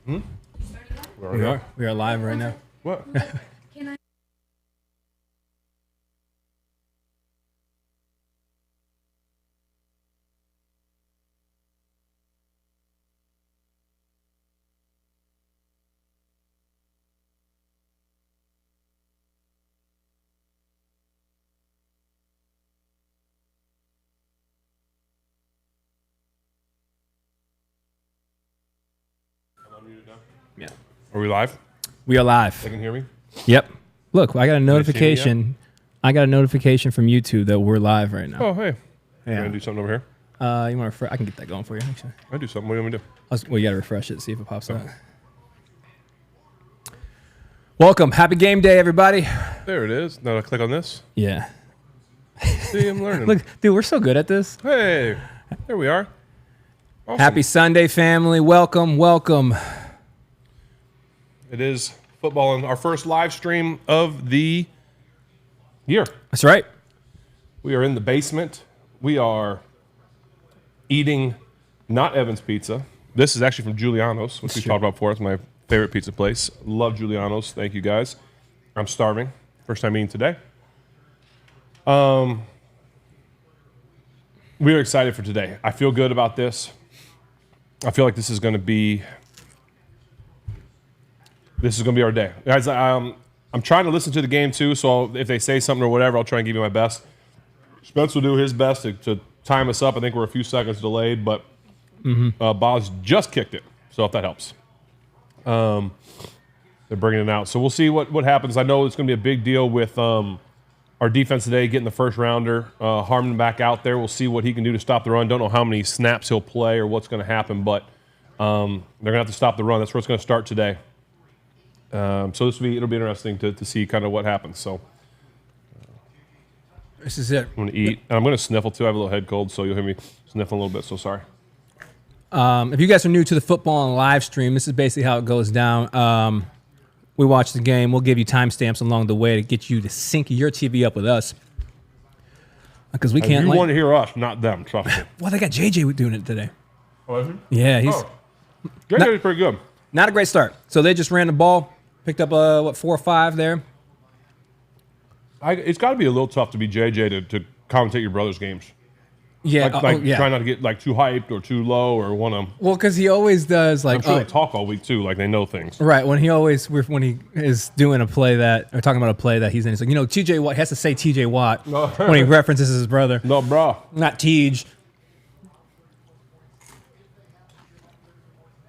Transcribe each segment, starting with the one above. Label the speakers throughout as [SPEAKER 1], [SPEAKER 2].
[SPEAKER 1] We are live right now.
[SPEAKER 2] What?
[SPEAKER 3] Can I?
[SPEAKER 1] Yeah.
[SPEAKER 2] Are we live?
[SPEAKER 1] We are live.
[SPEAKER 2] They can hear me?
[SPEAKER 1] Yep. Look, I got a
[SPEAKER 2] see me
[SPEAKER 1] notification. I got a notification from YouTube that we're live right now.
[SPEAKER 2] Oh, hey.
[SPEAKER 1] Yeah.
[SPEAKER 2] Can I do something over here?
[SPEAKER 1] You want to? I can get that going for you. Actually,
[SPEAKER 2] I do something. What do you want me to do?
[SPEAKER 1] well, you got to refresh it, see if it pops up. Welcome, happy game day, everybody.
[SPEAKER 2] There it is. Now I click on this.
[SPEAKER 1] Yeah.
[SPEAKER 2] See, I'm learning.
[SPEAKER 1] Look, dude, we're so good at this.
[SPEAKER 2] Hey, there we are. Awesome.
[SPEAKER 1] Happy Sunday, family. Welcome, welcome.
[SPEAKER 2] It is football and our first live stream of the year.
[SPEAKER 1] That's right.
[SPEAKER 2] We are in the basement. We are eating not Evan's Pizza. This is actually from Giuliano's, which we talked about before. It's my favorite pizza place. Love Giuliano's. Thank you, guys. I'm starving. First time eating today. We are excited for today. I feel good about this. I feel like this is going to be our day. Guys, I'm trying to listen to the game too, so if they say something or whatever, I'll try and give you my best. Spence will do his best to time us up. I think we're a few seconds delayed, but Boz just kicked it, so if that helps. They're bringing it out. So we'll see what happens. I know it's going to be a big deal with our defense today, getting the first rounder, Harmon back out there. We'll see what he can do to stop the run. Don't know how many snaps he'll play or what's going to happen, but they're going to have to stop the run. That's where it's going to start today. So it'll be interesting to see kind of what happens. So
[SPEAKER 1] This is it.
[SPEAKER 2] I'm going to eat. And I'm going to sniffle too. I have a little head cold, so you'll hear me sniffling a little bit. So sorry.
[SPEAKER 1] If you guys are new to the football and live stream, this is basically how it goes down. We watch the game. We'll give you timestamps along the way to get you to sync your TV up with us. Because we can't.
[SPEAKER 2] You want to hear us, not them. Trust me.
[SPEAKER 1] Well, they got JJ doing it today.
[SPEAKER 2] Oh, is he?
[SPEAKER 1] Yeah, he's
[SPEAKER 2] JJ's pretty good.
[SPEAKER 1] not a great start. So they just ran the ball, picked up 4 or 5 there.
[SPEAKER 2] It's got to be a little tough to be JJ to commentate your brother's games.
[SPEAKER 1] Yeah, yeah.
[SPEAKER 2] Try not to get too hyped or too low or want to.
[SPEAKER 1] Well, because he always does
[SPEAKER 2] I'm sure they talk all week too, like they know things.
[SPEAKER 1] Right, when he is doing a play or talking about a play that he's in, he's like, TJ Watt, he has to say TJ Watt when he references his brother.
[SPEAKER 2] No, bro.
[SPEAKER 1] Not Tej.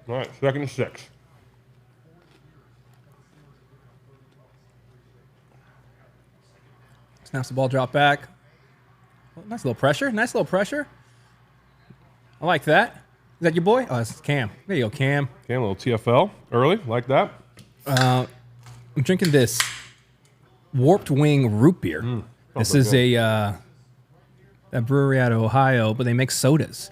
[SPEAKER 2] All right, 2nd and 6.
[SPEAKER 1] Snaps the ball, drop back. Oh, nice little pressure. I like that. Is that your boy? Oh, that's Cam. There you go, Cam.
[SPEAKER 2] Okay, a little TFL early, like that.
[SPEAKER 1] I'm drinking this Warped Wing root beer. This is a brewery out of Ohio, but they make sodas.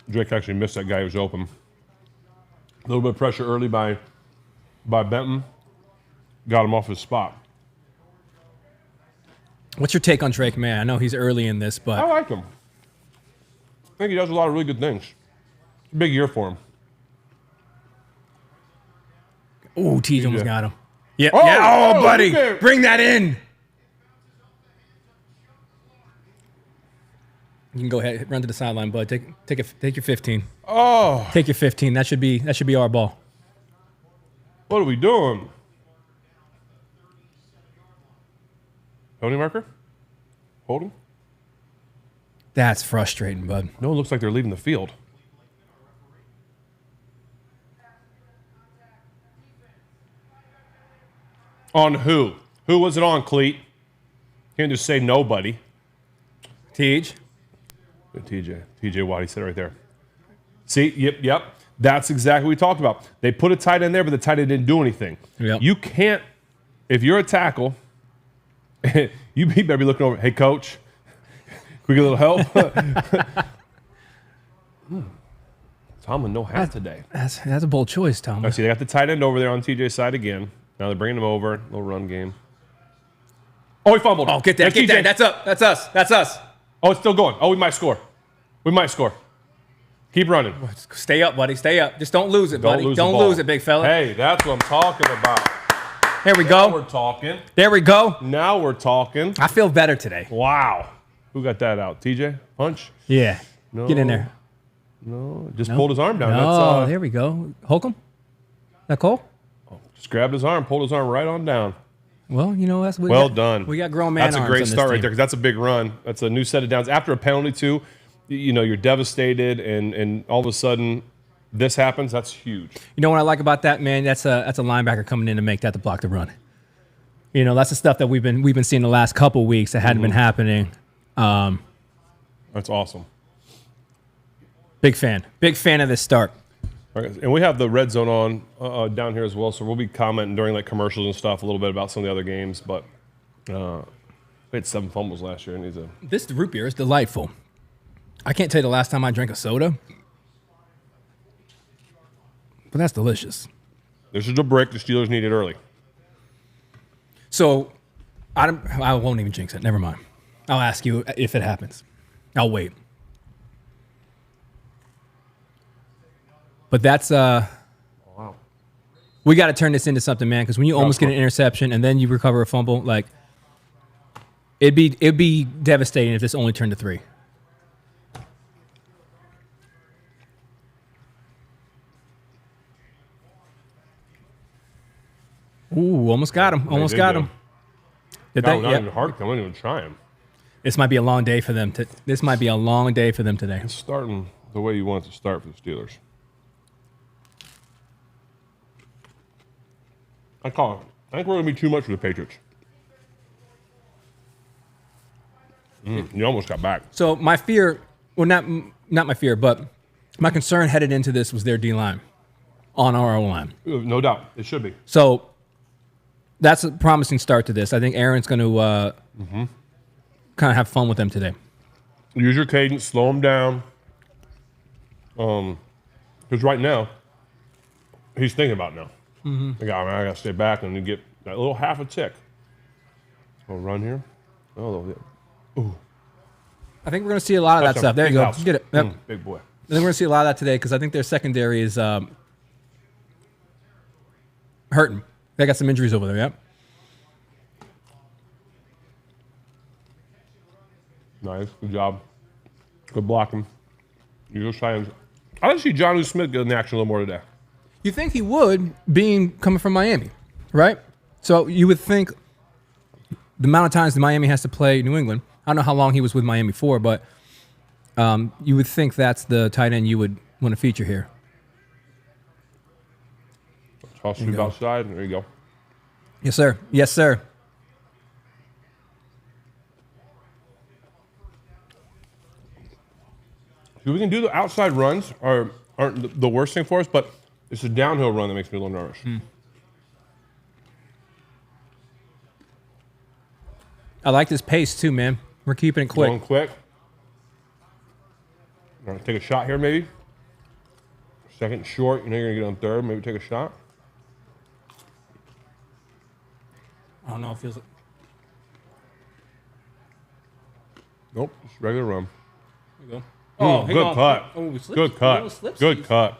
[SPEAKER 2] Drake actually missed that guy who was open. A little bit of pressure early by Benton. Got him off his spot.
[SPEAKER 1] What's your take on Drake May? I know he's early in this, but
[SPEAKER 2] I like him. I think he does a lot of really good things. Big year for him.
[SPEAKER 1] oh, Tej almost got him. Yeah,
[SPEAKER 2] Oh,
[SPEAKER 1] yeah. Oh, buddy,
[SPEAKER 2] okay.
[SPEAKER 1] bring that in. You can go ahead, run to the sideline, bud. Take your 15.
[SPEAKER 2] Oh,
[SPEAKER 1] Take your 15. That should be our ball.
[SPEAKER 2] what are we doing? Tony marker? Holding?
[SPEAKER 1] That's frustrating, bud.
[SPEAKER 2] No, it looks like they're leaving the field. On who? Who was it on, Cleat? Can't just say nobody.
[SPEAKER 1] Tej.
[SPEAKER 2] TJ Watt, he said it right there. See, yep. That's exactly what we talked about. They put a tight end there, but the tight end didn't do anything.
[SPEAKER 1] Yep.
[SPEAKER 2] You can't, if you're a tackle, you better be looking over, hey, coach, can we get a little help? Tomlin, no hat today.
[SPEAKER 1] That's a bold choice, Tom.
[SPEAKER 2] I see they got the tight end over there on TJ's side again. Now they're bringing him over. Little run game. Oh, he fumbled.
[SPEAKER 1] Oh, get that. That's us.
[SPEAKER 2] Oh, it's still going. Oh, we might score. Keep Keep running.
[SPEAKER 1] Stay up, buddy. Stay up. Just don't lose it, buddy. Don't lose it, big fella.
[SPEAKER 2] Hey, that's what I'm talking about.
[SPEAKER 1] Here we
[SPEAKER 2] Now
[SPEAKER 1] go.
[SPEAKER 2] we're talking.
[SPEAKER 1] There we go.
[SPEAKER 2] Now we're talking.
[SPEAKER 1] I feel better today.
[SPEAKER 2] Wow. Who got that out? TJ? Punch?
[SPEAKER 1] Yeah.
[SPEAKER 2] No.
[SPEAKER 1] Get in there.
[SPEAKER 2] No. Just pulled his arm down.
[SPEAKER 1] Oh,
[SPEAKER 2] That's,
[SPEAKER 1] there we go. Holcomb? That Cole?
[SPEAKER 2] just grabbed his arm, pulled his arm right on down.
[SPEAKER 1] Well, you know, that's
[SPEAKER 2] Well done.
[SPEAKER 1] We got grown man
[SPEAKER 2] That's a
[SPEAKER 1] arms
[SPEAKER 2] great
[SPEAKER 1] on this
[SPEAKER 2] start right
[SPEAKER 1] team.
[SPEAKER 2] there because that's a big run. That's a new set of downs. After a penalty, too, you know, you're devastated, and all of a sudden this happens. That's huge.
[SPEAKER 1] You know what I like about that, man? That's a linebacker coming in to make that to block the run. You know, that's the stuff that we've been seeing the last couple weeks that hadn't been happening.
[SPEAKER 2] That's awesome.
[SPEAKER 1] Big fan of this start.
[SPEAKER 2] Okay. And we have the red zone on down here as well, so we'll be commenting during like commercials and stuff a little bit about some of the other games. But we had 7 fumbles last year, and
[SPEAKER 1] This root beer is delightful. I can't tell you the last time I drank a soda, but that's delicious.
[SPEAKER 2] this is a brick the Steelers needed early.
[SPEAKER 1] So I won't even jinx it. Never mind. I'll ask you if it happens. I'll wait. But that's
[SPEAKER 2] Wow.
[SPEAKER 1] we got to turn this into something, man. Because when you almost get an interception and then you recover a fumble, like it'd be devastating if this only turned to 3. Ooh, almost got him. Almost got him. Did
[SPEAKER 2] No,
[SPEAKER 1] they?
[SPEAKER 2] not
[SPEAKER 1] Yep.
[SPEAKER 2] even hard. I wouldn't even try him.
[SPEAKER 1] This might be a long day for them. This might be a long day for them today.
[SPEAKER 2] It's starting the way you want it to start for the Steelers. I think we're going to be too much for the Patriots. You almost got back.
[SPEAKER 1] So my fear, well, not my fear, but my concern headed into this was their D-line on our O-line.
[SPEAKER 2] No doubt. It should be.
[SPEAKER 1] So that's a promising start to this. I think Aaron's going to kind of have fun with them today.
[SPEAKER 2] Use your cadence. Slow them down. Because right now, he's thinking about it now. I got to stay back and you get that little half a tick. We'll run here. Oh, ooh.
[SPEAKER 1] I think we're going to see a lot of that stuff. There you go.
[SPEAKER 2] House.
[SPEAKER 1] Get it. Yep.
[SPEAKER 2] Big boy.
[SPEAKER 1] I think we're going to see a lot of that today because I think their secondary is hurting. They got some injuries over there, yep.
[SPEAKER 2] Nice. Good job. Good blocking. You're just trying. I didn't see John Smith get in action a little more today.
[SPEAKER 1] You think he would, coming from Miami, right? So you would think the amount of times that Miami has to play New England, I don't know how long he was with Miami for, but you would think that's the tight end you would want to feature here.
[SPEAKER 2] Toss sweep outside, and there you go.
[SPEAKER 1] Yes, sir. Yes, sir.
[SPEAKER 2] See, we can do the outside runs aren't the worst thing for us, but it's a downhill run that makes me a little nervous.
[SPEAKER 1] I like this pace too, man. We're keeping it quick.
[SPEAKER 2] Going quick. All right, take a shot here, maybe. Second short. You know you're going to get on third. Maybe take a shot.
[SPEAKER 1] I don't know. It feels like...
[SPEAKER 2] Nope, just regular run.
[SPEAKER 1] There you go.
[SPEAKER 2] Good cut.
[SPEAKER 1] Oh, slips.
[SPEAKER 2] Good cut. Good cut.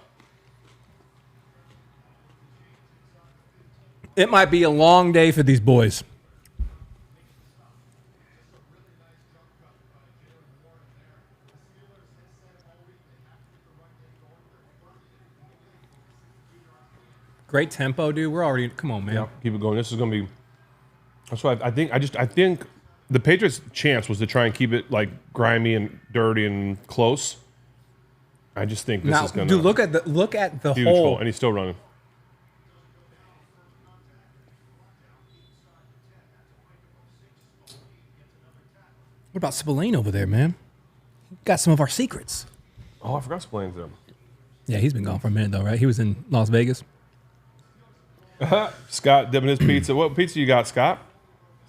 [SPEAKER 1] It might be a long day for these boys. Great tempo, dude. We're already, come on, man.
[SPEAKER 2] Yeah, keep it going. This is going to be. That's why I think the Patriots' chance was to try and keep it like grimy and dirty and close. I just think this is going to.
[SPEAKER 1] Dude, look at the
[SPEAKER 2] huge
[SPEAKER 1] hole.
[SPEAKER 2] And he's still running.
[SPEAKER 1] What about Spillane over there, man? Got some of our secrets.
[SPEAKER 2] Oh, I forgot Splane's them.
[SPEAKER 1] Yeah, he's been gone for a minute though, right? He was in Las Vegas.
[SPEAKER 2] Scott dipping his pizza. What pizza you got, Scott?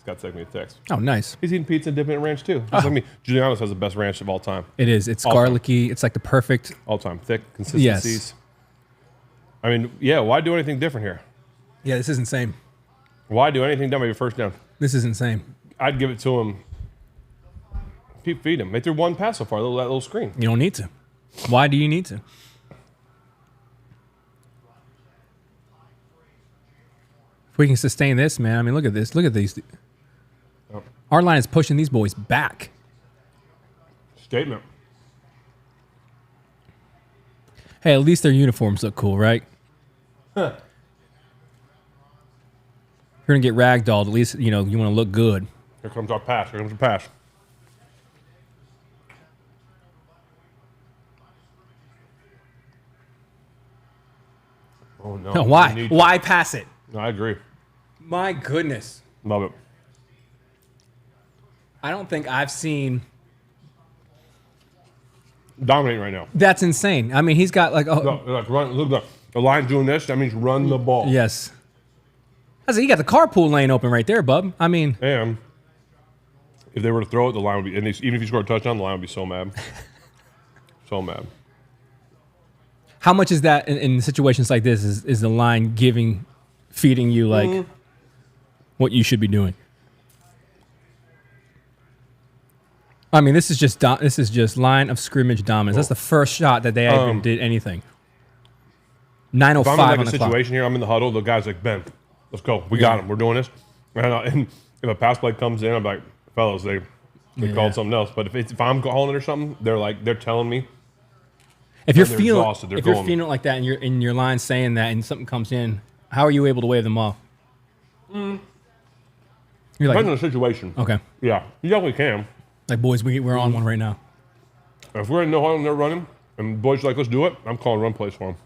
[SPEAKER 2] Scott sent me a text.
[SPEAKER 1] Oh, nice.
[SPEAKER 2] He's eating pizza and dipping it in ranch too. Just like me. Giuliano's has the best ranch of all time.
[SPEAKER 1] It is. It's
[SPEAKER 2] All time.
[SPEAKER 1] garlicky. It's like the perfect.
[SPEAKER 2] All time. Thick, consistencies.
[SPEAKER 1] Yes.
[SPEAKER 2] I mean, yeah, why do anything different here?
[SPEAKER 1] Yeah, this is insane.
[SPEAKER 2] Why do anything done by your first down?
[SPEAKER 1] This is insane.
[SPEAKER 2] I'd give it to him. Keep feeding him. They threw one pass so far, that little screen.
[SPEAKER 1] You don't need to. Why do you need to? If we can sustain this, man. I mean, look at this. Look at these.
[SPEAKER 2] Yep.
[SPEAKER 1] Our line is pushing these boys back.
[SPEAKER 2] Statement.
[SPEAKER 1] Hey, at least their uniforms look cool, right?
[SPEAKER 2] Huh.
[SPEAKER 1] You're going to get ragdolled. At least, you want to look good.
[SPEAKER 2] Here comes our pass. Here comes the pass. Oh, no.
[SPEAKER 1] No, why? Why pass it?
[SPEAKER 2] No, I agree.
[SPEAKER 1] My goodness.
[SPEAKER 2] Love it.
[SPEAKER 1] I don't think I've seen...
[SPEAKER 2] Dominating right now.
[SPEAKER 1] That's insane. I mean, he's got like...
[SPEAKER 2] Run, look, the line doing this, that means run the ball.
[SPEAKER 1] Yes. I said, you got the carpool lane open right there, bub. I mean...
[SPEAKER 2] And if they were to throw it, the line would be... And even if you score a touchdown, the line would be so mad. So mad.
[SPEAKER 1] How much is that in situations like this? Is the line feeding you like what you should be doing? I mean, this is just line of scrimmage dominance. That's the first shot that they even did anything. 9:05
[SPEAKER 2] if I'm in like
[SPEAKER 1] on
[SPEAKER 2] a
[SPEAKER 1] the
[SPEAKER 2] situation here, I'm in the huddle. The guy's like, Ben, let's go. We got him. We're doing this. And if a pass play comes in, I'm like, fellas, they called something else. But if I'm calling it or something, they're telling me.
[SPEAKER 1] If you're feeling like that and you're in your line saying that and something comes in, how are you able to wave them off? You're like,
[SPEAKER 2] depending on the situation.
[SPEAKER 1] Okay.
[SPEAKER 2] Yeah, you definitely can.
[SPEAKER 1] Like, boys, we're on one right now.
[SPEAKER 2] If we're in no huddle and they're running, and boys are like, let's do it, I'm calling run plays for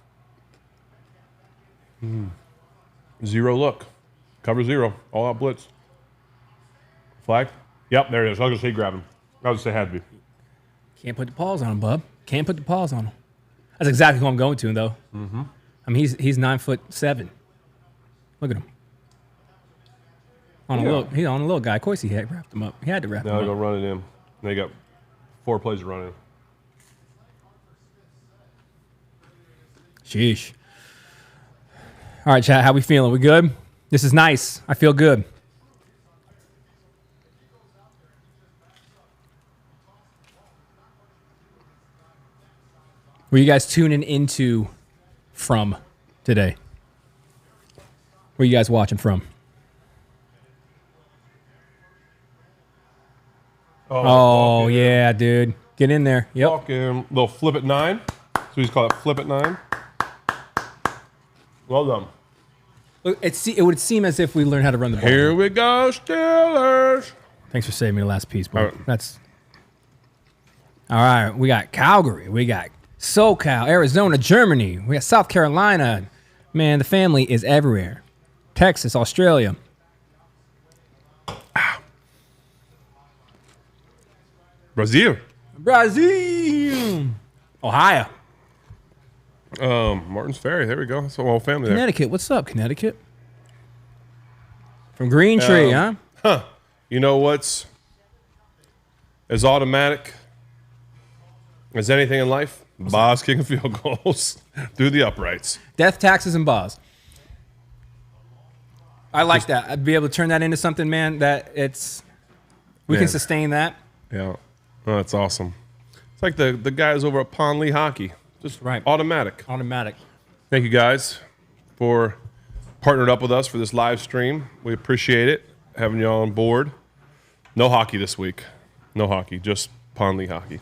[SPEAKER 2] them. Zero look. Cover zero. All out blitz. Flag? Yep, there it is. I was going to say grab him. I was going to say had to be.
[SPEAKER 1] Can't put the paws on him, bub. Can't put the paws on him. That's exactly who I'm going to, though. Mm-hmm. I mean, he's 9'7". Look at him. He's on a little guy. Of course, he had wrapped him up. He had to wrap him up.
[SPEAKER 2] Now they're going to run it in. They got 4 plays to run in.
[SPEAKER 1] Sheesh. All right, chat. How we feeling? We good? This is nice. I feel good. Where you guys tuning into from today? Where you guys watching from? Oh yeah, dude. Get in there. Yep.
[SPEAKER 2] Fucking little flip at 9. So we just call it flip at 9. Well done.
[SPEAKER 1] Look, it would seem as if we learned how to run the ball.
[SPEAKER 2] Here we go, Steelers.
[SPEAKER 1] Thanks for saving me the last piece, bro.
[SPEAKER 2] All right.
[SPEAKER 1] That's all right. We got Calgary. We got SoCal, Arizona, Germany. We got South Carolina. Man, the family is everywhere. Texas, Australia.
[SPEAKER 2] Brazil.
[SPEAKER 1] Ohio.
[SPEAKER 2] Martin's Ferry. There we go. That's the whole family there.
[SPEAKER 1] Connecticut. What's up, Connecticut? From Green Tree, huh?
[SPEAKER 2] Huh. You know what's as automatic as anything in life? Boz kicking field goals through the uprights.
[SPEAKER 1] Death, taxes, and Boz. I like that. I'd be able to turn that into something, man, that we can sustain that.
[SPEAKER 2] Yeah. Oh, that's awesome. It's like the guys over at Pond Lee Hockey. Just automatic.
[SPEAKER 1] Automatic.
[SPEAKER 2] Thank you guys for partnered up with us for this live stream. We appreciate it, having you all on board. No hockey this week. No hockey, just Pond Lee Hockey.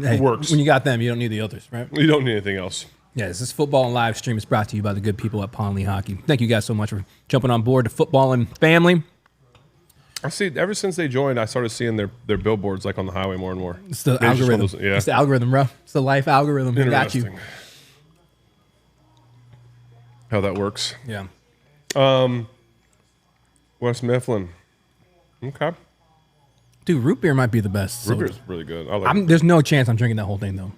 [SPEAKER 1] Hey,
[SPEAKER 2] it works.
[SPEAKER 1] When you got them, you don't need the others, right?
[SPEAKER 2] You don't need anything else.
[SPEAKER 1] Yeah, this is Football and Live Stream. It's brought to you by the good people at Pond Lee Hockey. Thank you guys so much for jumping on board the football and family.
[SPEAKER 2] I see. Ever since they joined, I started seeing their billboards like on the highway more and more.
[SPEAKER 1] It's the algorithm. It's the algorithm, bro. It's the life algorithm. We got you.
[SPEAKER 2] How that works.
[SPEAKER 1] Yeah.
[SPEAKER 2] West Mifflin. Okay.
[SPEAKER 1] Dude, root beer might be the best.
[SPEAKER 2] Root beer's really good. I like it.
[SPEAKER 1] There's no chance I'm drinking that whole thing though.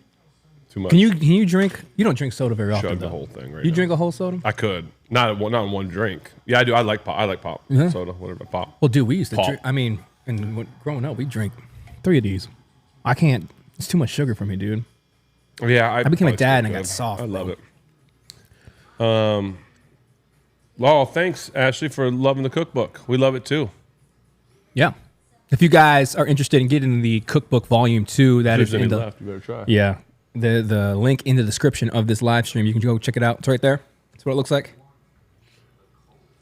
[SPEAKER 2] Too much.
[SPEAKER 1] Can you drink? You don't drink soda very often.
[SPEAKER 2] Chug
[SPEAKER 1] though.
[SPEAKER 2] the whole thing right
[SPEAKER 1] You
[SPEAKER 2] now.
[SPEAKER 1] drink a whole soda?
[SPEAKER 2] I could. Not in one drink. Yeah, I do. I like pop. I like pop. Soda, whatever. Pop.
[SPEAKER 1] Well, dude, we used to
[SPEAKER 2] Pop.
[SPEAKER 1] drink. I mean, growing up, we drink 3 of these. I can't. It's too much sugar for me, dude.
[SPEAKER 2] Yeah,
[SPEAKER 1] I became a dad and I
[SPEAKER 2] good.
[SPEAKER 1] got soft.
[SPEAKER 2] I love it. Well, thanks, Ashley, for loving the cookbook. We love it too.
[SPEAKER 1] Yeah. If you guys are interested in getting the cookbook volume 2, that is in the
[SPEAKER 2] left. You better try.
[SPEAKER 1] yeah the link in the description of this live stream. You can go check it out. It's right there. That's what it looks like.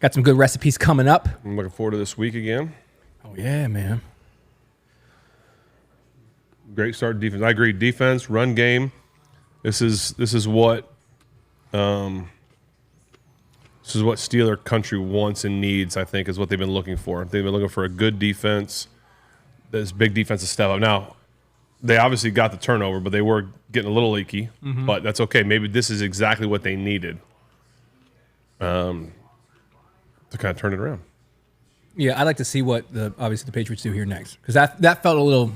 [SPEAKER 1] Got some good recipes coming up.
[SPEAKER 2] I'm looking forward to this week again.
[SPEAKER 1] Oh yeah, man.
[SPEAKER 2] Great start defense. I agree. Defense, run game. This is what Steeler country wants and needs. I think is what they've been looking for. They've been looking for a good defense. This big defensive step up. Now, they obviously got the turnover, but they were getting a little leaky. Mm-hmm. But that's okay. Maybe this is exactly what they needed to kind of turn it around.
[SPEAKER 1] Yeah, I'd like to see what obviously the Patriots do here next, because that felt a little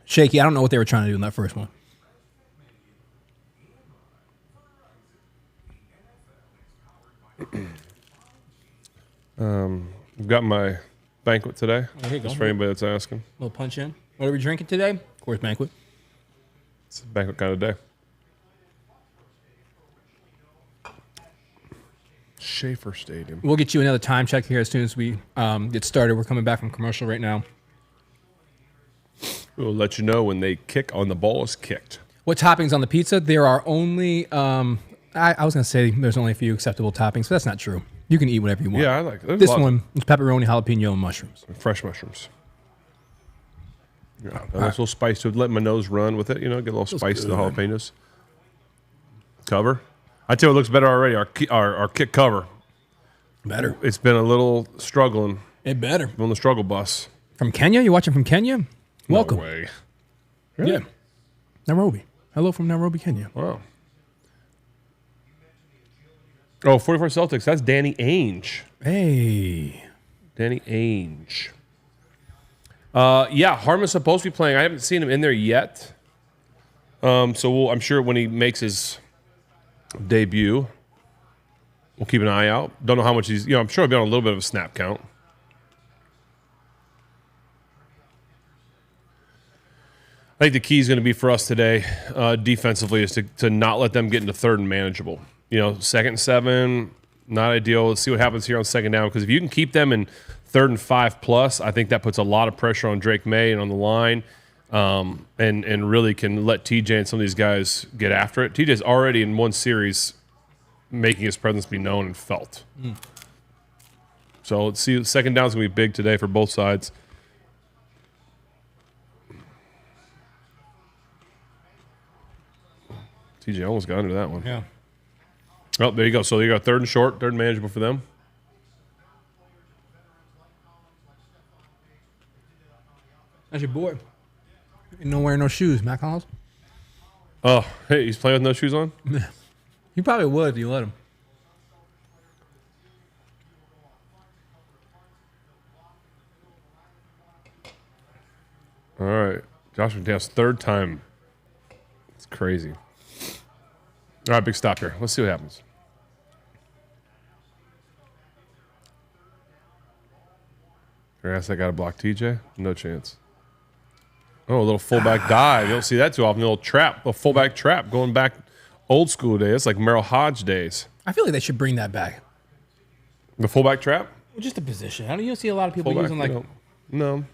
[SPEAKER 1] shaky. I don't know what they were trying to do in that first one.
[SPEAKER 2] I've got my banquet today.
[SPEAKER 1] There you go.
[SPEAKER 2] Just for anybody that's asking.
[SPEAKER 1] A little punch in. What are we drinking today? Of course, banquet.
[SPEAKER 2] It's a banquet kind of day. Schaefer Stadium.
[SPEAKER 1] We'll get you another time check here as soon as we get started. We're coming back from commercial right now.
[SPEAKER 2] We'll let you know when they kick on the ball is kicked.
[SPEAKER 1] What toppings on the pizza? There are only, I was going to say there's only a few acceptable toppings, but that's not true. You can eat whatever you want.
[SPEAKER 2] Yeah, I like it.
[SPEAKER 1] This one is pepperoni, jalapeno, and mushrooms.
[SPEAKER 2] Fresh mushrooms. Yeah, a nice little spice to it. Let my nose run with it. You know, get a little spice to the jalapenos. Cover. I tell you, it looks better already. Our kick cover.
[SPEAKER 1] Better.
[SPEAKER 2] It's been a little struggling.
[SPEAKER 1] It better.
[SPEAKER 2] On the struggle bus.
[SPEAKER 1] From Kenya? You watching from Kenya? Welcome.
[SPEAKER 2] No way. Really?
[SPEAKER 1] Yeah. Nairobi. Hello from Nairobi, Kenya.
[SPEAKER 2] Wow. Oh, 44 Celtics. That's Danny Ainge.
[SPEAKER 1] Hey.
[SPEAKER 2] Danny Ainge. Yeah, Harmon's supposed to be playing. I haven't seen him in there yet. So I'm sure when he makes his debut, we'll keep an eye out. Don't know how much he's, I'm sure he'll be on a little bit of a snap count. I think the key is going to be for us today, defensively, is to not let them get into third and manageable. 2nd and 7, not ideal. Let's see what happens here on second down, because if you can keep them in 3rd and 5+, I think that puts a lot of pressure on Drake May and on the line, and really can let TJ and some of these guys get after it. TJ's already in one series making his presence be known and felt. So let's see. Second down is going to be big today for both sides. TJ almost got into that one.
[SPEAKER 1] Yeah.
[SPEAKER 2] Oh, there you go. So you got 3rd and short, 3rd and manageable for them.
[SPEAKER 1] That's your boy. Ain't no wearing no shoes, Mac Hollins.
[SPEAKER 2] Oh, hey, he's playing with no shoes on?
[SPEAKER 1] He probably would if you let him.
[SPEAKER 2] All right. Josh McDaniels, 3rd time. It's crazy. All right, big stop here. Let's see what happens. I guess I got to block TJ. No chance. Oh, a little fullback dive. You don't see that too often. A little trap, a fullback trap going back old school days. It's like Merrill Hodge days.
[SPEAKER 1] I feel like they should bring that back.
[SPEAKER 2] The fullback trap?
[SPEAKER 1] Just a position. I don't. You don't see a lot of people
[SPEAKER 2] Fullback,
[SPEAKER 1] using like.
[SPEAKER 2] No.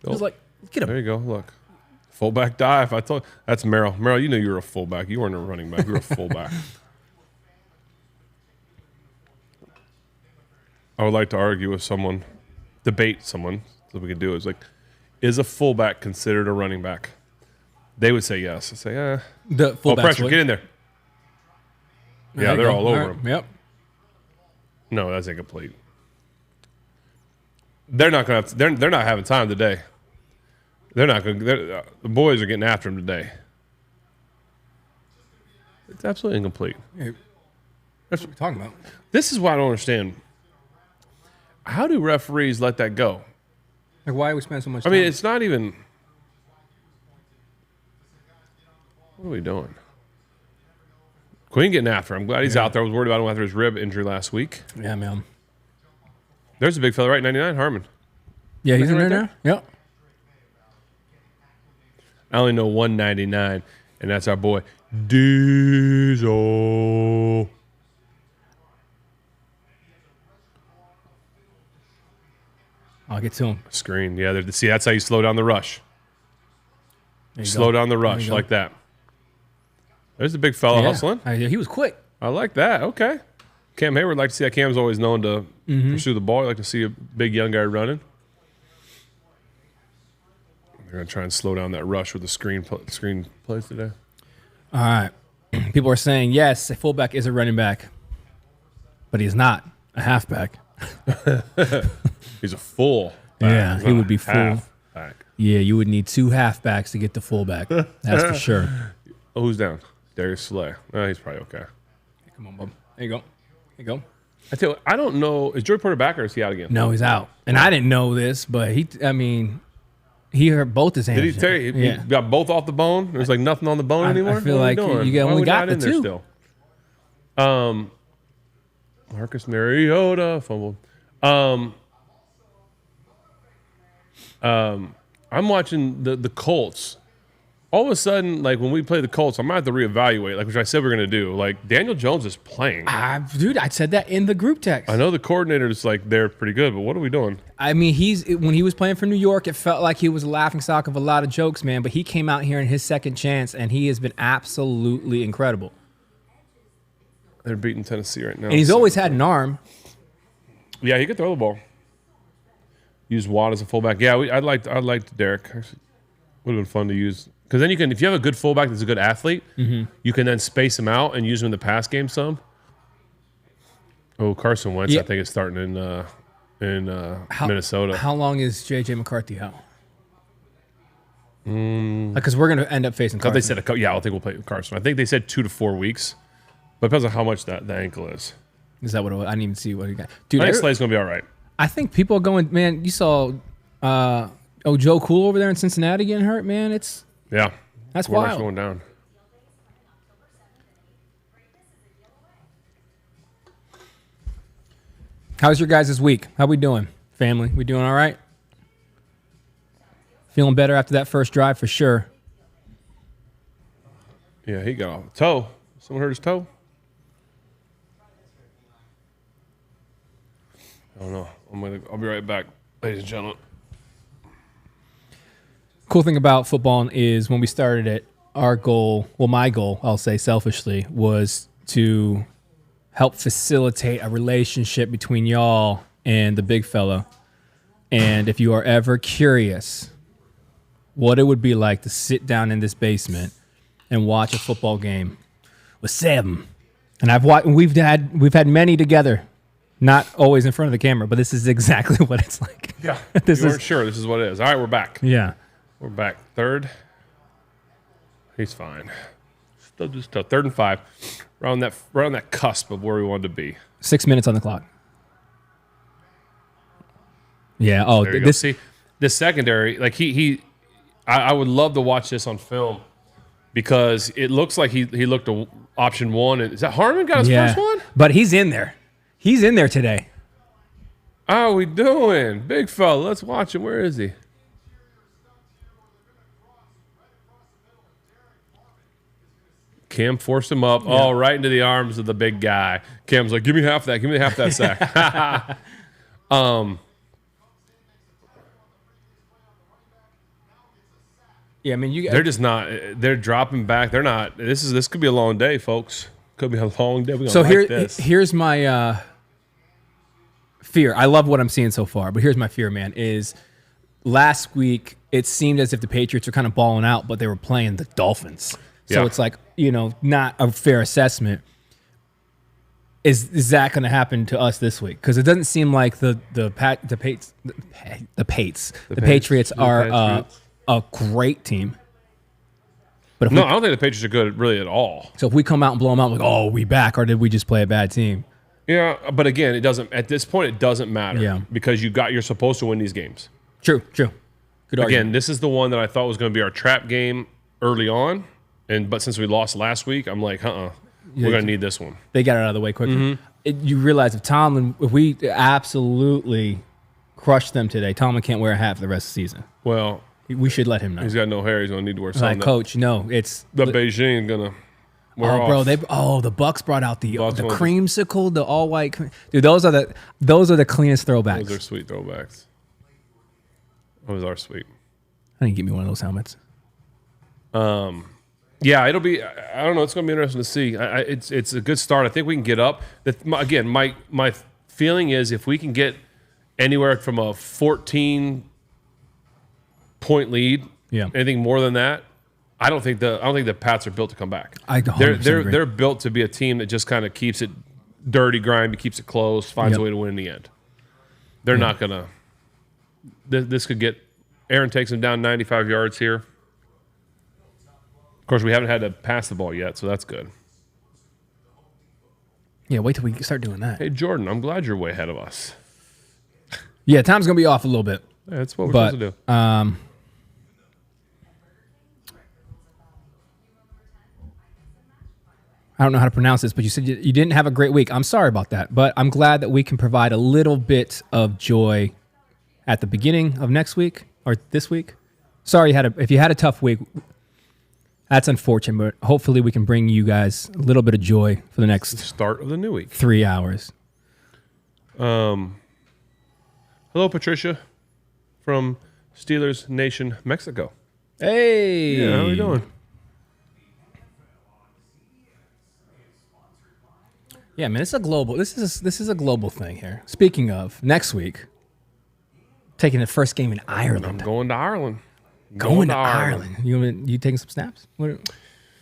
[SPEAKER 1] It's like get him.
[SPEAKER 2] There you go. Look. Fullback dive. I told that's Merrill. Merrill, you knew you were a fullback. You weren't a running back. You were a fullback. I would like to argue with someone, debate someone, so we could do it. It's like, is a fullback considered a running back? They would say yes. I say,
[SPEAKER 1] The fullback.
[SPEAKER 2] pressure, get in there. Yeah, they're all over him.
[SPEAKER 1] Yep.
[SPEAKER 2] No, that's incomplete. They're not going to. They're not having time today. They're not going. The boys are getting after him today. It's absolutely incomplete.
[SPEAKER 1] Hey, that's what we're talking about.
[SPEAKER 2] This is why I don't understand. How do referees let that go?
[SPEAKER 1] Like, why we spend so much time?
[SPEAKER 2] I mean, it's not even. What are we doing? Queen getting after him. I'm glad he's out there. I was worried about him after his rib injury last week.
[SPEAKER 1] Yeah, man.
[SPEAKER 2] There's a big fella, right? 99, Harmon.
[SPEAKER 1] Yeah, he's in
[SPEAKER 2] right
[SPEAKER 1] there now? Yep.
[SPEAKER 2] I only know 199, and that's our boy, Diesel.
[SPEAKER 1] I'll get to him.
[SPEAKER 2] Screen. Yeah, see, that's how you slow down the rush.
[SPEAKER 1] Slow
[SPEAKER 2] down the rush like that. There's the big fella hustling.
[SPEAKER 1] He was quick.
[SPEAKER 2] I like that. Okay. Cam Hayward, like to see that. Cam's always known to pursue the ball. I like to see a big young guy running. They're going to try and slow down that rush with the screen plays today.
[SPEAKER 1] All right. People are saying, yes, a fullback is a running back, but he's not a halfback.
[SPEAKER 2] He's a full back.
[SPEAKER 1] Yeah, he would be full.
[SPEAKER 2] Halfback.
[SPEAKER 1] Yeah, you would need 2 halfbacks to get the fullback. That's for sure.
[SPEAKER 2] Oh, who's down? Darius Slay. He's probably okay.
[SPEAKER 1] Come on, bub. There you go. There you go.
[SPEAKER 2] I tell you, I don't know. Is Joey Porter back or is he out again?
[SPEAKER 1] No, he's out. And I didn't know this, but he hurt both his hands.
[SPEAKER 2] Did he tell you? He got both off the bone? There's like nothing on the bone anymore?
[SPEAKER 1] I feel like you only got the 2.
[SPEAKER 2] Still? Marcus Mariota fumbled. I'm watching the Colts. All of a sudden, like when we play the Colts, I might have to reevaluate, like which I said we're going to do. Like Daniel Jones is playing.
[SPEAKER 1] Dude, I said that in the group text.
[SPEAKER 2] I know the coordinators like they're pretty good, but what are we doing?
[SPEAKER 1] I mean, when he was playing for New York, it felt like he was a laughingstock of a lot of jokes, man. But he came out here in his second chance, and he has been absolutely incredible.
[SPEAKER 2] They're beating Tennessee right now.
[SPEAKER 1] And he's always had an arm.
[SPEAKER 2] Yeah, he could throw the ball. Use Watt as a fullback. Yeah, I'd like Derek. Actually, would have been fun to use. Because then you can, if you have a good fullback that's a good athlete, you can then space him out and use him in the pass game some. Oh, Carson Wentz, I think, is starting in Minnesota.
[SPEAKER 1] How long is J.J. McCarthy out? Because we're going to end up facing Carson.
[SPEAKER 2] They said, I don't think we'll play with Carson. I think they said 2 to 4 weeks. But it depends on how much the ankle is.
[SPEAKER 1] Is that what it was? I didn't even see what he got. Dude,
[SPEAKER 2] I think Slay's going to be all right.
[SPEAKER 1] I think people are going, man, you saw Joe Cool over there in Cincinnati getting hurt, man. That's wild.
[SPEAKER 2] Going down.
[SPEAKER 1] How's your guys' week? How we doing, family? We doing all right? Feeling better after that first drive for sure.
[SPEAKER 2] Yeah, he got off a toe. Someone hurt his toe? I don't know. I'll be right back, ladies and gentlemen.
[SPEAKER 1] Cool thing about football is when we started it, our goal, well, my goal, I'll say selfishly, was to help facilitate a relationship between y'all and the big fella. And if you are ever curious what it would be like to sit down in this basement and watch a football game with Sam, and we've had many together. Not always in front of the camera, but this is exactly what it's like.
[SPEAKER 2] Yeah, you weren't sure. This is what it is. All right, we're back.
[SPEAKER 1] Yeah.
[SPEAKER 2] We're back. Third. He's fine. Still just tough. 3rd and 5. Around that cusp of where we wanted to be.
[SPEAKER 1] 6 minutes on the clock. Yeah. Oh,
[SPEAKER 2] See, this secondary, like I would love to watch this on film because it looks like he looked at option 1. Is that Harmon got his first one?
[SPEAKER 1] But he's in there. He's in there today.
[SPEAKER 2] How are we doing? Big fella. Let's watch him. Where is he? Cam forced him up. Yeah. Oh, right into the arms of the big guy. Cam's like, give me half that. Give me half that sack.
[SPEAKER 1] Yeah, I mean,
[SPEAKER 2] they're just not. They're dropping back. They're not. This could be a long day, folks. Could be a long day.
[SPEAKER 1] Here's my fear. I love what I'm seeing so far, but here's my fear, man. Is last week it seemed as if the Patriots were kind of balling out, but they were playing the Dolphins. So it's like, not a fair assessment. Is that going to happen to us this week? Because it doesn't seem like the Patriots are a great team. But I
[SPEAKER 2] don't think the Patriots are good really at all.
[SPEAKER 1] So if we come out and blow them out, like, oh, we back, or did we just play a bad team?
[SPEAKER 2] Yeah, but again, it doesn't. At this point, it doesn't matter. Because you're supposed to win these games.
[SPEAKER 1] True. Good argument.
[SPEAKER 2] Again, this is the one that I thought was going to be our trap game early on, but since we lost last week, I'm like, we're going to need this one.
[SPEAKER 1] They got it out of the way quicker. You realize if we absolutely crush them today, Tomlin can't wear a hat for the rest of the season.
[SPEAKER 2] Well,
[SPEAKER 1] we should let him know.
[SPEAKER 2] He's got no hair. He's going to need to wear something.
[SPEAKER 1] Coach, no, it's
[SPEAKER 2] the Beijing going to wear off.
[SPEAKER 1] Bro, the Bucks brought out the creamsicle, the all white. Dude, those are the cleanest throwbacks.
[SPEAKER 2] Those are sweet throwbacks. What was our sweep?
[SPEAKER 1] I didn't get me one of those helmets.
[SPEAKER 2] Yeah, it'll be. I don't know. It's going to be interesting to see. It's a good start. I think we can get up. Again, my feeling is if we can get anywhere from a 14-point lead, anything more than that, I don't think the Pats are built to come back. They're built to be a team that just kind of keeps it dirty, grimy, keeps it close, finds a way to win in the end. They're not gonna. This could get. Aaron takes them down 95 yards here. Of course, we haven't had to pass the ball yet, so that's good.
[SPEAKER 1] Yeah, wait till we start doing that.
[SPEAKER 2] Hey, Jordan, I'm glad you're way ahead of us.
[SPEAKER 1] Yeah, time's going to be off a little bit.
[SPEAKER 2] Yeah, that's what we're supposed to do.
[SPEAKER 1] I don't know how to pronounce this, but you said you didn't have a great week. I'm sorry about that, but I'm glad that we can provide a little bit of joy at the beginning of next week or this week. Sorry if you had a tough week. That's unfortunate, but hopefully we can bring you guys a little bit of joy for the next
[SPEAKER 2] start of the new week.
[SPEAKER 1] 3 hours.
[SPEAKER 2] Hello, Patricia from Steelers Nation, Mexico.
[SPEAKER 1] Hey.
[SPEAKER 2] Yeah, how are we doing?
[SPEAKER 1] Yeah, man, this is a global thing here. Speaking of, next week, taking the first game in Ireland.
[SPEAKER 2] I'm going to Ireland.
[SPEAKER 1] Going to Ireland. You taking some snaps? What you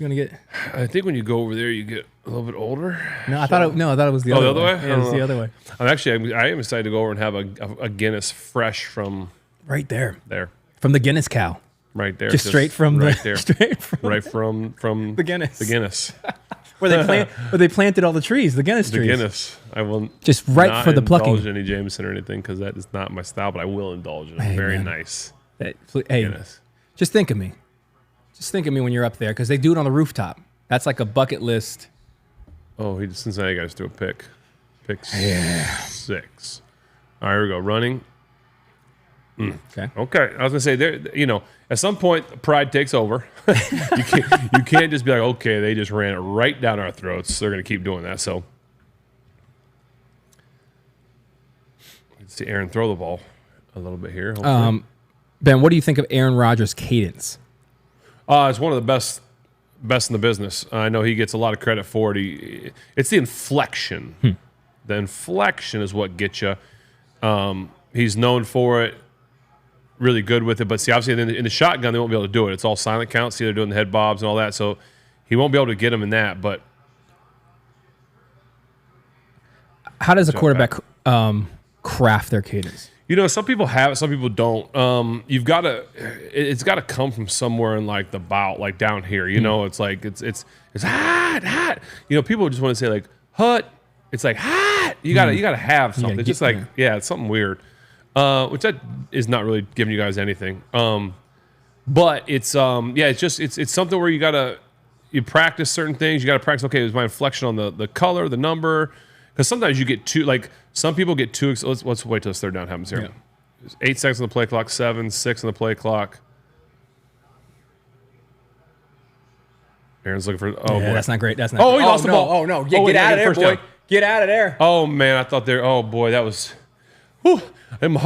[SPEAKER 1] gonna get?
[SPEAKER 2] I think when you go over there, you get a little bit older.
[SPEAKER 1] No, I thought it was the other way. Yeah, it was the other way.
[SPEAKER 2] I am excited to go over and have a Guinness fresh from
[SPEAKER 1] right there.
[SPEAKER 2] There.
[SPEAKER 1] From the Guinness cow.
[SPEAKER 2] Right there.
[SPEAKER 1] Just straight from
[SPEAKER 2] right there.
[SPEAKER 1] Straight from
[SPEAKER 2] right from
[SPEAKER 1] the Guinness.
[SPEAKER 2] The Guinness.
[SPEAKER 1] where they planted all the trees, the Guinness trees.
[SPEAKER 2] The Guinness. I will
[SPEAKER 1] just right for the plucking.
[SPEAKER 2] Indulge any Jameson or anything because that is not my style, but I will indulge in it.
[SPEAKER 1] Hey,
[SPEAKER 2] very
[SPEAKER 1] man.
[SPEAKER 2] nice.
[SPEAKER 1] Hey,
[SPEAKER 2] Guinness.
[SPEAKER 1] Just think of me. Just think of me when you're up there because they do it on the rooftop. That's like a bucket list.
[SPEAKER 2] Oh, Cincinnati guys threw a pick. Pick 6. All right, here we go. Running.
[SPEAKER 1] Okay.
[SPEAKER 2] I was gonna say there. At some point, pride takes over. you can't just be like, okay, they just ran it right down our throats. They're gonna keep doing that. So let's see Aaron throw the ball a little bit here. Hopefully.
[SPEAKER 1] Ben, what do you think of Aaron Rodgers' cadence?
[SPEAKER 2] It's one of the best in the business. I know he gets a lot of credit for it. It's the inflection. The inflection is what gets you. He's known for it. Really good with it. But see, obviously in the shotgun, they won't be able to do it. It's all silent count. See, they're doing the head bobs and all that. So he won't be able to get him in that. But
[SPEAKER 1] how does a quarterback craft their cadence?
[SPEAKER 2] Some people have it, some people don't. It's got to come from somewhere in like the bout, like down here. It's like it's hot. People just want to say like hut. It's like hot. You gotta have something. It's just like it's something weird, which that is not really giving you guys anything. But it's it's something where you practice certain things. You got to practice. Okay, is my inflection on the color, the number. Because sometimes you get too, like, some people get too, let's wait till this third down happens here. Yeah. 8 seconds on the play clock, 7, 6 on the play clock. Aaron's looking for, boy.
[SPEAKER 1] That's not great. That's not
[SPEAKER 2] he lost the ball.
[SPEAKER 1] Oh, no. Get out of there, boy. Get out of there.
[SPEAKER 2] Oh, man, I thought there, boy, that was, I think my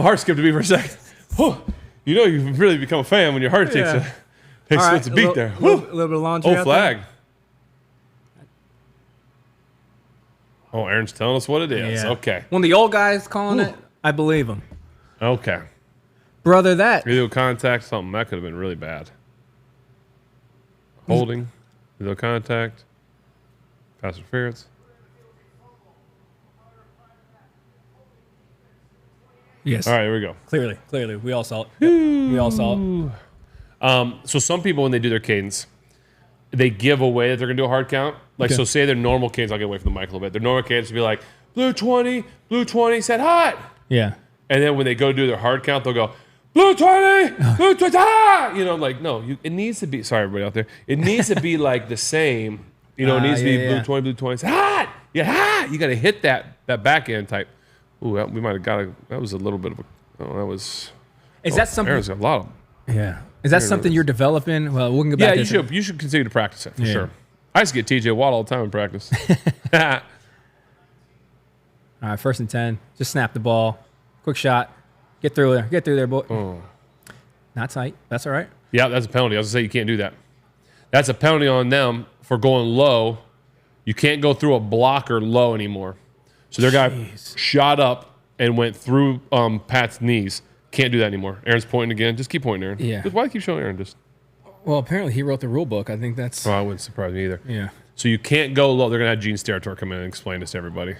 [SPEAKER 2] heart skipped a beat for a second. You really become a fan when your heart takes a beat there.
[SPEAKER 1] A little bit of laundry out
[SPEAKER 2] flag. There. Oh, Aaron's telling us what it is. Yeah. Okay.
[SPEAKER 1] When the old guy's calling it, I believe him.
[SPEAKER 2] Okay.
[SPEAKER 1] Brother, that.
[SPEAKER 2] Illegal contact, something. That could have been really bad. Holding. Illegal contact. Pass interference.
[SPEAKER 1] Yes.
[SPEAKER 2] All right, here we go.
[SPEAKER 1] Clearly. We all saw it. Yep. We all saw it.
[SPEAKER 2] So some people, when they do their cadence, they give away that they're going to do a hard count. Like, so say their normal cadence, I'll get away from the mic a little bit. Their normal cadence would be like, blue 20, said hot.
[SPEAKER 1] Yeah.
[SPEAKER 2] And then when they go do their hard count, they'll go, blue 20, blue 20, hot. Like, no, it needs to be, sorry, everybody out there. It needs to be like the same. It needs to be blue 20, say hot. Yeah, hot. You got to hit that back end type. Ooh, we might have got that was a little bit of that was.
[SPEAKER 1] Is that something?
[SPEAKER 2] Aaron's got a lot of.
[SPEAKER 1] Yeah. Is that something you're developing? Well, we can get back to
[SPEAKER 2] it. You should continue to practice it for sure. I used to get TJ Watt all the time in practice.
[SPEAKER 1] All right, 1st and 10. Just snap the ball. Quick shot. Get through there. Get through there, boy. Not tight. That's all right.
[SPEAKER 2] Yeah, that's a penalty. I was going to say you can't do that. That's a penalty on them for going low. You can't go through a blocker low anymore. So their guy shot up and went through Pat's knees. Can't do that anymore. Aaron's pointing again. Just keep pointing, Aaron.
[SPEAKER 1] Yeah.
[SPEAKER 2] Just why keep showing Aaron? Just.
[SPEAKER 1] Well, apparently he wrote the rule book. I think that's.
[SPEAKER 2] Oh, I wouldn't surprise me either.
[SPEAKER 1] Yeah.
[SPEAKER 2] So you can't go low. They're going to have Gene Steratore come in and explain this to everybody.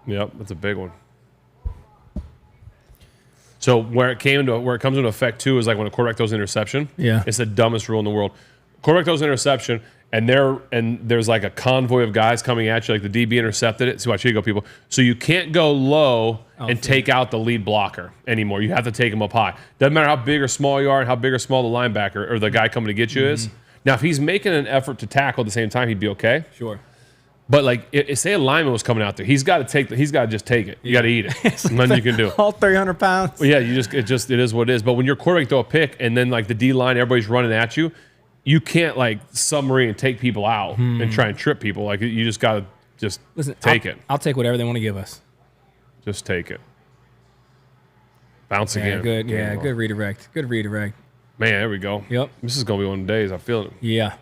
[SPEAKER 2] Yep, that's a big one. So where it comes into effect too is like when a quarterback throws an interception.
[SPEAKER 1] Yeah.
[SPEAKER 2] It's the dumbest rule in the world. Quarterback throws an interception, and there's like a convoy of guys coming at you, like the DB intercepted it. So watch, here you go, people. So you can't go low and take out the lead blocker anymore. You have to take him up high. Doesn't matter how big or small you are, and how big or small the linebacker or the guy coming to get you is. Now, if he's making an effort to tackle at the same time, he'd be okay.
[SPEAKER 1] Sure.
[SPEAKER 2] But like, say a lineman was coming out there, he's got to just take it. You got to eat it. Nothing you can do.
[SPEAKER 1] All 300 pounds.
[SPEAKER 2] Well, yeah, it is what it is. But when your quarterback throw a pick and then like the D line, everybody's running at you, you can't like submarine and take people out and try and trip people. Like you just got to take it.
[SPEAKER 1] I'll take whatever they want to give us.
[SPEAKER 2] Just take it. Bounce
[SPEAKER 1] Yeah,
[SPEAKER 2] again.
[SPEAKER 1] good. Yeah, good redirect. Good redirect.
[SPEAKER 2] Man, there we go.
[SPEAKER 1] Yep.
[SPEAKER 2] This is gonna be one of the days. I feel it.
[SPEAKER 1] Yeah.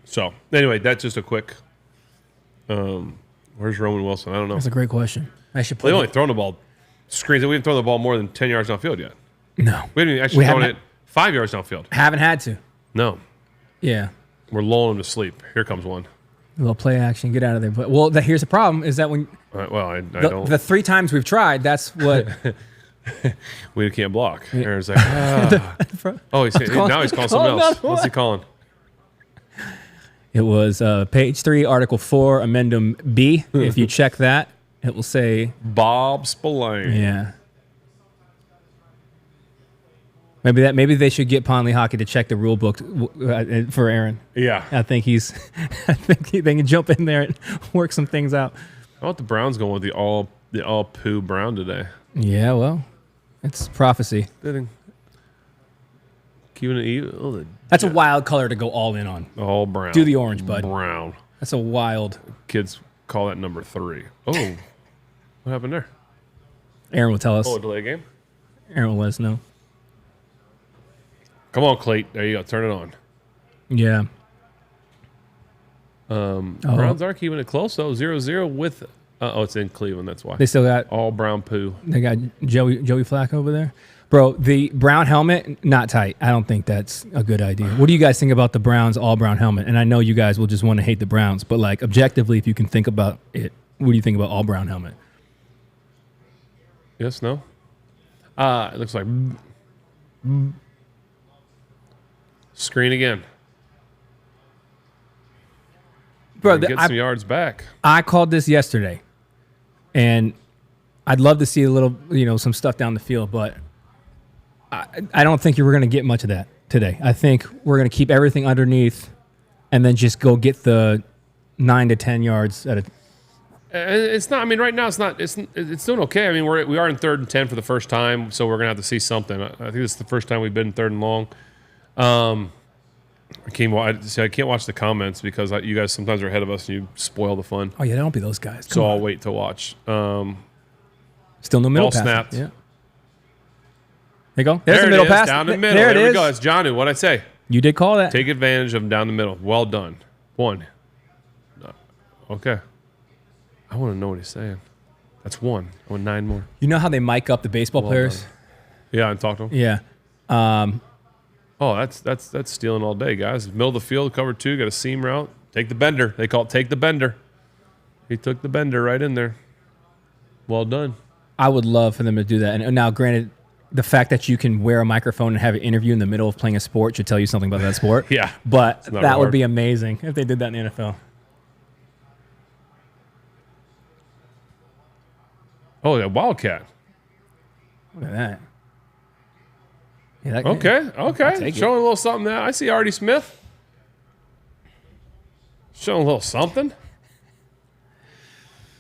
[SPEAKER 2] So anyway, that's just a quick. Where's Roman Wilson? I don't know.
[SPEAKER 1] That's a great question. I should play.
[SPEAKER 2] They've only thrown the ball. Screens that we haven't thrown the ball more than 10 yards downfield yet.
[SPEAKER 1] No.
[SPEAKER 2] We haven't actually thrown it 5 yards downfield.
[SPEAKER 1] Haven't had to.
[SPEAKER 2] No.
[SPEAKER 1] Yeah.
[SPEAKER 2] We're lulling them to sleep. Here comes one.
[SPEAKER 1] A little play action. Get out of there. But well, here's the problem: is that when
[SPEAKER 2] I don't.
[SPEAKER 1] The 3 times we've tried, that's what
[SPEAKER 2] we can't block. Aaron's like, oh, he's calling something else. What's he calling?
[SPEAKER 1] It was page 3, article 4, amendum B. If you check that, it will say
[SPEAKER 2] Bob Spillane.
[SPEAKER 1] Yeah. Maybe they should get Ponley Hockey to check the rule book for Aaron.
[SPEAKER 2] Yeah.
[SPEAKER 1] I think they can jump in there and work some things out.
[SPEAKER 2] How about the Browns going with the all poo brown today?
[SPEAKER 1] Yeah, well, it's prophecy.
[SPEAKER 2] Keeping it even.
[SPEAKER 1] That's a wild color to go all in on.
[SPEAKER 2] All brown.
[SPEAKER 1] Do the orange, bud.
[SPEAKER 2] Brown.
[SPEAKER 1] That's a wild.
[SPEAKER 2] Kids call that number 3. Oh, what happened there?
[SPEAKER 1] Aaron will tell us.
[SPEAKER 2] Oh, a delay game?
[SPEAKER 1] Aaron will let us know.
[SPEAKER 2] Come on, Clayton. There you go. Turn it on.
[SPEAKER 1] Yeah.
[SPEAKER 2] Browns are keeping it close, though. 0-0 with... it's in Cleveland. That's why.
[SPEAKER 1] They still got...
[SPEAKER 2] all brown poo.
[SPEAKER 1] They got Joey Flacco over there. Bro, the brown helmet, not tight. I don't think that's a good idea. What do you guys think about the Browns all-brown helmet? And I know you guys will just want to hate the Browns, but like objectively, if you can think about it, what do you think about all-brown helmet?
[SPEAKER 2] Yes, no? It looks like... Screen again.
[SPEAKER 1] Bro,
[SPEAKER 2] get some yards back.
[SPEAKER 1] I called this yesterday, and I'd love to see a little, some stuff down the field, but I don't think you were going to get much of that today. I think we're going to keep everything underneath and then just go get the 9 to 10 yards at a...
[SPEAKER 2] It's not. I mean, right now it's not. It's doing okay. I mean, we are in 3rd and 10 for the first time, so we're gonna have to see something. I think this is the first time we've been in 3rd and long. I can't watch the comments because you guys sometimes are ahead of us and you spoil the fun.
[SPEAKER 1] Oh yeah, don't be those guys.
[SPEAKER 2] So I'll wait to watch.
[SPEAKER 1] Still no middle
[SPEAKER 2] ball
[SPEAKER 1] pass.
[SPEAKER 2] Snapped.
[SPEAKER 1] Yeah. There you go. There's the middle pass.
[SPEAKER 2] Down the middle.
[SPEAKER 1] There
[SPEAKER 2] we go. That's Jonnu. What'd I say?
[SPEAKER 1] You did call that.
[SPEAKER 2] Take advantage of down the middle. Well done. 1. Okay. I want to know what he's saying. That's 1. I want 9 more.
[SPEAKER 1] You know how they mic up the baseball players?
[SPEAKER 2] Done. Yeah, and talk to them.
[SPEAKER 1] Yeah.
[SPEAKER 2] Oh, that's stealing all day, guys. Middle of the field, cover 2, got a seam route. Take the bender. They call it take the bender. He took the bender right in there. Well done.
[SPEAKER 1] I would love for them to do that. And now, granted, the fact that you can wear a microphone and have an interview in the middle of playing a sport should tell you something about that sport.
[SPEAKER 2] Yeah.
[SPEAKER 1] But that would be amazing if they did that in the NFL.
[SPEAKER 2] Oh, yeah, Wildcat.
[SPEAKER 1] Look at that. Yeah,
[SPEAKER 2] Okay. Showing a little something there. I see Artie Smith. Showing a little something.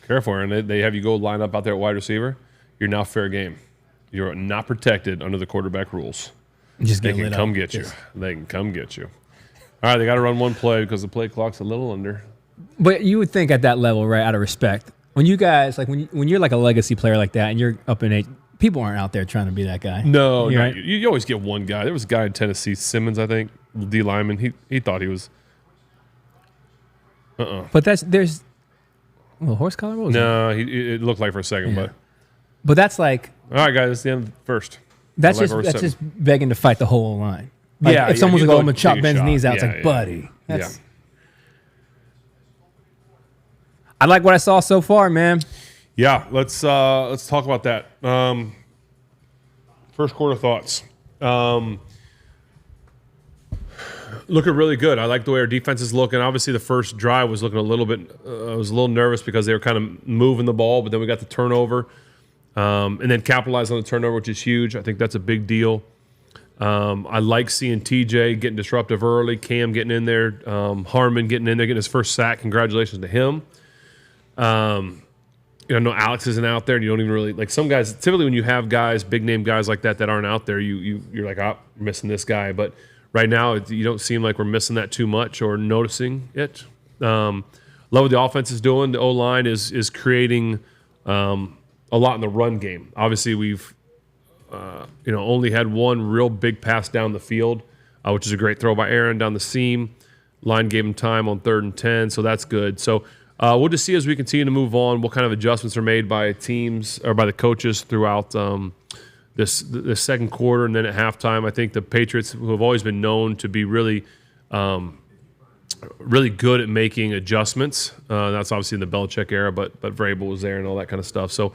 [SPEAKER 2] Careful, and they have you go line up out there at wide receiver. You're now fair game. You're not protected under the quarterback rules.
[SPEAKER 1] Just
[SPEAKER 2] They
[SPEAKER 1] get
[SPEAKER 2] can
[SPEAKER 1] lit
[SPEAKER 2] come
[SPEAKER 1] up.
[SPEAKER 2] get you. They can come get you. All right, they got to run one play because the play clock's a little under.
[SPEAKER 1] But you would think at that level, right, out of respect, when you guys, like when you're like a legacy player like that and you're up in age, people aren't out there trying to be that guy.
[SPEAKER 2] No,
[SPEAKER 1] You're
[SPEAKER 2] no,
[SPEAKER 1] right.
[SPEAKER 2] you always get one guy. There was a guy in Tennessee, Simmons, I think, D lineman. He thought he was.
[SPEAKER 1] But there's horse collar. What was that?
[SPEAKER 2] No, it looked like for a second,
[SPEAKER 1] Yeah. But that's like
[SPEAKER 2] but all right, guys, that's the end of the first.
[SPEAKER 1] that's
[SPEAKER 2] I like
[SPEAKER 1] just
[SPEAKER 2] where we're
[SPEAKER 1] that's
[SPEAKER 2] sitting.
[SPEAKER 1] just begging to fight the whole line. Like
[SPEAKER 2] Yeah,
[SPEAKER 1] if someone's
[SPEAKER 2] you
[SPEAKER 1] like, "Oh,
[SPEAKER 2] go
[SPEAKER 1] I'm gonna
[SPEAKER 2] take
[SPEAKER 1] chop
[SPEAKER 2] a
[SPEAKER 1] Ben's
[SPEAKER 2] shot.
[SPEAKER 1] knees out," it's
[SPEAKER 2] Yeah,
[SPEAKER 1] like,
[SPEAKER 2] yeah.
[SPEAKER 1] buddy.
[SPEAKER 2] Yeah.
[SPEAKER 1] That's, I like what I saw so far, man.
[SPEAKER 2] Yeah, let's talk about that. First quarter thoughts. Looking really good. I like the way our defense is looking. Obviously, the first drive was looking a little bit. I was a little nervous because they were kind of moving the ball, but then we got the turnover, and then capitalized on the turnover, which is huge. I think that's a big deal. I like seeing TJ getting disruptive early, Cam getting in there, Harmon getting in there, getting his first sack. Congratulations to him. I know Alex isn't out there, and you don't even really like some guys. Typically, when you have guys, big name guys like that aren't out there, you're like, oh, we're missing this guy. But right now, you don't seem like we're missing that too much or noticing it. Love what the offense is doing. The O line is creating a lot in the run game. Obviously, we've only had one real big pass down the field, which is a great throw by Aaron down the seam. Line gave him time on 3rd and 10, so that's good. So we'll just see as we continue to move on what kind of adjustments are made by teams or by the coaches throughout this second quarter and then at halftime. I think the Patriots, who have always been known to be really good at making adjustments. That's obviously in the Belichick era, but Vrabel was there and all that kind of stuff. So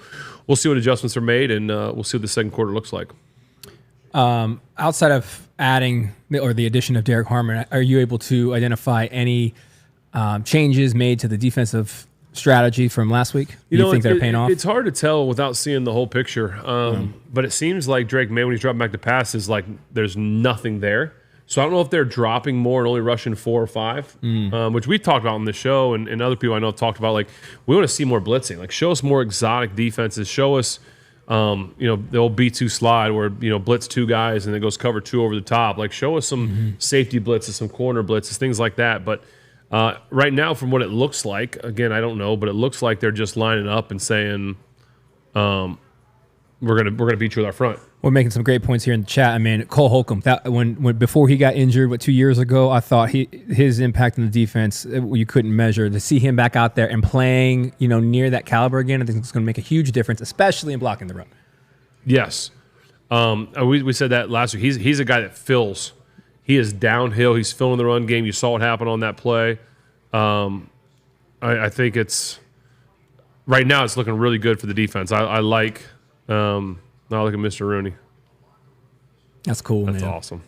[SPEAKER 2] we'll see what adjustments are made, and we'll see what the second quarter looks like.
[SPEAKER 1] Outside of adding the addition of Derek Harmon, are you able to identify any changes made to the defensive strategy from last week? Do you think they're paying off?
[SPEAKER 2] It's hard to tell without seeing the whole picture. But it seems like Drake May, when he's dropping back to pass, is like there's nothing there. So I don't know if they're dropping more and only rushing 4 or 5, which we talked about on the show, and other people I know have talked about. Like, we want to see more blitzing. Like, show us more exotic defenses. Show us, the old B2 slide where, blitz 2 guys and it goes cover 2 over the top. Like, show us some safety blitzes, some corner blitzes, things like that. But right now, from what it looks like, again, I don't know, but it looks like they're just lining up and saying, we're gonna beat you with our front.
[SPEAKER 1] We're making some great points here in the chat. I mean, Cole Holcomb, when before he got injured, 2 years ago, I thought his impact in the defense you couldn't measure. To see him back out there and playing, near that caliber again, I think it's going to make a huge difference, especially in blocking the run. Yes,
[SPEAKER 2] we said that last week. He's a guy that fills. He is downhill. He's filling the run game. You saw what happened on that play. I think right now it's looking really good for the defense. I like. Now look at Mr. Rooney.
[SPEAKER 1] That's cool,
[SPEAKER 2] That's
[SPEAKER 1] man.
[SPEAKER 2] awesome.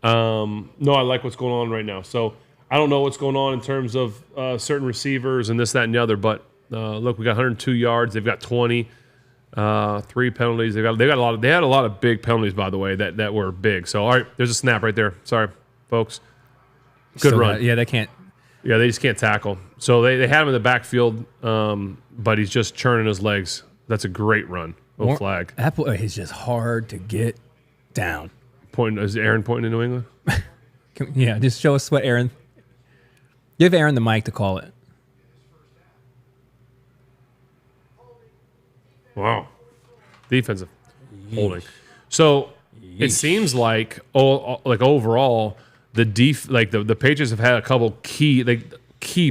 [SPEAKER 2] No, I like what's going on right now. So I don't know what's going on in terms of certain receivers and this, that, and the other. But look, we got 102 yards. They've got 20, 3 penalties. They had a lot of big penalties, by the way, that were big. So all right, there's a snap right there. Sorry, folks. Good run.
[SPEAKER 1] Yeah, they can't.
[SPEAKER 2] Yeah, they just can't tackle. So they had him in the backfield, but he's just churning his legs. That's a great run. Flag.
[SPEAKER 1] That boy is just hard to get down.
[SPEAKER 2] Is Aaron pointing to New England?
[SPEAKER 1] Yeah, just show us what Aaron. Give Aaron the mic to call it.
[SPEAKER 2] Wow. Defensive holding. So it seems like overall the Patriots have had a couple key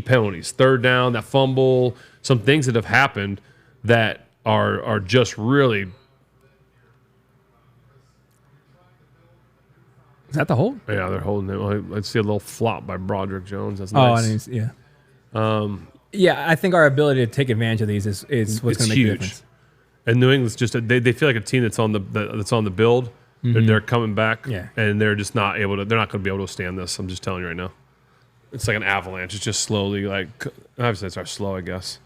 [SPEAKER 2] penalties. 3rd down, that fumble, some things that have happened that are just really.
[SPEAKER 1] Is that the hold?
[SPEAKER 2] Yeah, they're holding it. Let's see a little flop by Broderick Jones. That's
[SPEAKER 1] Oh,
[SPEAKER 2] nice.
[SPEAKER 1] I didn't see, yeah. Yeah, I think our ability to take advantage of these is what's going to make
[SPEAKER 2] huge.
[SPEAKER 1] the difference.
[SPEAKER 2] And New England's just they feel like a team that's on the build. They're coming back, and they're just not able to. They're not going to be able to withstand this. I'm just telling you right now. It's like an avalanche. It's just slowly obviously it's slow, I guess.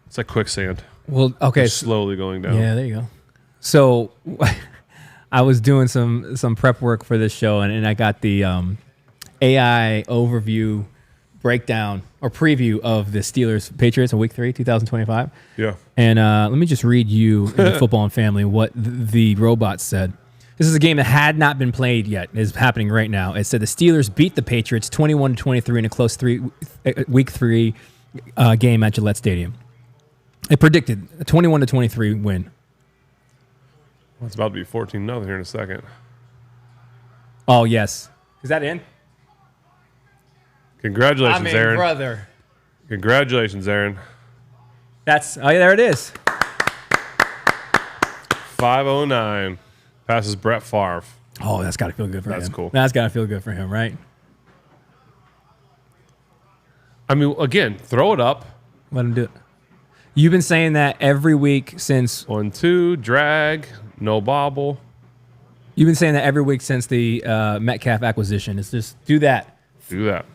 [SPEAKER 2] It's like quicksand.
[SPEAKER 1] Well, okay,
[SPEAKER 2] It's slowly going down.
[SPEAKER 1] Yeah, there you go. So I was doing some prep work for this show, and I got the AI overview breakdown or preview of the Steelers Patriots in Week 3, 2025.
[SPEAKER 2] Yeah.
[SPEAKER 1] And let me just read you in the Football and Family what the robots said. This is a game that had not been played yet. It's happening right now. It said the Steelers beat the Patriots 21-23 in a close Week 3 game at Gillette Stadium. It predicted a 21-23 win.
[SPEAKER 2] Well, it's about to be 14-0 here in a second.
[SPEAKER 1] Oh, yes. Is that in?
[SPEAKER 2] Congratulations, Aaron.
[SPEAKER 1] Brother.
[SPEAKER 2] Congratulations, Aaron.
[SPEAKER 1] Oh, yeah, there it is.
[SPEAKER 2] 509 passes Brett Favre.
[SPEAKER 1] Oh, that's got to feel good for him.
[SPEAKER 2] That's cool.
[SPEAKER 1] That's got to feel good for him, right?
[SPEAKER 2] I mean, again, throw it up.
[SPEAKER 1] Let him do it. You've been saying that every week since...
[SPEAKER 2] 1-2, drag, no bobble.
[SPEAKER 1] You've been saying that every week since the Metcalf acquisition. It's just do that.
[SPEAKER 2] Do that.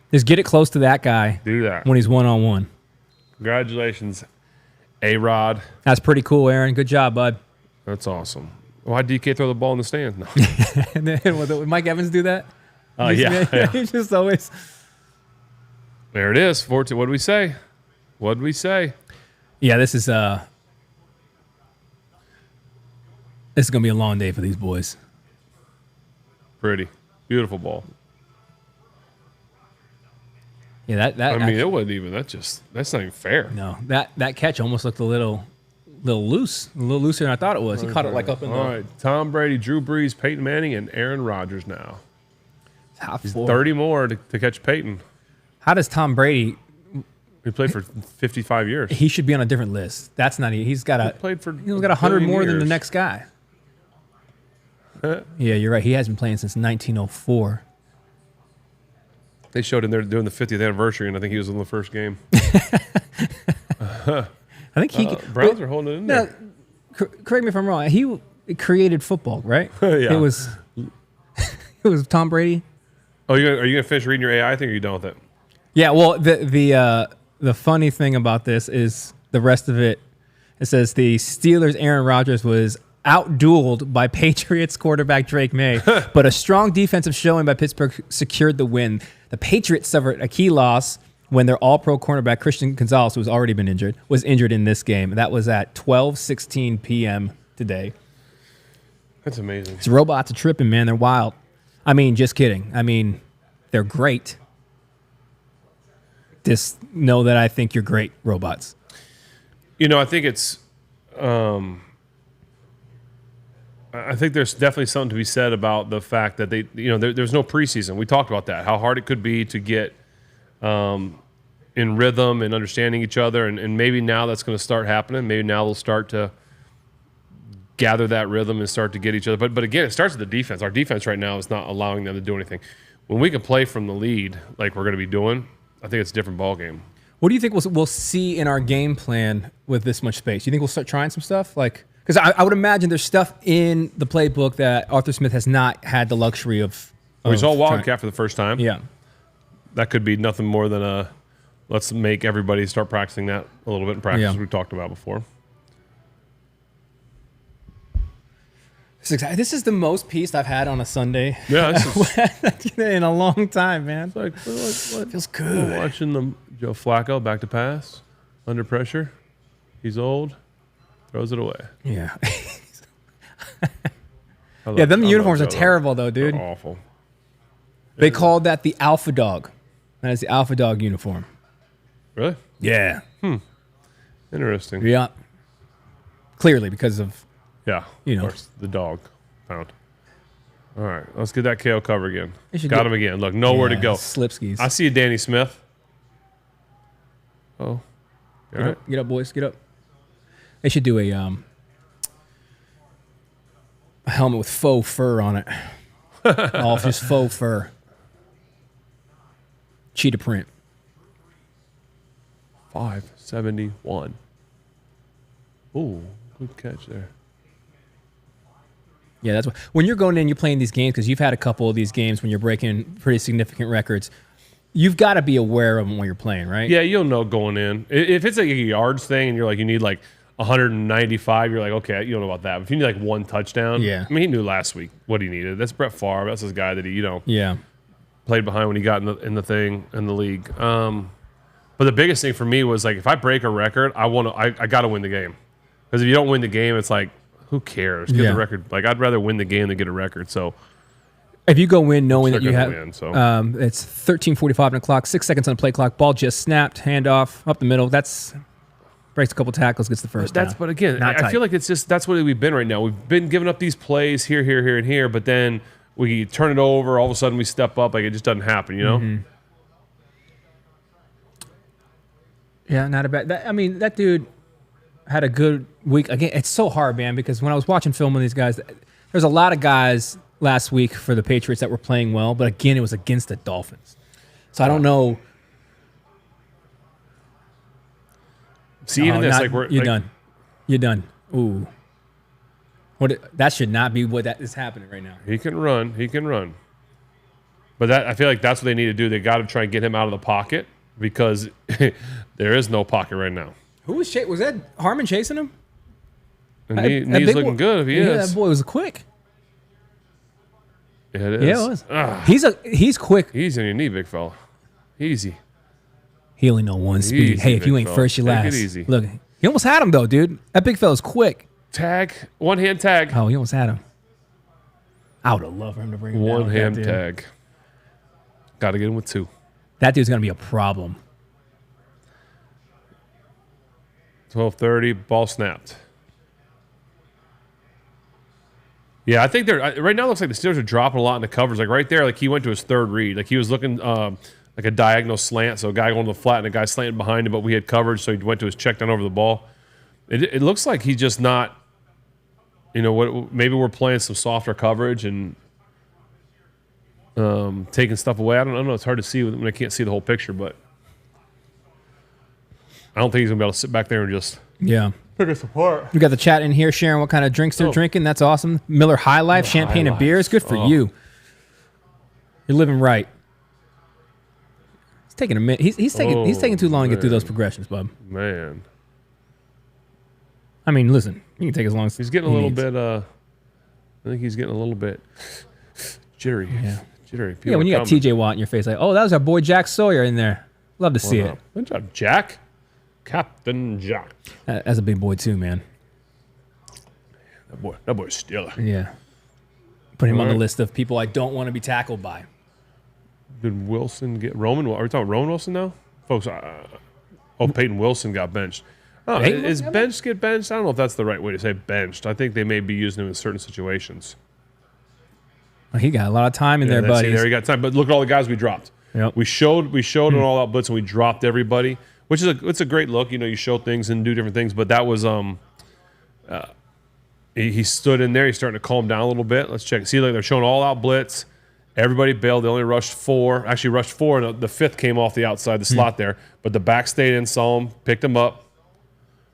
[SPEAKER 1] Just get it close to that guy.
[SPEAKER 2] Do that.
[SPEAKER 1] When he's one-on-one.
[SPEAKER 2] Congratulations, A-Rod.
[SPEAKER 1] That's pretty cool, Aaron. Good job, bud.
[SPEAKER 2] That's awesome. Why'd DK throw the ball in the stands? No.
[SPEAKER 1] And then would Mike Evans do that?
[SPEAKER 2] Yeah.
[SPEAKER 1] He's just always...
[SPEAKER 2] There it is. 14. What did we say? What did we say?
[SPEAKER 1] Yeah, this is going to be a long day for these boys.
[SPEAKER 2] Pretty. Beautiful ball.
[SPEAKER 1] Yeah,
[SPEAKER 2] I mean, it wasn't even, that's not even fair.
[SPEAKER 1] No, that catch almost looked a little loose, a little looser than I thought it was. He caught it like up in the...
[SPEAKER 2] All right, Tom Brady, Drew Brees, Peyton Manning, and Aaron Rodgers now.
[SPEAKER 1] Top
[SPEAKER 2] He's
[SPEAKER 1] 4.
[SPEAKER 2] 30 more to catch Peyton.
[SPEAKER 1] How does Tom Brady...
[SPEAKER 2] He played for 55 years.
[SPEAKER 1] He should be on a different list. That's not... He's got
[SPEAKER 2] He played for
[SPEAKER 1] He's got 100 more than the
[SPEAKER 2] years.
[SPEAKER 1] next guy. Yeah, you're right. He hasn't been playing since 1904.
[SPEAKER 2] They showed him there doing the 50th anniversary, and I think he was in the first game.
[SPEAKER 1] I think he...
[SPEAKER 2] Browns are holding it in there.
[SPEAKER 1] Correct me if I'm wrong. He created football, right?
[SPEAKER 2] Yeah.
[SPEAKER 1] It was Tom Brady.
[SPEAKER 2] Oh, are you going to finish reading your AI thing, or are you done with it?
[SPEAKER 1] Yeah, well, the funny thing about this is the rest of it. It says the Steelers' Aaron Rodgers was outdueled by Patriots quarterback Drake May, but a strong defensive showing by Pittsburgh secured the win. The Patriots suffered a key loss when their all-pro cornerback Christian Gonzalez, who's already been injured, was injured in this game. That was at 12:16 p.m. today.
[SPEAKER 2] That's amazing.
[SPEAKER 1] These robots are tripping, man. They're wild. I mean, just kidding. I mean, they're great. Just know that I think you're great, robots.
[SPEAKER 2] You know, I think it's... I think there's definitely something to be said about the fact that there's no preseason. We talked about that, how hard it could be to get in rhythm and understanding each other, and maybe now that's going to start happening. Maybe now they'll start to gather that rhythm and start to get each other. But again, it starts with the defense. Our defense right now is not allowing them to do anything. When we can play from the lead like we're going to be doing, I think it's a different ball game.
[SPEAKER 1] What do you think we'll see in our game plan with this much space? You think we'll start trying some stuff? Because I would imagine there's stuff in the playbook that Arthur Smith has not had the luxury of.
[SPEAKER 2] We saw Wildcat for the first time.
[SPEAKER 1] Yeah.
[SPEAKER 2] That could be nothing more than let's make everybody start practicing that a little bit in practice, as we talked about before.
[SPEAKER 1] This is the most peace I've had on a Sunday.
[SPEAKER 2] Yeah, this is
[SPEAKER 1] in a long time, man.
[SPEAKER 2] like
[SPEAKER 1] It feels good.
[SPEAKER 2] watching Joe Flacco back to pass under pressure. He's old, throws it away.
[SPEAKER 1] Yeah.
[SPEAKER 2] Yeah,
[SPEAKER 1] them uniforms are terrible, though, dude.
[SPEAKER 2] They're awful.
[SPEAKER 1] They called that the Alpha Dog. That is the Alpha Dog uniform.
[SPEAKER 2] Really?
[SPEAKER 1] Yeah.
[SPEAKER 2] Interesting.
[SPEAKER 1] Yeah. Clearly, because of...
[SPEAKER 2] Yeah, of course, the dog found. All right, let's get that KO cover again. Got him again. Look, nowhere to go.
[SPEAKER 1] Slipskis.
[SPEAKER 2] I see a Danny Smith. Oh. All right.
[SPEAKER 1] Get up, boys. Get up. They should do a helmet with faux fur on it. All just faux fur. Cheetah print.
[SPEAKER 2] 571. Ooh, good catch there.
[SPEAKER 1] Yeah, that's what. When you're going in, you're playing these games because you've had a couple of these games when you're breaking pretty significant records. You've got to be aware of them when you're playing, right?
[SPEAKER 2] Yeah, you'll know going in. If it's like a yards thing and you're like, you need like 195, you're like, okay, you don't know about that. But if you need like one touchdown,
[SPEAKER 1] yeah.
[SPEAKER 2] I mean, he knew last week what he needed. That's Brett Favre. That's his guy that he,
[SPEAKER 1] yeah,
[SPEAKER 2] played behind when he got in the thing in the league. But the biggest thing for me was like, if I break a record, I got to win the game. Because if you don't win the game, it's like, who cares? Get the record. Like, I'd rather win the game than get a record. So
[SPEAKER 1] if you go in knowing that you have,
[SPEAKER 2] win, so.
[SPEAKER 1] It's 13:45 on the clock, 6 seconds on the play clock, ball just snapped, handoff up the middle. That's breaks a couple tackles, gets the first down.
[SPEAKER 2] But again, I feel like it's just that's what we've been right now. We've been giving up these plays here, and here, but then we turn it over. All of a sudden, we step up. Like it just doesn't happen, you know.
[SPEAKER 1] Mm-hmm. Yeah, not a bad. That dude had a good week. Again, it's so hard, man, because when I was watching film with these guys, there's a lot of guys last week for the Patriots that were playing well, but again, it was against the Dolphins. So I don't know.
[SPEAKER 2] See, even this,
[SPEAKER 1] you're done. You're done. Ooh. That should not be what that is happening right now.
[SPEAKER 2] He can run. But I feel like that's what they need to do. They got to try and get him out of the pocket because there is no pocket right now.
[SPEAKER 1] Who was that Harmon chasing him?
[SPEAKER 2] And he's looking good if he is.
[SPEAKER 1] That boy was quick.
[SPEAKER 2] Yeah, it is.
[SPEAKER 1] Yeah, it was. He's quick.
[SPEAKER 2] Easy on your knee, big fella. Easy.
[SPEAKER 1] He only know one speed.
[SPEAKER 2] Easy,
[SPEAKER 1] hey, if you ain't first, you last.
[SPEAKER 2] Take it easy.
[SPEAKER 1] Look, he almost had him though, dude. That big fella's quick.
[SPEAKER 2] Tag. One hand tag.
[SPEAKER 1] Oh, he almost had him. I would have loved for him to bring him down.
[SPEAKER 2] One hand tag. Got to get him with two.
[SPEAKER 1] That dude's gonna be a problem.
[SPEAKER 2] 12:30. Ball snapped. Yeah, I think they're right now. It looks like the Steelers are dropping a lot in the covers. Like right there, like he went to his third read. Like he was looking like a diagonal slant. So a guy going to the flat and a guy slanting behind him, but we had coverage, so he went to his check down over the ball. It looks like he's just not. You know what? Maybe we're playing some softer coverage and taking stuff away. I don't know. It's hard to see when I can't see the whole picture, but I don't think he's gonna be able to sit back there and just pick us apart.
[SPEAKER 1] We got the chat in here sharing what kind of drinks they're drinking. That's awesome. Miller High Life, champagne and beers. Good for you. You're living right. It's taking a minute. He's taking too long to get through those progressions, bub.
[SPEAKER 2] Man.
[SPEAKER 1] I mean, listen, you can take as long as
[SPEAKER 2] he's getting a little bit. I think he's getting a little bit jittery.
[SPEAKER 1] Yeah,
[SPEAKER 2] jittery. People
[SPEAKER 1] when you got TJ Watt in your face, like, oh, that was our boy Jack Sawyer in there. Love to see it.
[SPEAKER 2] Good job, Jack. Captain Jack.
[SPEAKER 1] That's a big boy too, man.
[SPEAKER 2] That boy's still.
[SPEAKER 1] Yeah. Put him on the list of people I don't want to be tackled by.
[SPEAKER 2] Did Wilson get Roman? Are we talking Roman Wilson now, folks? Peyton Wilson got benched. Oh, is benched get benched? I don't know if that's the right way to say benched. I think they may be using him in certain situations.
[SPEAKER 1] Well, he got a lot of time in there, buddy.
[SPEAKER 2] There he got time. But look at all the guys we dropped.
[SPEAKER 1] Yep.
[SPEAKER 2] We showed an all-out blitz and we dropped everybody, which is it's a great look. You know, you show things and do different things. But that was he stood in there. He's starting to calm down a little bit. Let's check. See, like they're showing all-out blitz. Everybody bailed. They only rushed four. Actually, rushed four, and the fifth came off the outside, the slot there. But the back stayed in, saw him, picked him up.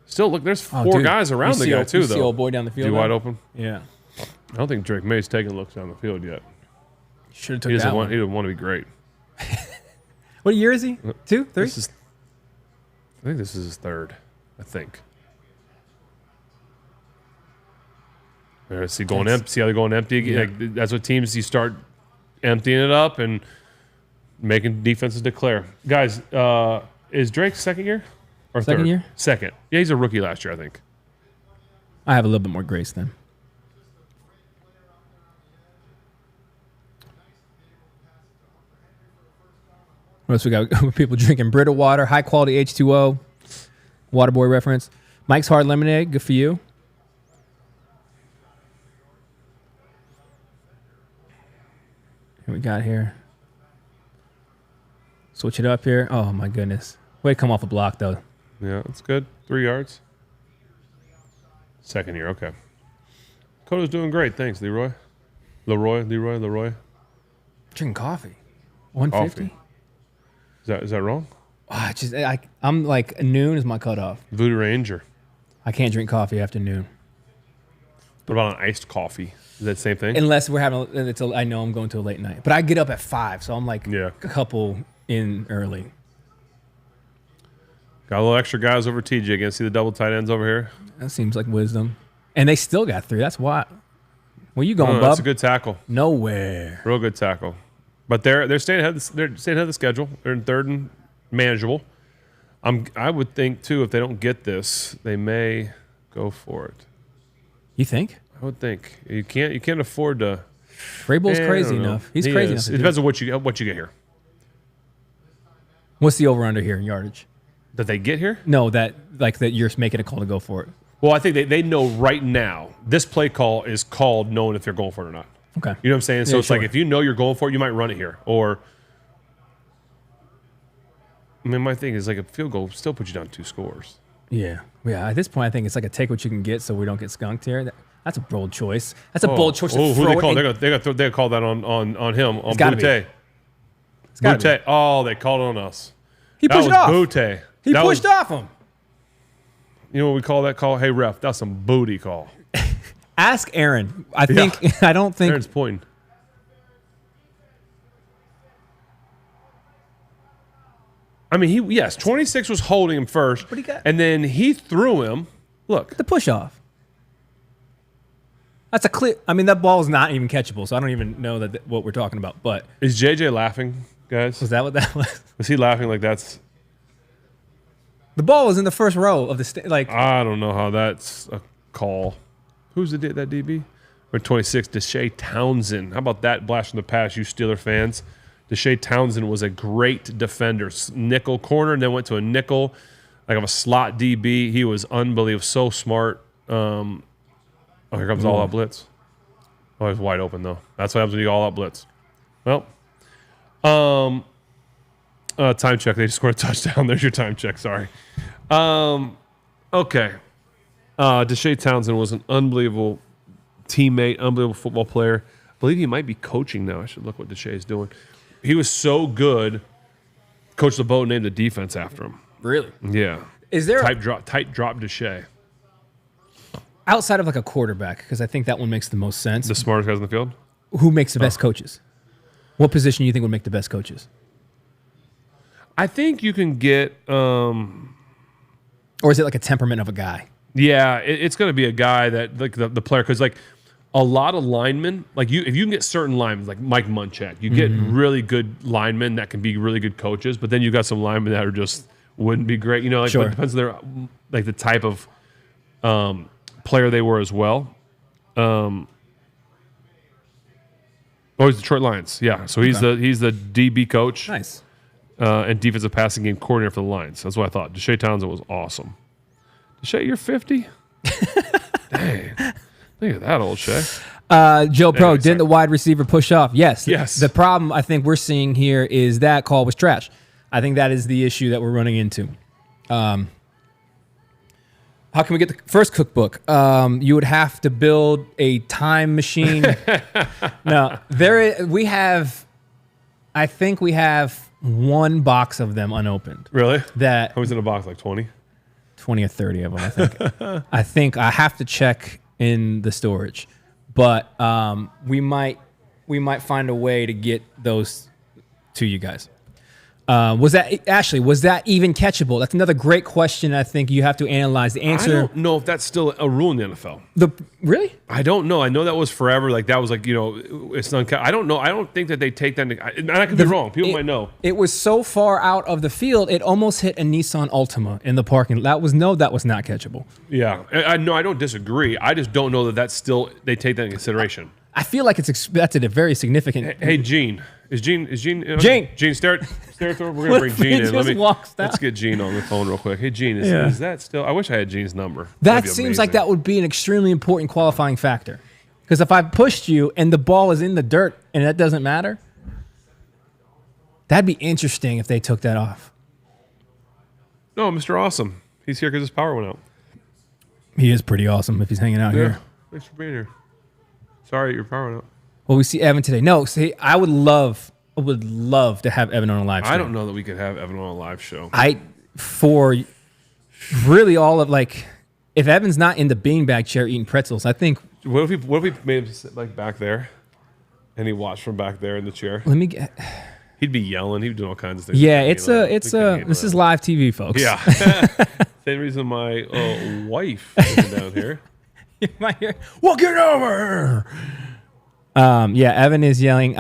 [SPEAKER 2] Still, look, there's four guys around the guy, too, though.
[SPEAKER 1] You see old boy down the field?
[SPEAKER 2] Wide open?
[SPEAKER 1] Yeah.
[SPEAKER 2] I don't think Drake May's taking looks down the field yet.
[SPEAKER 1] Should have took that one.
[SPEAKER 2] He doesn't want to be great.
[SPEAKER 1] What year is he? 2, 3?
[SPEAKER 2] I think this is his third, I think. There, see, going empty. See how they're going empty?
[SPEAKER 1] Yeah.
[SPEAKER 2] Like, that's what teams, you start emptying it up and making defenses declare. Guys, is Drake second year? Or
[SPEAKER 1] second
[SPEAKER 2] third?
[SPEAKER 1] Year?
[SPEAKER 2] Second. Yeah, he's a rookie last year, I think.
[SPEAKER 1] I have a little bit more grace then. What else we got? People drinking Brita water, high quality H2O, Waterboy reference. Mike's Hard Lemonade, good for you. What we got here? Switch it up here. Oh my goodness. Way to come off a block though.
[SPEAKER 2] Yeah, that's good. 3 yards. Second year, okay. Coda's doing great. Thanks, Leroy. Leroy.
[SPEAKER 1] Drinking coffee. 150.
[SPEAKER 2] Is that wrong?
[SPEAKER 1] I'm like noon is my cutoff.
[SPEAKER 2] Voodoo Ranger.
[SPEAKER 1] I can't drink coffee after noon.
[SPEAKER 2] What about an iced coffee? Is that the same thing?
[SPEAKER 1] Unless we're having, I know I'm going to a late night. But I get up at 5, so I'm like a couple in early.
[SPEAKER 2] Got a little extra guys over TJ. Again, see the double tight ends over here?
[SPEAKER 1] That seems like wisdom. And they still got 3. That's why. Where you going, bub?
[SPEAKER 2] That's a good tackle.
[SPEAKER 1] Nowhere.
[SPEAKER 2] Real good tackle. But they're staying ahead. They're staying ahead of the schedule. They're in third and manageable. I would think too, if they don't get this, they may go for it.
[SPEAKER 1] You think?
[SPEAKER 2] I would think you can't afford to.
[SPEAKER 1] Vrabel's crazy enough. He's crazy enough.
[SPEAKER 2] It depends on what you get here.
[SPEAKER 1] What's the over under here in yardage?
[SPEAKER 2] That they get here?
[SPEAKER 1] No, that you're making a call to go for it.
[SPEAKER 2] Well, I think they know right now this play call is called knowing if they're going for it or not.
[SPEAKER 1] Okay.
[SPEAKER 2] You know what I'm saying? So it's like if you know you're going for it, you might run it here. Or, I mean, my thing is like a field goal still puts you down 2 scores.
[SPEAKER 1] Yeah. At this point, I think it's like a take what you can get so we don't get skunked here. That's a bold choice. That's a bold choice.
[SPEAKER 2] Oh, who they call? They call that on him on Butte. Butte. Oh, they called it on us.
[SPEAKER 1] He pushed it off.
[SPEAKER 2] Butte.
[SPEAKER 1] He pushed off him.
[SPEAKER 2] You know what we call that call? Hey ref, that's some booty call.
[SPEAKER 1] Ask Aaron. I don't think
[SPEAKER 2] Aaron's pointing. I mean, 26 was holding him first, and then he threw him. Look,
[SPEAKER 1] the push off. That's a clear. I mean, that ball is not even catchable, so I don't even know what we're talking about. But
[SPEAKER 2] is JJ laughing, guys?
[SPEAKER 1] Was that what that was?
[SPEAKER 2] Was he laughing like that's?
[SPEAKER 1] The ball was in the first row of the
[SPEAKER 2] I don't know how that's a call. Who's that DB? Or 26, Deshae Townsend. How about that blast from the past, you Steeler fans? Deshae Townsend was a great defender. Nickel corner, and then went to a nickel, like of a slot DB. He was unbelievable, so smart. Oh, here comes all-out blitz. Oh, he's wide open, though. That's what happens when you all-out blitz. Well, time check. They just scored a touchdown. There's your time check. Sorry. Okay. Deshae Townsend was an unbelievable teammate, unbelievable football player. I believe he might be coaching now. I should look what Deshae is doing. He was so good. Coach LeBeau named the defense after him.
[SPEAKER 1] Really?
[SPEAKER 2] Yeah.
[SPEAKER 1] Is there
[SPEAKER 2] tight drop Deshae?
[SPEAKER 1] Outside of like a quarterback, because I think that one makes the most sense.
[SPEAKER 2] The smartest guys in the field?
[SPEAKER 1] Who makes the best coaches? What position do you think would make the best coaches?
[SPEAKER 2] I think you can get...
[SPEAKER 1] or is it like a temperament of a guy?
[SPEAKER 2] Yeah, it's going to be a guy that, like the player, because like a lot of linemen, like if you can get certain linemen, like Mike Munchak, you get really good linemen that can be really good coaches, but then you got some linemen that are just wouldn't be great. You know, like it depends on their, like the type of player they were as well. Oh, he's Detroit Lions. Yeah, so he's the DB coach.
[SPEAKER 1] Nice.
[SPEAKER 2] And defensive passing game coordinator for the Lions. That's what I thought. Deshae Townsend was awesome. Deshae, you're 50? Dang. Look at that old Shay.
[SPEAKER 1] Joe Pro, didn't the wide receiver push off? Yes.
[SPEAKER 2] Yes.
[SPEAKER 1] The problem I think we're seeing here is that call was trash. I think that is the issue that we're running into. How can we get the first cookbook? You would have to build a time machine. No, I think we have one box of them unopened.
[SPEAKER 2] Really?
[SPEAKER 1] That
[SPEAKER 2] how was in a box? Like 20?
[SPEAKER 1] 20 or 30 of them, I think. I think I have to check in the storage, but we might find a way to get those to you guys. Was that even catchable? That's another great question. I think you have to analyze the answer.
[SPEAKER 2] I don't know if that's still a rule in the NFL.
[SPEAKER 1] Really?
[SPEAKER 2] I don't know. I know that was forever. Like that was like, you know, it's I don't know. I don't think that they take that. And I could be wrong. People might know.
[SPEAKER 1] It was so far out of the field, it almost hit a Nissan Altima in the parking lot. That was not catchable.
[SPEAKER 2] Yeah. I don't disagree. I just don't know that that's still, they take that in consideration.
[SPEAKER 1] I feel like it's expected a very significant.
[SPEAKER 2] Hey, Gene. Gene, stare at we're gonna bring Gene in. Let's get Gene on the phone real quick. Hey, Gene, is that still? I wish I had Gene's number.
[SPEAKER 1] That seems like that would be an extremely important qualifying factor. Because if I pushed you and the ball is in the dirt and that doesn't matter, that'd be interesting if they took that off.
[SPEAKER 2] No, Mr. Awesome. He's here because his power went out.
[SPEAKER 1] He is pretty awesome if he's hanging out here.
[SPEAKER 2] Thanks for being here. Sorry, your power went out.
[SPEAKER 1] Well, we see Evan today. No, see, I would love to have Evan on a live show.
[SPEAKER 2] I don't know that we could have Evan on a live show.
[SPEAKER 1] For really all of like, if Evan's not in the beanbag chair eating pretzels, I think.
[SPEAKER 2] What if we made him sit like back there, and he watched from back there in the chair? He'd be yelling. He'd be doing all kinds of things.
[SPEAKER 1] Yeah, this is live TV, folks.
[SPEAKER 2] Yeah. Same reason my wife is down here.
[SPEAKER 1] You might hear, well, get over. Yeah, Evan is yelling.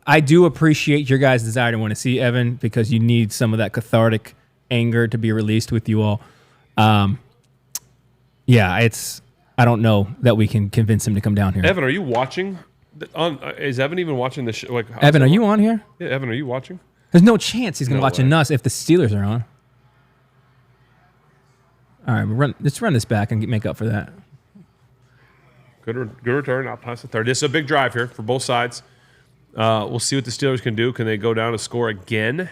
[SPEAKER 1] I do appreciate your guys' desire to want to see Evan because you need some of that cathartic anger to be released with you all. Yeah, I don't know that we can convince him to come down here.
[SPEAKER 2] Evan, are you watching? Is Evan even watching the show? Like,
[SPEAKER 1] Evan, are you on here?
[SPEAKER 2] Yeah, Evan, are you watching?
[SPEAKER 1] There's no chance he's going to watch
[SPEAKER 2] way.
[SPEAKER 1] us if the Steelers are on. All right, let's run this back and make up for that.
[SPEAKER 2] Good return. Out past the 30. This is a big drive here for both sides. We'll see what the Steelers can do. Can they go down and score again?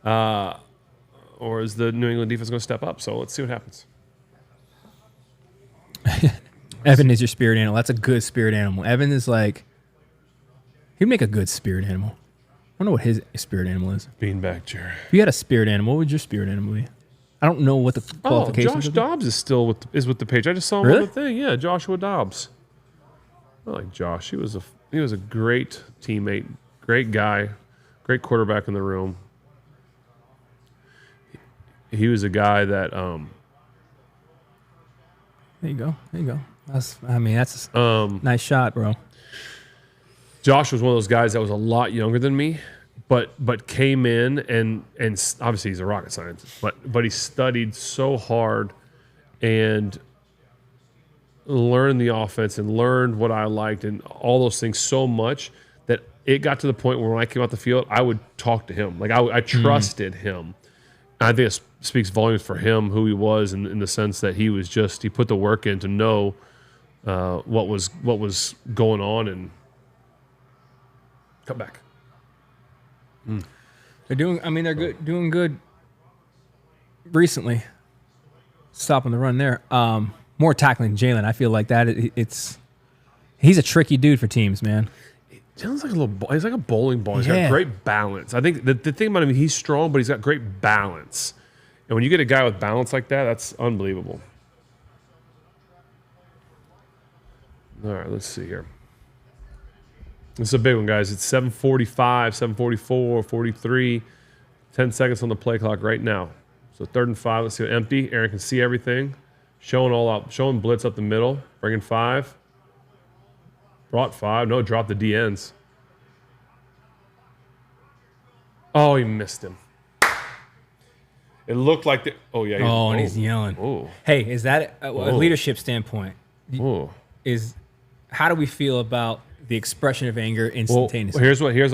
[SPEAKER 2] Or is the New England defense going to step up? So let's see what happens.
[SPEAKER 1] Evan is your spirit animal. That's a good spirit animal. Evan is like, he'd make a good spirit animal. I don't know what his spirit animal is.
[SPEAKER 2] Beanbag chair.
[SPEAKER 1] If you had a spirit animal, what would your spirit animal be? I don't know what the qualifications
[SPEAKER 2] Josh
[SPEAKER 1] are.
[SPEAKER 2] Dobbs is still with the page. I just saw him
[SPEAKER 1] Really?
[SPEAKER 2] on the thing. Yeah, Joshua Dobbs. I like Josh. He was a great teammate, great guy, great quarterback in the room. He was a guy that
[SPEAKER 1] There you go. That's a nice shot, bro.
[SPEAKER 2] Josh was one of those guys that was a lot younger than me, but came in and obviously he's a rocket scientist, but he studied so hard and learned the offense and learned what I liked and all those things so much that it got to the point where when I came out the field, I would talk to him. Like I trusted him. And I think it speaks volumes for him, who he was in the sense that he put the work in to know what was going on and come back.
[SPEAKER 1] They're doing good recently. Stopping the run there. More tackling than Jalen. I feel like that. He's a tricky dude for teams, man.
[SPEAKER 2] Jalen's like he's like a bowling ball. He's got
[SPEAKER 1] Yeah.
[SPEAKER 2] great balance. I think the thing about him, he's strong, but he's got great balance. And when you get a guy with balance like that, that's unbelievable. All right, let's see here. This is a big one, guys. It's 7:45, 7:44, 43. 10 seconds on the play clock right now. So 3rd and 5. Let's see what empty. Aaron can see everything. Showing blitz up the middle. Bringing 5. Brought 5. No, dropped the DNs. Oh, he missed him. It looked like the. Oh, yeah.
[SPEAKER 1] And he's yelling.
[SPEAKER 2] Oh.
[SPEAKER 1] Hey, is that a leadership standpoint?
[SPEAKER 2] Oh.
[SPEAKER 1] How do we feel about the expression of anger
[SPEAKER 2] Well,
[SPEAKER 1] instantaneously?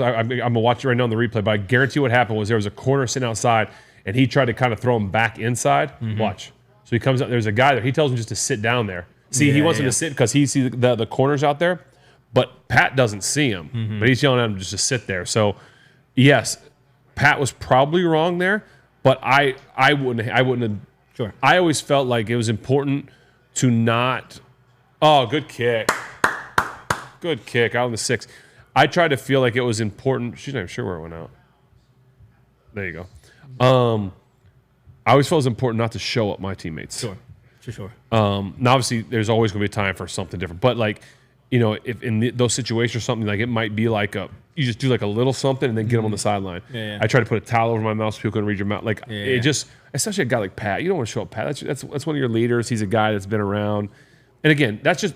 [SPEAKER 2] I'm going to watch it right now on the replay, but I guarantee what happened was there was a corner sitting outside, and he tried to kind of throw him back inside. Mm-hmm. Watch. So he comes out. There's a guy there. He tells him just to sit down there. See, he wants him to sit because he sees the corners out there, but Pat doesn't see him. Mm-hmm. But he's yelling at him just to sit there. So, yes, Pat was probably wrong there, but I wouldn't have.
[SPEAKER 1] Sure.
[SPEAKER 2] I always felt like it was important to not. Oh, good kick. Good kick out in the 6. I tried to feel like it was important. She's not even sure where it went out. There you go. I always felt it was important not to show up my teammates.
[SPEAKER 1] Sure. For sure.
[SPEAKER 2] Now, obviously, there's always going to be time for something different. But, like, if in those situations or something, like it might be like you just do like a little something and then get them on the sideline.
[SPEAKER 1] Yeah.
[SPEAKER 2] I try to put a towel over my mouth so people couldn't read your mouth. Like,
[SPEAKER 1] Yeah.
[SPEAKER 2] it just, especially a guy like Pat, you don't want to show up Pat. That's one of your leaders. He's a guy that's been around. And again, that's just,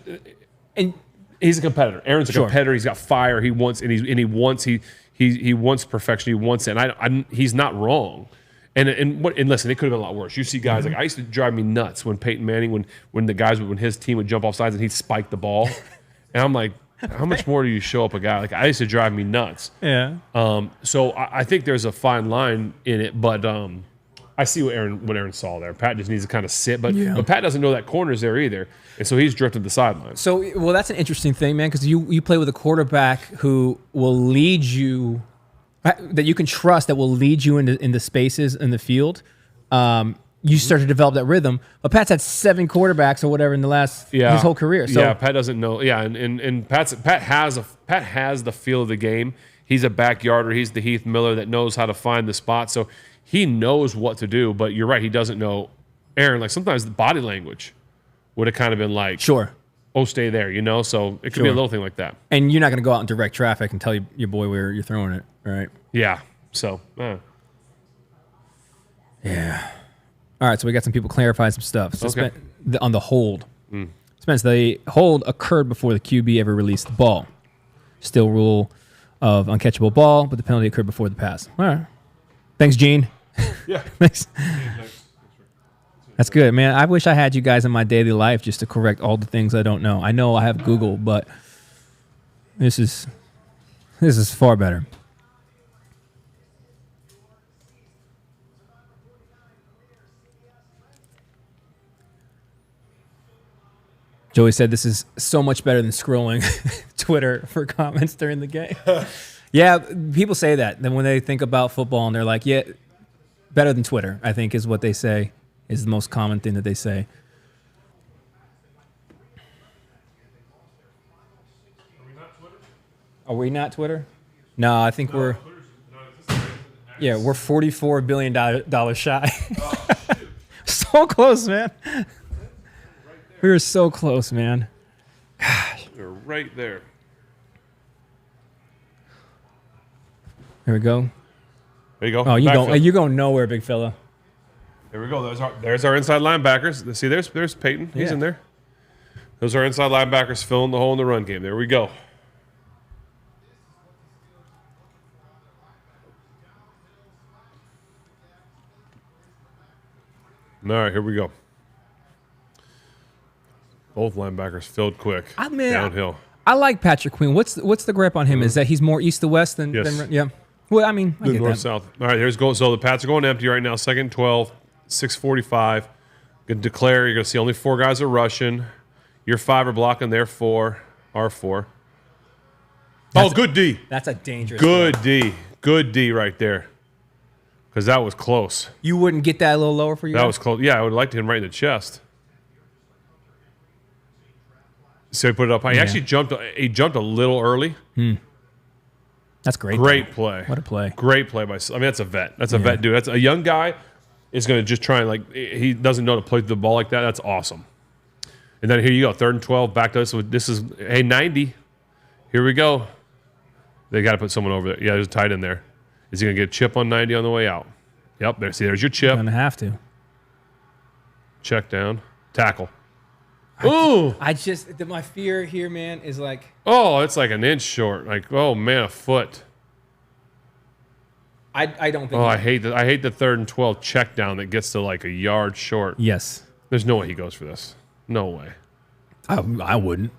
[SPEAKER 2] and he's a competitor. Aaron's a competitor. He's got fire. He wants perfection. He wants it. And he's not wrong. And listen, it could have been a lot worse. You see guys like, I used to drive me nuts when Peyton Manning, when his team would jump off sides and he'd spike the ball. And I'm like, how much more do you show up a guy? Like, I used to drive me nuts.
[SPEAKER 1] Yeah.
[SPEAKER 2] So I think there's a fine line in it, but I see what Aaron saw there. Pat just needs to kind of sit, but Pat doesn't know that corner's there either, and so he's drifted the sideline.
[SPEAKER 1] So, well, that's an interesting thing, man, because you play with a quarterback who will lead you, that you can trust, that will lead you into spaces in the field. You start to develop that rhythm. But Pat's had 7 quarterbacks or whatever in the last his whole career. So.
[SPEAKER 2] Yeah, Pat doesn't know. Yeah, and Pat has the feel of the game. He's a backyarder. He's the Heath Miller that knows how to find the spot. So he knows what to do. But you're right, he doesn't know. Aaron, like sometimes the body language would have kind of been like,
[SPEAKER 1] sure,
[SPEAKER 2] oh, stay there, So it could be a little thing like that.
[SPEAKER 1] And you're not going to go out in direct traffic and tell your boy where you're throwing it, right?
[SPEAKER 2] Yeah. So.
[SPEAKER 1] Yeah. All right, so we got some people clarifying some stuff. So
[SPEAKER 2] Okay.
[SPEAKER 1] On the hold. Spence, the hold occurred before the QB ever released the ball. Still rule of uncatchable ball, but the penalty occurred before the pass. All right. Thanks, Gene.
[SPEAKER 2] Yeah.
[SPEAKER 1] That's good, man. I wish I had you guys in my daily life just to correct all the things I don't know. I know I have Google, but this is far better. Joey said this is so much better than scrolling Twitter for comments during the game. Yeah, people say that. Then when they think about football and they're like, yeah, better than Twitter, I think is what they say, is the most common thing that they say. Are we not Twitter? No, I think we're $44 billion shy. So close, man. We were so close, man. Gosh.
[SPEAKER 2] They're right there.
[SPEAKER 1] Here we go.
[SPEAKER 2] There you go.
[SPEAKER 1] Oh, you're going nowhere, big fella.
[SPEAKER 2] There we go. There's our inside linebackers. See, there's Peyton. He's in there. Those are inside linebackers filling the hole in the run game. There we go. All right, here we go. Both linebackers filled quick. Downhill.
[SPEAKER 1] I like Patrick Queen. What's the grip on him? Is that he's more east to west than yeah? Well, I mean, I get
[SPEAKER 2] north
[SPEAKER 1] that.
[SPEAKER 2] south. All right, here's going. So the Pats are going empty right now. 2nd and 12, 6:45. Going to declare. You're going to see only 4 guys are rushing. Your 5 are blocking. Their 4 are 4. Good D.
[SPEAKER 1] That's a dangerous.
[SPEAKER 2] Good D. Good D right there. Because that was close.
[SPEAKER 1] You wouldn't get that a little lower for you?
[SPEAKER 2] That was close. Yeah, I would have liked him right in the chest. So he put it up high. He actually jumped. He jumped a little early.
[SPEAKER 1] That's great.
[SPEAKER 2] Great play.
[SPEAKER 1] What a play.
[SPEAKER 2] Great play by. I mean, that's a vet. That's a vet dude. That's a young guy is going to just try and he doesn't know to play the ball like that. That's awesome. And then here you go, 3rd and 12. Back to us. This is 90. Here we go. They got to put someone over there. Yeah, there's a tight end there. Is he going to get a chip on 90 on the way out? Yep. There. See, there's your chip.
[SPEAKER 1] Going to have to.
[SPEAKER 2] Check down. Tackle.
[SPEAKER 1] Ooh! My fear here, man, is like.
[SPEAKER 2] Oh, it's like an inch short. Like, oh man, a foot.
[SPEAKER 1] I don't think.
[SPEAKER 2] Oh, I hate the 3rd and 12 check down that gets to like a yard short.
[SPEAKER 1] Yes.
[SPEAKER 2] There's no way he goes for this. No way.
[SPEAKER 1] I wouldn't.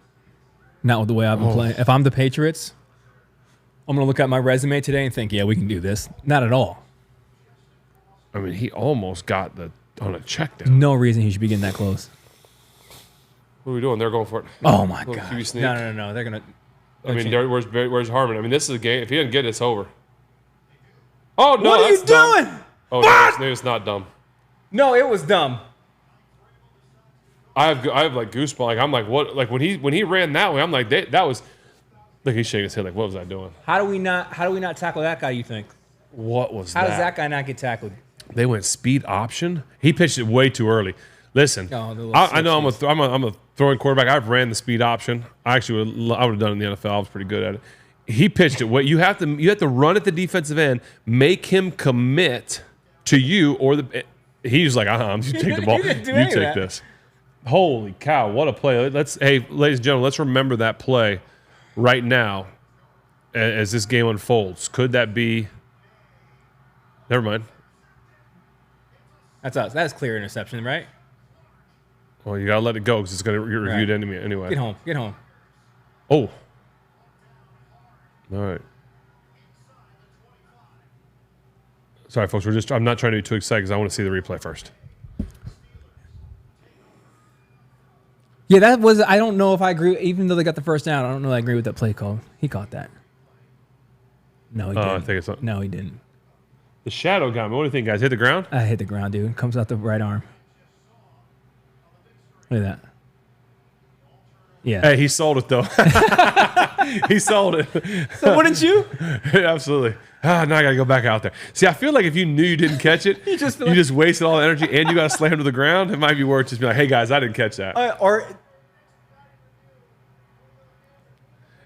[SPEAKER 1] Not with the way I've been playing. If I'm the Patriots, I'm gonna look at my resume today and think, yeah, we can do this. Not at all.
[SPEAKER 2] I mean, he almost got on a check down.
[SPEAKER 1] No reason he should be getting that close.
[SPEAKER 2] What are we doing? They're going for it.
[SPEAKER 1] Oh my god!
[SPEAKER 2] QB sneak.
[SPEAKER 1] No. They're gonna.
[SPEAKER 2] I mean, where's Harmon? I mean, this is a game. If he doesn't get it, it's over. Oh no!
[SPEAKER 1] What are you
[SPEAKER 2] dumb.
[SPEAKER 1] doing?
[SPEAKER 2] Oh, maybe it's not dumb.
[SPEAKER 1] No, it was dumb.
[SPEAKER 2] I have like goosebumps. Like I'm like, what? Like when he ran that way, I'm like, that was. Like he's shaking his head. Like, what was I doing?
[SPEAKER 1] How do we not tackle that guy? You think?
[SPEAKER 2] What was
[SPEAKER 1] How
[SPEAKER 2] that?
[SPEAKER 1] does that guy not get tackled?
[SPEAKER 2] They went speed option. He pitched it way too early. Listen, I know I'm a throwing quarterback. I've ran the speed option. I would have done it in the NFL. I was pretty good at it. He pitched it. You have to run at the defensive end, make him commit to you, or he's like, you take the ball, you take this. Holy cow! What a play! Hey, ladies and gentlemen, let's remember that play right now as this game unfolds. Could that be? Never mind.
[SPEAKER 1] That's us. That is clear interception, right?
[SPEAKER 2] Well, you gotta let it go because it's gonna get reviewed anyway.
[SPEAKER 1] Get home.
[SPEAKER 2] Oh. All right. Sorry, folks. I'm not trying to be too excited because I want to see the replay first.
[SPEAKER 1] Yeah, that was. I don't know if I agree. Even though they got the first down, I don't know if I agree with that play call. He caught that. No, he didn't.
[SPEAKER 2] I think it's not.
[SPEAKER 1] No, he didn't.
[SPEAKER 2] The shadow got me. What do you think, guys? Hit the ground?
[SPEAKER 1] I hit the ground, dude. Comes out the right arm. Look at that. Yeah.
[SPEAKER 2] Hey, he sold it, though. He sold it.
[SPEAKER 1] So wouldn't you?
[SPEAKER 2] Absolutely. Now I got to go back out there. See, I feel like if you knew you didn't catch it, you just wasted all the energy and you got to slam to the ground, it might be worth just being like, hey, guys, I didn't catch that.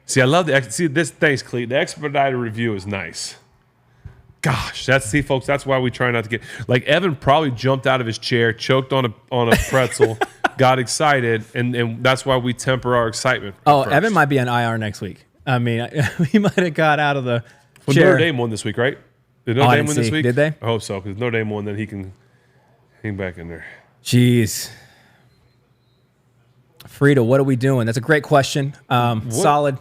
[SPEAKER 2] See, I love this. Thanks, Cleet. The expedited review is nice. Gosh, folks, that's why we try not to get like Evan probably jumped out of his chair, choked on a pretzel, got excited, and that's why we temper our excitement.
[SPEAKER 1] Oh, first. Evan might be on IR next week. I mean, he might have got out of the chair.
[SPEAKER 2] Notre Dame won this week, right? Did Notre
[SPEAKER 1] I
[SPEAKER 2] Dame
[SPEAKER 1] didn't
[SPEAKER 2] win this
[SPEAKER 1] see.
[SPEAKER 2] week?
[SPEAKER 1] Did they?
[SPEAKER 2] I hope so, because Notre Dame won, then he can hang back in there.
[SPEAKER 1] Jeez. Frida, what are we doing? That's a great question. Solid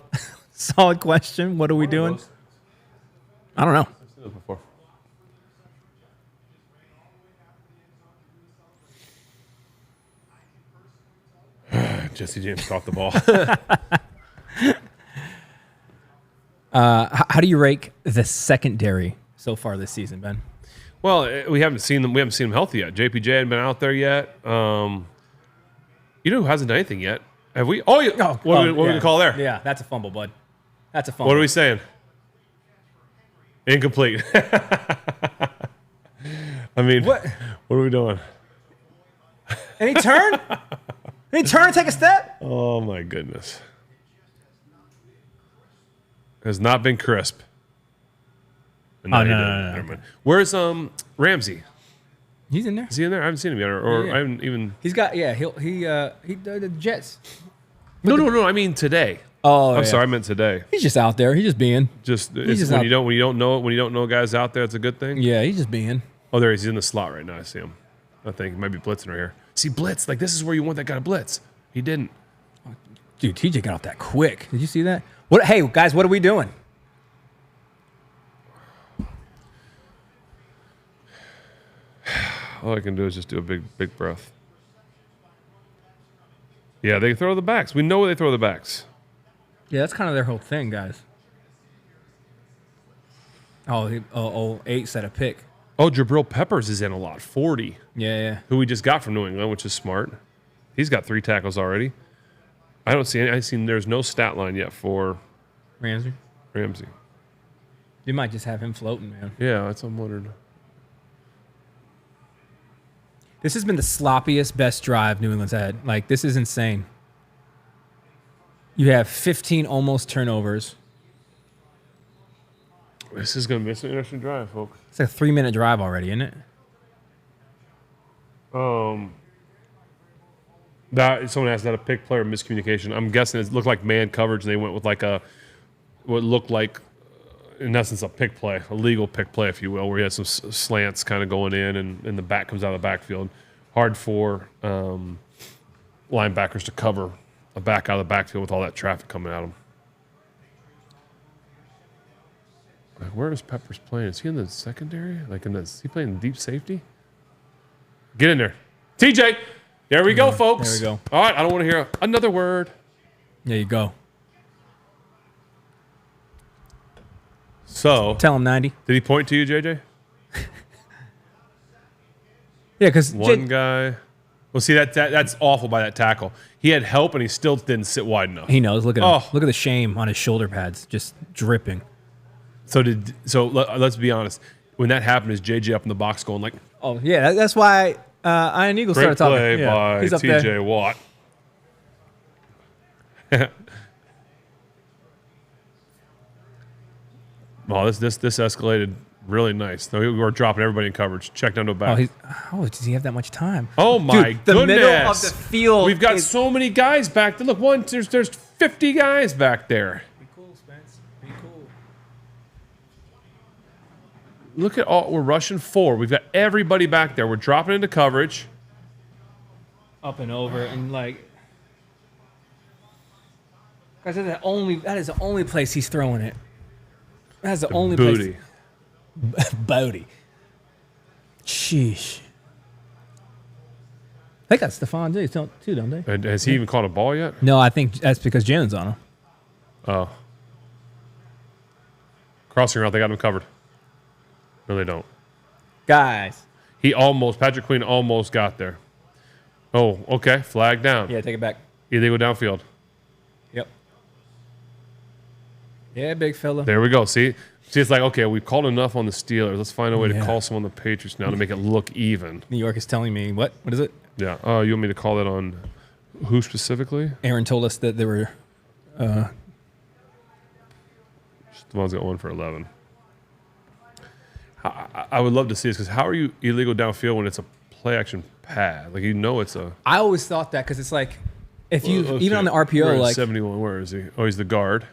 [SPEAKER 1] question. What are we doing? I don't know.
[SPEAKER 2] I've seen it before. Jesse James caught the ball.
[SPEAKER 1] How do you rank the secondary so far this season, Ben?
[SPEAKER 2] Well, we haven't seen them. We haven't seen them healthy yet. JPJ hadn't been out there yet. You know who hasn't done anything yet? Have we? Oh, yeah. What do we call there?
[SPEAKER 1] Yeah, that's a fumble, bud. That's a fumble.
[SPEAKER 2] What are we saying? Incomplete. I mean, what are we doing?
[SPEAKER 1] Any turn? Any turn to take a step?
[SPEAKER 2] Oh my goodness. Has not been crisp.
[SPEAKER 1] No.
[SPEAKER 2] Never mind. Where's Ramsey?
[SPEAKER 1] He's in there.
[SPEAKER 2] Is he in there? I haven't seen him yet, or
[SPEAKER 1] Yeah.
[SPEAKER 2] I haven't even.
[SPEAKER 1] He the Jets.
[SPEAKER 2] No. I mean today.
[SPEAKER 1] Oh,
[SPEAKER 2] I'm sorry, I meant today.
[SPEAKER 1] He's just out there. He's just being.
[SPEAKER 2] Just
[SPEAKER 1] He's
[SPEAKER 2] it's
[SPEAKER 1] just
[SPEAKER 2] when
[SPEAKER 1] out-
[SPEAKER 2] you don't know guys out there. It's a good thing.
[SPEAKER 1] Yeah, he's just being.
[SPEAKER 2] Oh, there he is. He's in the slot right now. I see him. I think he might be blitzing right here. See, blitz. Like this is where you want that guy to blitz. He didn't.
[SPEAKER 1] Dude, TJ got off that quick. Did you see that? What? Hey, guys, what are we doing?
[SPEAKER 2] All I can do is just do a big breath. Yeah, they throw the backs. We know they throw the backs.
[SPEAKER 1] Yeah, that's kind of their whole thing, guys. Oh, 8 set a pick.
[SPEAKER 2] Oh, Jabril Peppers is in a lot. 40.
[SPEAKER 1] Yeah.
[SPEAKER 2] Who we just got from New England, which is smart. He's got 3 tackles already. I don't see any. I seen there's no stat line yet for
[SPEAKER 1] Ramsey. You might just have him floating, man.
[SPEAKER 2] Yeah, that's what I'm wondering.
[SPEAKER 1] This has been the sloppiest, best drive New England's had. Like, this is insane. You have 15 almost turnovers.
[SPEAKER 2] This is going to be an interesting drive, folks.
[SPEAKER 1] It's like a 3-minute drive already, isn't it?
[SPEAKER 2] That someone asked that a pick player miscommunication. I'm guessing it looked like man coverage, and they went with like what looked like, in essence, a pick play, a legal pick play, if you will, where he had some slants kind of going in, and the back comes out of the backfield. Hard for linebackers to cover a back out of the backfield with all that traffic coming at them. Like, where is Peppers playing? Is he in the secondary? Is he playing deep safety? Get in there. TJ! There we go, folks.
[SPEAKER 1] There we go.
[SPEAKER 2] All right, I don't want to hear another word.
[SPEAKER 1] There you go.
[SPEAKER 2] So,
[SPEAKER 1] Tell him 90.
[SPEAKER 2] did he point to you, JJ?
[SPEAKER 1] Yeah, because
[SPEAKER 2] One guy. Well, see, that's awful by that tackle. He had help, and he still didn't sit wide enough.
[SPEAKER 1] he knows. Look at him.
[SPEAKER 2] Oh.
[SPEAKER 1] Look at the shame on his shoulder pads, just dripping.
[SPEAKER 2] So let's be honest. When that happened, is JJ up in the box going like,
[SPEAKER 1] Oh, yeah, that's why Iron Eagle
[SPEAKER 2] great
[SPEAKER 1] started talking.
[SPEAKER 2] play
[SPEAKER 1] Yeah,
[SPEAKER 2] by
[SPEAKER 1] he's up there.
[SPEAKER 2] TJ Watt. Well, this escalated really nice. We were dropping everybody in coverage. Check down to a back.
[SPEAKER 1] Does he have that much time?
[SPEAKER 2] Oh my
[SPEAKER 1] Dude, the
[SPEAKER 2] goodness!
[SPEAKER 1] middle of the field.
[SPEAKER 2] We've got so many guys back there. Look, there's 50 guys back there.
[SPEAKER 1] Be cool, Spence. Be cool.
[SPEAKER 2] Look at all. We're rushing 4. We've got everybody back there. We're dropping into coverage.
[SPEAKER 1] Up and over and like. Guys, that is the only place he's throwing it. That's the only
[SPEAKER 2] Booty.
[SPEAKER 1] place. Booty. Sheesh. They got Stephon Diggs too, don't they?
[SPEAKER 2] And has he even caught a ball yet?
[SPEAKER 1] No, I think that's because Jalen's on him.
[SPEAKER 2] Oh. Crossing route, they got him covered. No, they don't.
[SPEAKER 1] Guys.
[SPEAKER 2] Patrick Queen almost got there. Oh, okay. Flag down.
[SPEAKER 1] Yeah, take it back.
[SPEAKER 2] Illegal downfield.
[SPEAKER 1] Yep. Yeah, big fella.
[SPEAKER 2] There we go. See, it's like, okay, we've called enough on the Steelers. Let's find a way to
[SPEAKER 1] Yeah.
[SPEAKER 2] call some on the Patriots now to make it look even.
[SPEAKER 1] New York is telling me what? What is it?
[SPEAKER 2] Yeah. Oh, you want me to call that on who specifically?
[SPEAKER 1] Aaron told us that there were.
[SPEAKER 2] Stephon's got 1 for 11. I would love to see this because how are you illegal downfield when it's a play action pad? Like, it's a.
[SPEAKER 1] I always thought that because it's like, if you
[SPEAKER 2] Well,
[SPEAKER 1] even on the
[SPEAKER 2] We're
[SPEAKER 1] RPO,
[SPEAKER 2] at
[SPEAKER 1] like
[SPEAKER 2] 71. Where is he? Oh, he's the guard.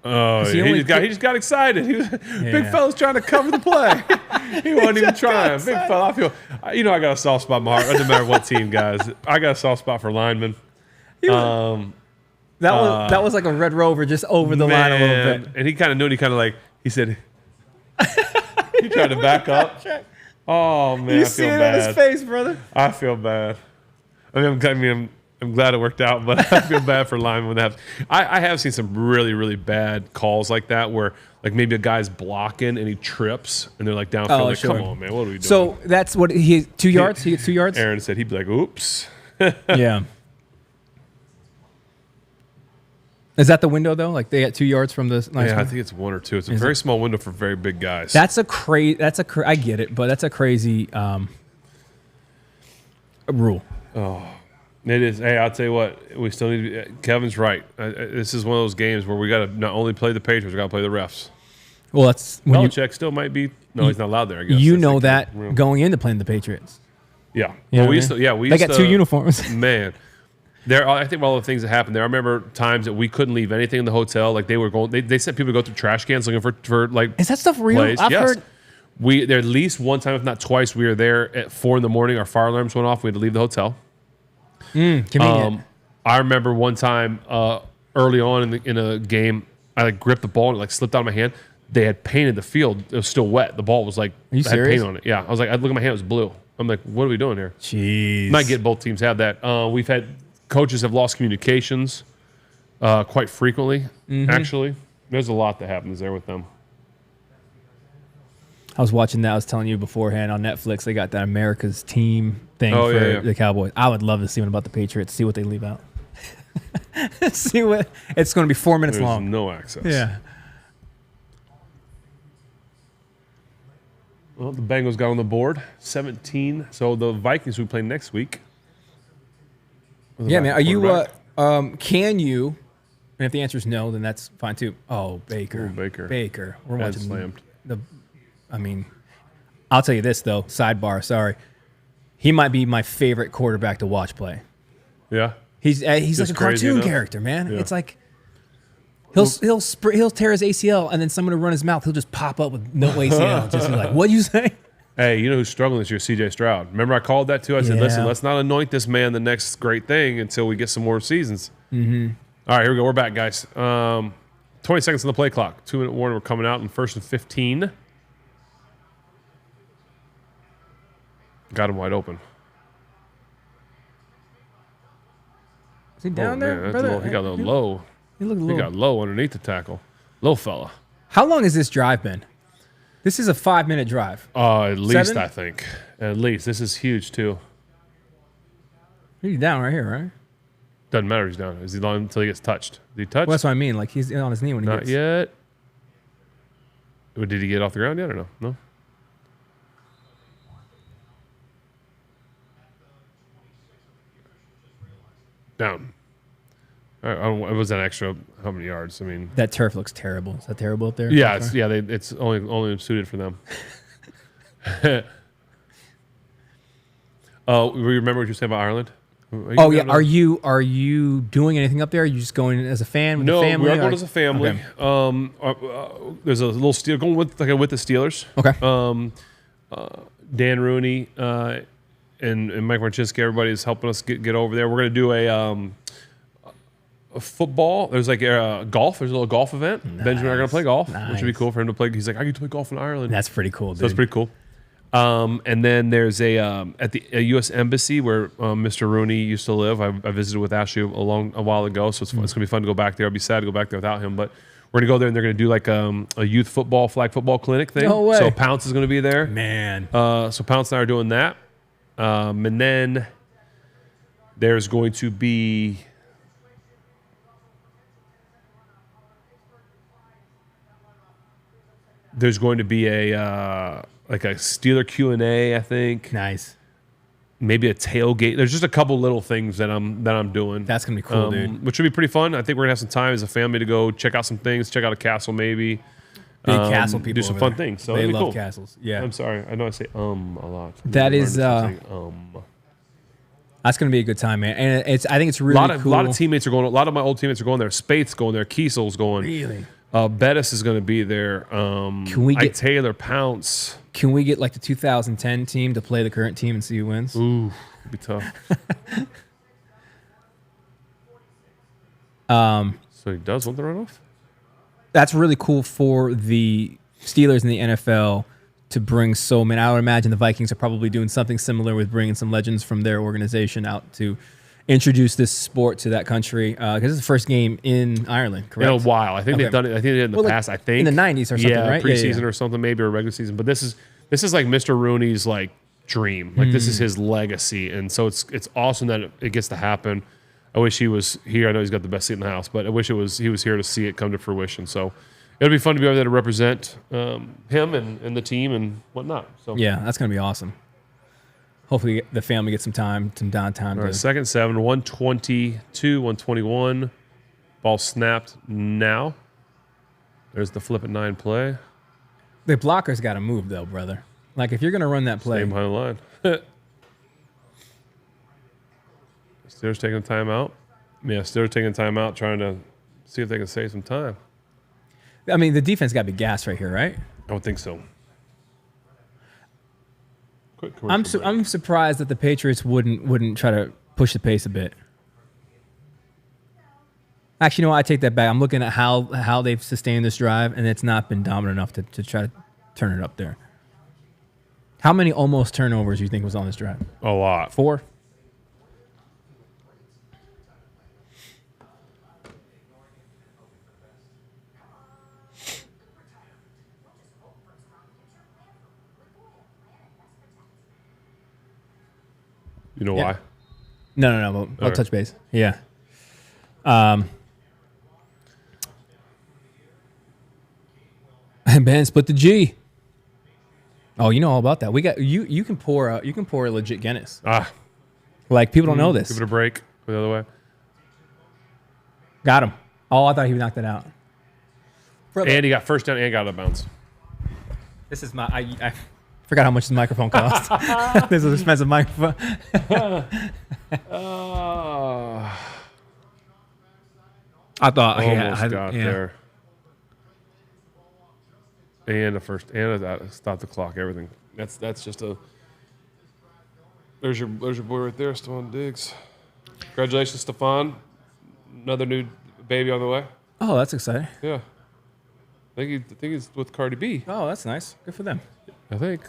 [SPEAKER 2] Oh, he just got excited. Big fella's trying to cover the play. He wasn't even trying. Big fella, I feel. I got a soft spot in my heart. It doesn't matter what team, guys. I got a soft spot for linemen.
[SPEAKER 1] That was like a Red Rover just over the line a little bit.
[SPEAKER 2] And he kind of knew it. He said, he tried to back up. Oh, man, I feel
[SPEAKER 1] see it
[SPEAKER 2] bad.
[SPEAKER 1] in his face, brother.
[SPEAKER 2] I feel bad. I'm glad it worked out, but I feel bad for linemen when that happens. I have seen some really, really bad calls like that where like maybe a guy's blocking and he trips and they're like downfield. Come on, man, what are we doing?
[SPEAKER 1] So that's what 2 yards? He gets 2 yards?
[SPEAKER 2] Aaron said he'd be like, oops.
[SPEAKER 1] Yeah. Is that the window though? Like they got 2 yards from the nice
[SPEAKER 2] I think it's 1 or 2. It's a very small window for very big guys.
[SPEAKER 1] I get it, but that's a crazy rule.
[SPEAKER 2] Oh. It is. Hey, I'll tell you what. We still need to be. Kevin's right. This is one of those games where we got to not only play the Patriots, we got to play the refs.
[SPEAKER 1] Well, that's when
[SPEAKER 2] Belichick still might be. No, he's not allowed there. I guess
[SPEAKER 1] you know that going into playing the Patriots.
[SPEAKER 2] Yeah.
[SPEAKER 1] Well,
[SPEAKER 2] they
[SPEAKER 1] got 2 uniforms.
[SPEAKER 2] Man, I think all the things that happened there. I remember times that we couldn't leave anything in the hotel. Like they were going. They sent people to go through trash cans looking for like.
[SPEAKER 1] Is that stuff real?
[SPEAKER 2] Plays.
[SPEAKER 1] I've heard.
[SPEAKER 2] There at least one time, if not twice, we were there at 4 a.m. Our fire alarms went off. We had to leave the hotel.
[SPEAKER 1] Convenient.
[SPEAKER 2] I remember one time early on in a game, I like gripped the ball and it like slipped out of my hand. They had painted the field. It was still wet. The ball was like,
[SPEAKER 1] Are you serious?
[SPEAKER 2] Had paint on it. Yeah. I was like, I look at my hand, it was blue. I'm like, what are we doing here?
[SPEAKER 1] Jeez.
[SPEAKER 2] Might get both teams have that. We've had coaches have lost communications quite frequently, actually. There's a lot that happens there with them.
[SPEAKER 1] I was watching that. I was telling you beforehand on Netflix, they got that America's Team thing for the Cowboys. I would love to see one about the Patriots, see what they leave out. See what it's going to be 4 minutes
[SPEAKER 2] There's
[SPEAKER 1] long.
[SPEAKER 2] No access.
[SPEAKER 1] Yeah.
[SPEAKER 2] Well, the Bengals got on the board, 17. So the Vikings we play next week.
[SPEAKER 1] Yeah, man. Are you? Can you? And if the answer is no, then that's fine too. Oh, Baker. Baker. We're watching
[SPEAKER 2] slammed.
[SPEAKER 1] I'll tell you this though. Sidebar. Sorry. He might be my favorite quarterback to watch play.
[SPEAKER 2] Yeah.
[SPEAKER 1] He's like a cartoon character, man. Yeah. It's like he'll tear his ACL and then someone will run his mouth. He'll just pop up with no ACL. Just be like, what'd you say?
[SPEAKER 2] Hey, you know who's struggling this year? CJ Stroud. Remember I called that too? I said, listen, let's not anoint this man the next great thing until we get some more seasons. Mm-hmm. All right, here we go. We're back, guys. 20 seconds on the play clock. 2-minute warning. We're coming out in 1st and 15. Got him wide open.
[SPEAKER 1] Is he down there, brother?
[SPEAKER 2] He got a little low.
[SPEAKER 1] He
[SPEAKER 2] got low underneath the tackle. Low fella.
[SPEAKER 1] How long has this drive been? This is a 5-minute drive.
[SPEAKER 2] At least,
[SPEAKER 1] 7?
[SPEAKER 2] I think. At least. This is huge, too.
[SPEAKER 1] He's down right here, right?
[SPEAKER 2] Doesn't matter if he's down. Is he long until he gets touched? Did he touch?
[SPEAKER 1] Well, that's what I mean. Like, he's on his knee when he gets...
[SPEAKER 2] Not yet. Did he get off the ground yet or no? No? Down. All right, it was an extra how many yards? I mean,
[SPEAKER 1] that turf looks terrible. Is that terrible up there?
[SPEAKER 2] Yeah, it's only suited for them. Remember what you were saying about Ireland?
[SPEAKER 1] Are you doing anything up there? Are you just going as a fan with the family?
[SPEAKER 2] No, we are going as a family.
[SPEAKER 1] Okay.
[SPEAKER 2] There's a little Steelers going with the Steelers.
[SPEAKER 1] Okay.
[SPEAKER 2] Dan Rooney and Mike Marchinsky, everybody is helping us get over there. We're going to do a football. There's like a golf. There's a little golf event. Nice. Benjamin and I are going to play golf, which would be cool for him to play. He's like, I get to play golf in Ireland.
[SPEAKER 1] That's pretty cool, dude.
[SPEAKER 2] So that's pretty cool. And then there's at the U.S. Embassy where Mr. Rooney used to live. I visited with Ashley a while ago, so it's going to be fun to go back there. I'd be sad to go back there without him, but we're going to go there and they're going to do like a youth flag football clinic thing.
[SPEAKER 1] No way.
[SPEAKER 2] So Pounce is going to be there.
[SPEAKER 1] Man.
[SPEAKER 2] So Pounce and I are doing that. And then there's going to be... There's going to be a Steeler Q&A, I think.
[SPEAKER 1] Nice.
[SPEAKER 2] Maybe a tailgate. There's just a couple little things that I'm doing.
[SPEAKER 1] That's gonna be cool, dude.
[SPEAKER 2] Which should be pretty fun. I think we're gonna have some time as a family to go check out some things, check out a castle maybe.
[SPEAKER 1] Big castle people.
[SPEAKER 2] Do some fun things. So
[SPEAKER 1] they love
[SPEAKER 2] cool.
[SPEAKER 1] castles. Yeah.
[SPEAKER 2] I'm sorry. I know I say a lot.
[SPEAKER 1] That is that's gonna be a good time, man. And I think it's really cool.
[SPEAKER 2] A lot of teammates are going. A lot of my old teammates are going there. Spate's going there. Kiesel's going.
[SPEAKER 1] Really.
[SPEAKER 2] Bettis is going to be there.
[SPEAKER 1] Can we get
[SPEAKER 2] Taylor, Pounce?
[SPEAKER 1] Can we get like the 2010 team to play the current team and see who wins?
[SPEAKER 2] Ooh, it'd be tough. So he does want the runoff?
[SPEAKER 1] That's really cool for the Steelers and the NFL to bring so many. I would imagine the Vikings are probably doing something similar with bringing some legends from their organization out to introduce this sport to that country. Because it's the first game in Ireland, correct?
[SPEAKER 2] In a while. I think they've done it. I think they did it in the past. I think
[SPEAKER 1] in the 90s or something, right?
[SPEAKER 2] Preseason or something, maybe, or regular season. But this is like Mr. Rooney's like dream. Like this is his legacy, and so it's awesome that it gets to happen. I wish he was here. I know he's got the best seat in the house, but I wish he was here to see it come to fruition. So it'll be fun to be over there to represent him and the team and whatnot. So
[SPEAKER 1] yeah, that's gonna be awesome. Hopefully the family gets some time, some downtime.
[SPEAKER 2] All right, second 7, 122, 121. Ball snapped now. There's the flip at 9 play.
[SPEAKER 1] The blocker's got to move though, brother. Like if you're gonna run that play,
[SPEAKER 2] stay behind the line. Steelers taking a timeout. Yeah, Steelers taking a timeout, trying to see if they can save some time.
[SPEAKER 1] I mean, the defense got to be gassed right here, right?
[SPEAKER 2] I would think so.
[SPEAKER 1] I'm surprised that the Patriots wouldn't try to push the pace a bit. Actually, you know what? I take that back. I'm looking at how they've sustained this drive, and it's not been dominant enough to try to turn it up there. How many almost turnovers do you think was on this drive?
[SPEAKER 2] A lot.
[SPEAKER 1] 4?
[SPEAKER 2] You know why?
[SPEAKER 1] No. I'll touch base. Yeah. And Ben split the G. Oh, you know all about that. We got you. You can pour a legit Guinness. Like people don't know this.
[SPEAKER 2] Give it a break. Go the other way.
[SPEAKER 1] Got him. Oh, I thought he knocked it out.
[SPEAKER 2] And he got first down and got out of bounds.
[SPEAKER 1] This is my. I forgot how much this microphone cost. This is an expensive microphone. I thought
[SPEAKER 2] almost got there. And stop the clock. Everything. That's just a. There's your boy right there, Stephon Diggs. Congratulations, Stephon. Another new baby on the way.
[SPEAKER 1] Oh, that's exciting.
[SPEAKER 2] Yeah. I think he's with Cardi B.
[SPEAKER 1] Oh, that's nice. Good for them.
[SPEAKER 2] I think.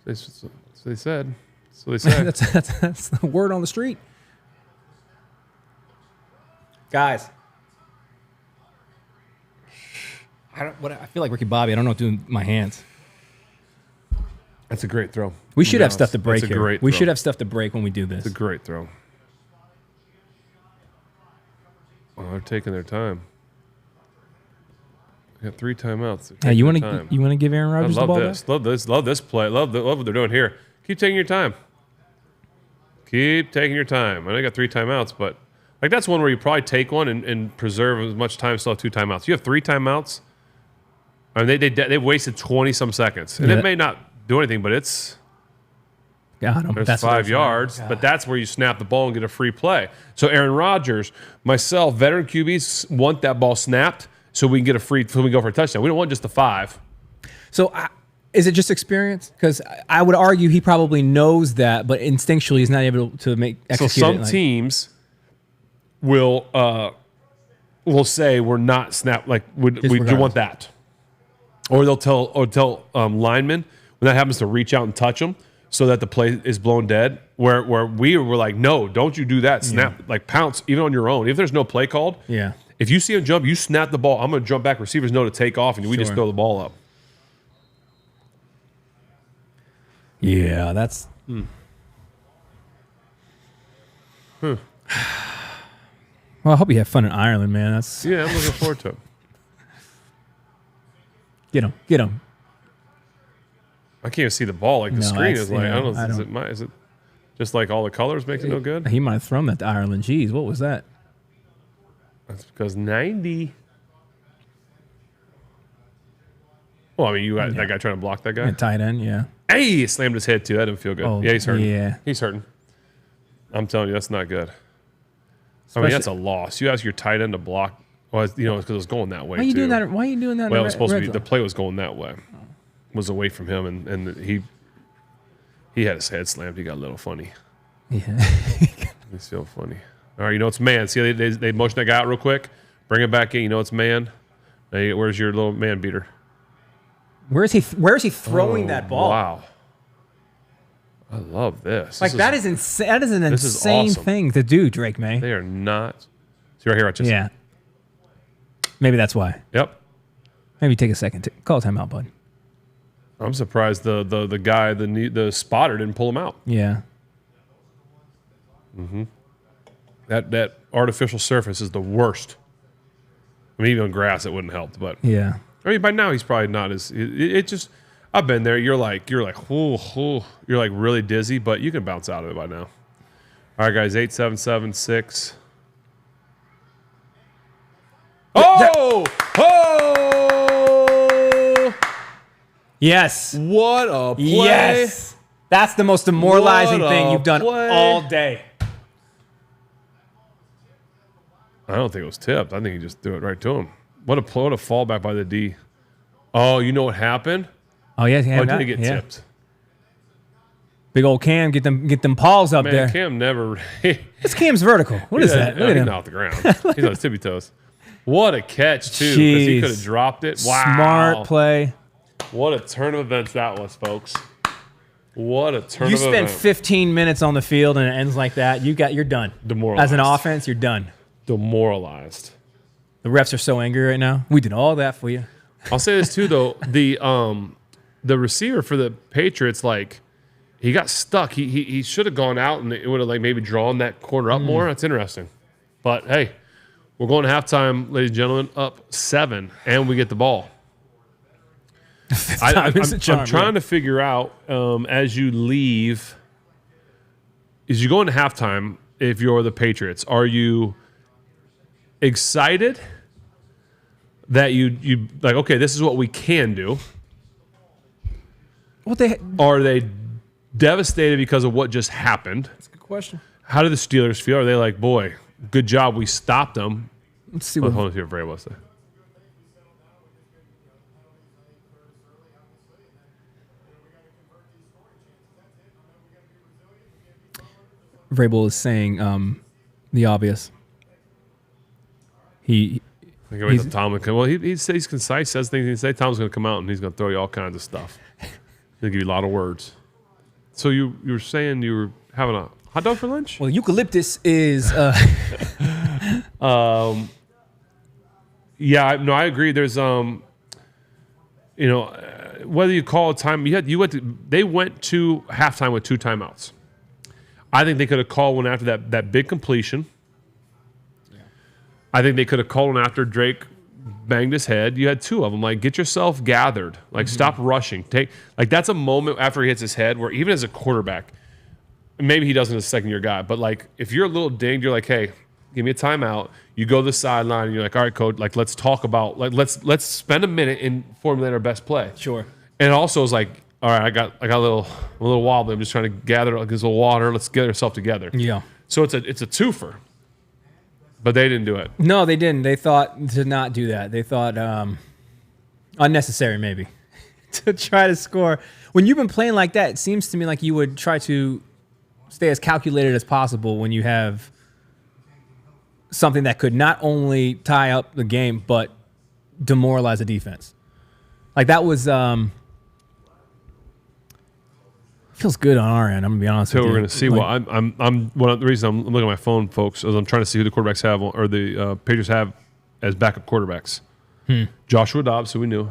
[SPEAKER 2] That's what they said. That's what they said.
[SPEAKER 1] that's the word on the street. Guys. I feel like Ricky Bobby. I don't know what to do with my hands.
[SPEAKER 2] That's a great throw.
[SPEAKER 1] We should have stuff to break
[SPEAKER 2] here.
[SPEAKER 1] Great we should have stuff to break when we do this.
[SPEAKER 2] It's a great throw. Oh, they're taking their time. They got 3 timeouts.
[SPEAKER 1] Hey, you want to give Aaron Rodgers the ball back?
[SPEAKER 2] Love this play. Love what they're doing here. Keep taking your time. Keep taking your time. I know you got 3 timeouts, but like that's one where you probably take one and preserve as much time. Still have 2 timeouts. You have 3 timeouts. I mean, they wasted 20-some seconds, and it may not do anything, but it's
[SPEAKER 1] got him.
[SPEAKER 2] There's 5 yards, but that's where you snap the ball and get a free play. So Aaron Rodgers, myself, veteran QBs want that ball snapped so we can get so we can go for a touchdown. We don't want just the 5.
[SPEAKER 1] So is it just experience? Because I would argue he probably knows that, but instinctually he's not able to execute it.
[SPEAKER 2] So some teams will say we're not snap we do want that. Or they'll tell linemen when that happens to reach out and touch them so that the play is blown dead. Where we were like, no, don't you do that. Snap, like pounce even on your own. If there's no play called, if you see him jump, you snap the ball. I'm going to jump back. Receivers know to take off, and we just throw the ball up.
[SPEAKER 1] Yeah, that's. Well, I hope you have fun in Ireland, man.
[SPEAKER 2] I'm looking forward to it.
[SPEAKER 1] Get him.
[SPEAKER 2] I can't even see the ball. Like the screen is like, I don't know. Is it just like all the colors makes it no good?
[SPEAKER 1] He might have thrown that to Ireland. Jeez, what was that?
[SPEAKER 2] That's because 90. Well, I mean, you got that guy trying to block that guy.
[SPEAKER 1] Tight end, yeah.
[SPEAKER 2] Hey, he slammed his head too. That didn't feel good.
[SPEAKER 1] Oh,
[SPEAKER 2] yeah, he's hurting.
[SPEAKER 1] Yeah,
[SPEAKER 2] he's hurting. I'm telling you, that's not good. I mean, that's a loss. You ask your tight end to block Well, it's because it was going that way.
[SPEAKER 1] Why are you
[SPEAKER 2] too.
[SPEAKER 1] doing that? Why are you doing that?
[SPEAKER 2] Well, it was supposed to be. The play was going that way. Was away from him, and he had his head slammed. He got a little funny.
[SPEAKER 1] Yeah.
[SPEAKER 2] He's so funny. All right, it's man. See, they motion that guy out real quick. Bring it back in. It's man. Hey, where's your little man beater?
[SPEAKER 1] Where is he throwing that ball?
[SPEAKER 2] Wow. I love this.
[SPEAKER 1] Like, that is insane. That is an insane
[SPEAKER 2] awesome.
[SPEAKER 1] thing to do, Drake May.
[SPEAKER 2] They are not. See right here, just.
[SPEAKER 1] Yeah. Maybe that's why.
[SPEAKER 2] Yep.
[SPEAKER 1] Maybe take a second. Call a timeout, bud.
[SPEAKER 2] I'm surprised the guy, the spotter didn't pull him out.
[SPEAKER 1] Yeah.
[SPEAKER 2] Mm-hmm. That artificial surface is the worst. I mean, even on grass, it wouldn't help. But
[SPEAKER 1] yeah.
[SPEAKER 2] I mean, by now he's probably not as. It just. I've been there. You're like, whoo. You're like really dizzy, but you can bounce out of it by now. All right, guys. 8-7-7-6. Oh! Oh!
[SPEAKER 1] Yes.
[SPEAKER 2] What a play.
[SPEAKER 1] Yes. That's the most demoralizing thing you've done
[SPEAKER 2] play.
[SPEAKER 1] all day.
[SPEAKER 2] I don't think it was tipped. I think he just threw it right to him. What a fallback by the D. Oh, you know what happened?
[SPEAKER 1] Oh, yeah.
[SPEAKER 2] Did he get tipped?
[SPEAKER 1] Big old Cam, get them paws up there.
[SPEAKER 2] Cam never.
[SPEAKER 1] This Cam's vertical. What is that? Look at
[SPEAKER 2] he's
[SPEAKER 1] him.
[SPEAKER 2] not off the ground. He's on his tippy toes. What a catch, too, because he could have dropped it. Wow.
[SPEAKER 1] Smart play.
[SPEAKER 2] What a turn of events that was, folks. What a turn
[SPEAKER 1] You
[SPEAKER 2] of
[SPEAKER 1] spend
[SPEAKER 2] events.
[SPEAKER 1] 15 minutes on the field and it ends like that. You're done.
[SPEAKER 2] Demoralized.
[SPEAKER 1] As an offense, you're done.
[SPEAKER 2] Demoralized.
[SPEAKER 1] The refs are so angry right now. We did all that for you.
[SPEAKER 2] I'll say this, too, though. The receiver for the Patriots, like, he got stuck. He should have gone out and it would have like maybe drawn that corner up more. That's interesting. But hey, we're going to halftime, ladies and gentlemen, up 7, and we get the ball. I'm trying to figure out as you leave, as you go into halftime, if you're the Patriots, are you excited that you like, okay, this is what we can do? Are they devastated because of what just happened?
[SPEAKER 1] That's a good question.
[SPEAKER 2] How do the Steelers feel? Are they like, boy, good job, we stopped them?
[SPEAKER 1] Let's see
[SPEAKER 2] Hold on, see what Vrabel say.
[SPEAKER 1] Vrabel is saying the obvious.
[SPEAKER 2] I can wait till Tom would come. Well, he's concise, says things he can say. Tom's going to come out and he's going to throw you all kinds of stuff. He'll give you a lot of words. So you were saying you were having a hot dog for lunch?
[SPEAKER 1] Well, eucalyptus is.
[SPEAKER 2] Yeah, no, I agree. There's whether you call a time, they went to halftime with 2 timeouts. I think they could have called one after that big completion. Yeah. I think they could have called one after Drake banged his head. You had 2 of them. Like, get yourself gathered. Like, stop rushing. That's a moment after he hits his head where even as a quarterback, maybe he doesn't as a second-year guy, but like if you're a little dinged, you're like, hey, give me a timeout. You go to the sideline and you're like, all right, coach, like let's talk about let's spend a minute in formulating our best play.
[SPEAKER 1] Sure.
[SPEAKER 2] And also it's like, all right, I got a little wobbly. I'm just trying to gather like this little water. Let's get ourselves together.
[SPEAKER 1] Yeah.
[SPEAKER 2] So it's a twofer. But they didn't do it.
[SPEAKER 1] No, they didn't. They thought to not do that. They thought unnecessary maybe to try to score. When you've been playing like that, it seems to me like you would try to stay as calculated as possible when you have something that could not only tie up the game but demoralize the defense. Like that was feels good on our end. I'm gonna be honest with you.
[SPEAKER 2] So we're gonna see. Like, well, I'm one of the reasons I'm looking at my phone, folks, is I'm trying to see who the quarterbacks have or the Patriots have as backup quarterbacks. Joshua Dobbs, who we knew,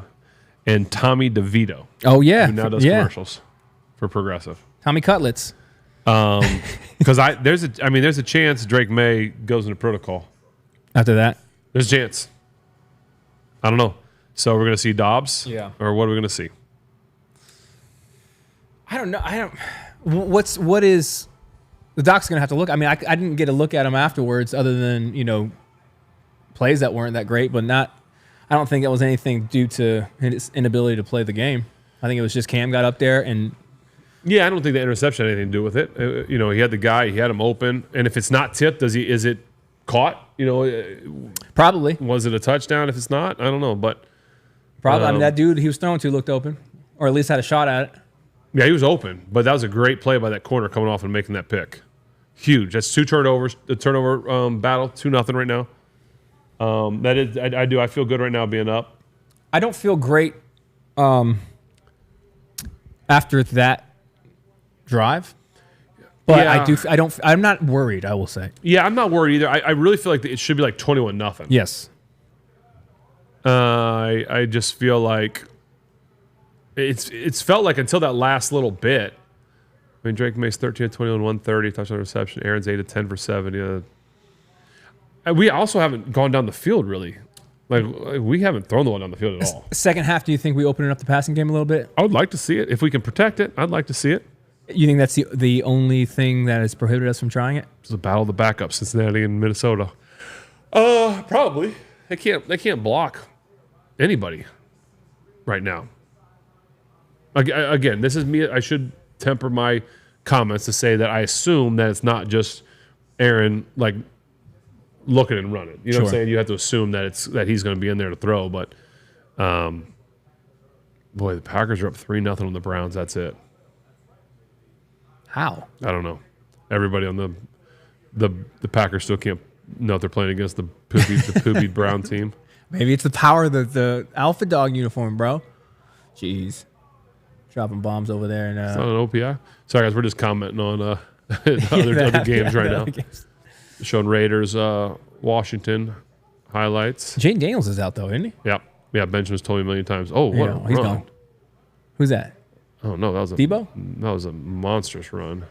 [SPEAKER 2] and Tommy DeVito.
[SPEAKER 1] Oh yeah,
[SPEAKER 2] who now does commercials for Progressive.
[SPEAKER 1] Tommy Cutlets.
[SPEAKER 2] Because there's a chance Drake May goes into protocol.
[SPEAKER 1] After that,
[SPEAKER 2] there's a chance. I don't know. So we're gonna see Dobbs, or what are we gonna see?
[SPEAKER 1] I don't know. What is the doc's gonna have to look? I mean, I didn't get a look at him afterwards, other than plays that weren't that great, but not. I don't think that was anything due to his inability to play the game. I think it was just Cam got up there and.
[SPEAKER 2] Yeah, I don't think the interception had anything to do with it. He had the guy, he had him open, and if it's not tipped, is it caught.
[SPEAKER 1] Probably.
[SPEAKER 2] Was it a touchdown? If it's not, I don't know. But
[SPEAKER 1] probably. I mean, that dude he was throwing to looked open, or at least had a shot at it.
[SPEAKER 2] Yeah, he was open. But that was a great play by that corner coming off and making that pick. Huge. That's 2 turnovers. The turnover battle, 2-0 right now. That is, I feel good right now being up.
[SPEAKER 1] I don't feel great after that drive, but yeah. I'm not worried. I will say.
[SPEAKER 2] Yeah, I'm not worried either. I really feel like it should be like 21-0.
[SPEAKER 1] Yes.
[SPEAKER 2] I just feel like it's felt like until that last little bit. I mean, Drake makes 13 of 21, 130 touchdown reception. Aaron's 8 of 10 for 7. Yeah. And we also haven't gone down the field really. Like we haven't thrown the one down the field at all.
[SPEAKER 1] Second half, do you think we open up the passing game a little bit?
[SPEAKER 2] I would like to see it. If we can protect it, I'd like to see it.
[SPEAKER 1] You think that's the only thing that has prohibited us from trying it?
[SPEAKER 2] It's a battle of the backups, Cincinnati and Minnesota. Probably. They can't block anybody right now. Again, this is me. I should temper my comments to say that I assume that it's not just Aaron like looking and running. You know what I'm saying? You have to assume that he's going to be in there to throw. But, boy, the Packers are up 3-0 on the Browns. That's it.
[SPEAKER 1] How?
[SPEAKER 2] I don't know. Everybody on the Packers still can't know if they're playing against the poopy Brown team.
[SPEAKER 1] Maybe it's the power of the Alpha Dog uniform, bro. Jeez. Dropping bombs over there.
[SPEAKER 2] It's not an OPI. Sorry, guys. We're just commenting on other games right now. Showing Raiders, Washington highlights.
[SPEAKER 1] Jane Daniels is out, though, isn't he?
[SPEAKER 2] Yeah. Benjamin's told me a million times. Oh, what a run.
[SPEAKER 1] He's gone. Who's that?
[SPEAKER 2] Oh, no, that was
[SPEAKER 1] Debo?
[SPEAKER 2] That was a monstrous run.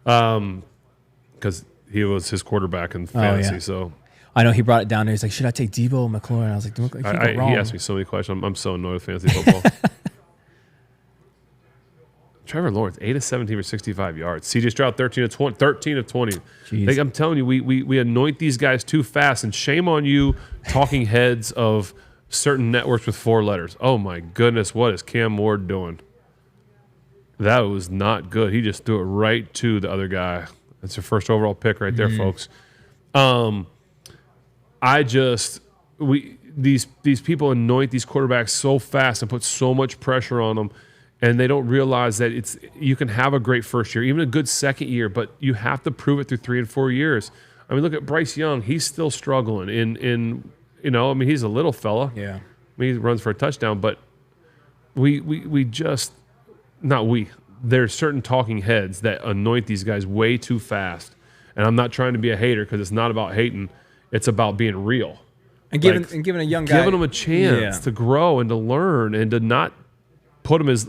[SPEAKER 2] Because he was his quarterback in fantasy, so...
[SPEAKER 1] I know he brought it down there. He's like, should I take Debo or McLaurin? I was like, don't go wrong.
[SPEAKER 2] He asked me so many questions. I'm so annoyed with fantasy football. Trevor Lawrence, 8 of 17 for 65 yards. CJ Stroud, 13 of 20. Like, I'm telling you, we anoint these guys too fast, and shame on you, talking heads of certain networks with 4 letters. Oh, my goodness, what is Cam Ward doing? That was not good. He just threw it right to the other guy. That's your first overall pick right there, folks. These people anoint these quarterbacks so fast and put so much pressure on them, and they don't realize that you can have a great first year, even a good second year, but you have to prove it through 3 and 4 years. I mean, look at Bryce Young; he's still struggling. He's a little fella.
[SPEAKER 1] Yeah,
[SPEAKER 2] he runs for a touchdown, but there's certain talking heads that anoint these guys way too fast, and I'm not trying to be a hater because it's not about hating. It's about being real
[SPEAKER 1] and giving a young guy,
[SPEAKER 2] giving him a chance to grow and to learn and to not put him as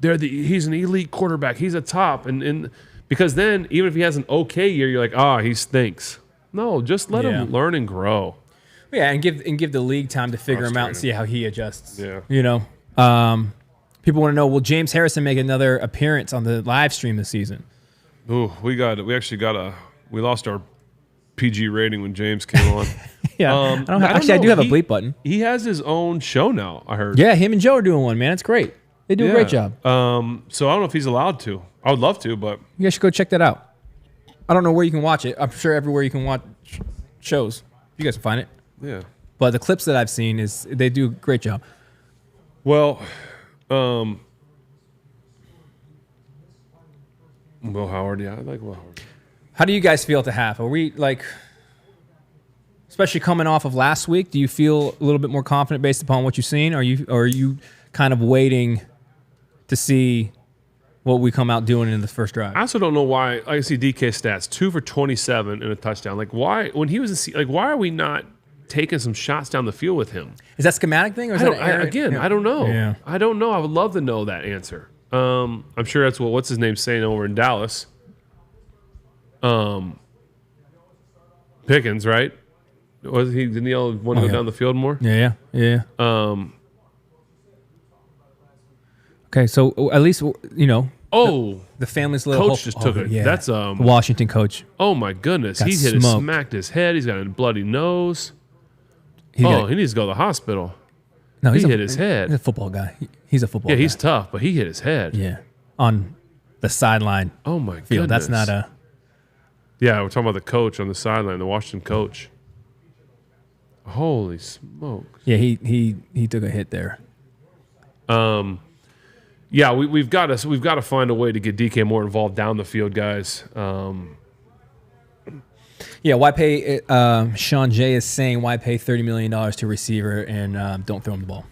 [SPEAKER 2] he's an elite quarterback, he's a top, and because then even if he has an okay year, you're like, he stinks. No, just let him learn and grow.
[SPEAKER 1] Yeah, and give the league time to figure him out and see how he adjusts.
[SPEAKER 2] Yeah,
[SPEAKER 1] people want to know: will James Harrison make another appearance on the live stream this season?
[SPEAKER 2] Ooh, we lost our PG rating when James came on.
[SPEAKER 1] I do have a bleep button.
[SPEAKER 2] He has his own show now, I heard.
[SPEAKER 1] Yeah, him and Joe are doing one, man. It's great. They do a great job.
[SPEAKER 2] So I don't know if he's allowed to. I would love to, but...
[SPEAKER 1] You guys should go check that out. I don't know where you can watch it. I'm sure everywhere you can watch shows. You guys can find it.
[SPEAKER 2] Yeah.
[SPEAKER 1] But the clips that I've seen, they do a great job.
[SPEAKER 2] Well, Will Howard, I like Will Howard.
[SPEAKER 1] How do you guys feel at the half? Are we especially coming off of last week? Do you feel a little bit more confident based upon what you've seen? Or are you kind of waiting to see what we come out doing in the first drive?
[SPEAKER 2] I also don't know why. I see DK stats: 2 for 27 and a touchdown. Like why? When he was why are we not taking some shots down the field with him?
[SPEAKER 1] Is that schematic thing? Or is
[SPEAKER 2] I don't know.
[SPEAKER 1] Yeah.
[SPEAKER 2] I don't know. I would love to know that answer. I'm sure that's what's his name saying over in Dallas. Pickens, right? Didn't he want to go down the field more?
[SPEAKER 1] Yeah. Okay, so at least the family's little
[SPEAKER 2] coach just took it.
[SPEAKER 1] Yeah.
[SPEAKER 2] That's
[SPEAKER 1] the Washington coach.
[SPEAKER 2] Oh my goodness, he smacked his head. He's got a bloody nose. He needs to go to the hospital.
[SPEAKER 1] No,
[SPEAKER 2] he hit his head.
[SPEAKER 1] He's a football guy. He's a football guy.
[SPEAKER 2] Yeah, he's tough, but he hit his head.
[SPEAKER 1] Yeah, on the sideline.
[SPEAKER 2] Oh my
[SPEAKER 1] field.
[SPEAKER 2] goodness,
[SPEAKER 1] that's not a.
[SPEAKER 2] Yeah, we're talking about the coach on the sideline, the Washington coach. Holy smokes!
[SPEAKER 1] Yeah, he took a hit there.
[SPEAKER 2] Yeah, we've got to find a way to get DK more involved down the field, guys.
[SPEAKER 1] Yeah, why pay? Sean J is saying why pay $30 million to a receiver and don't throw him the ball.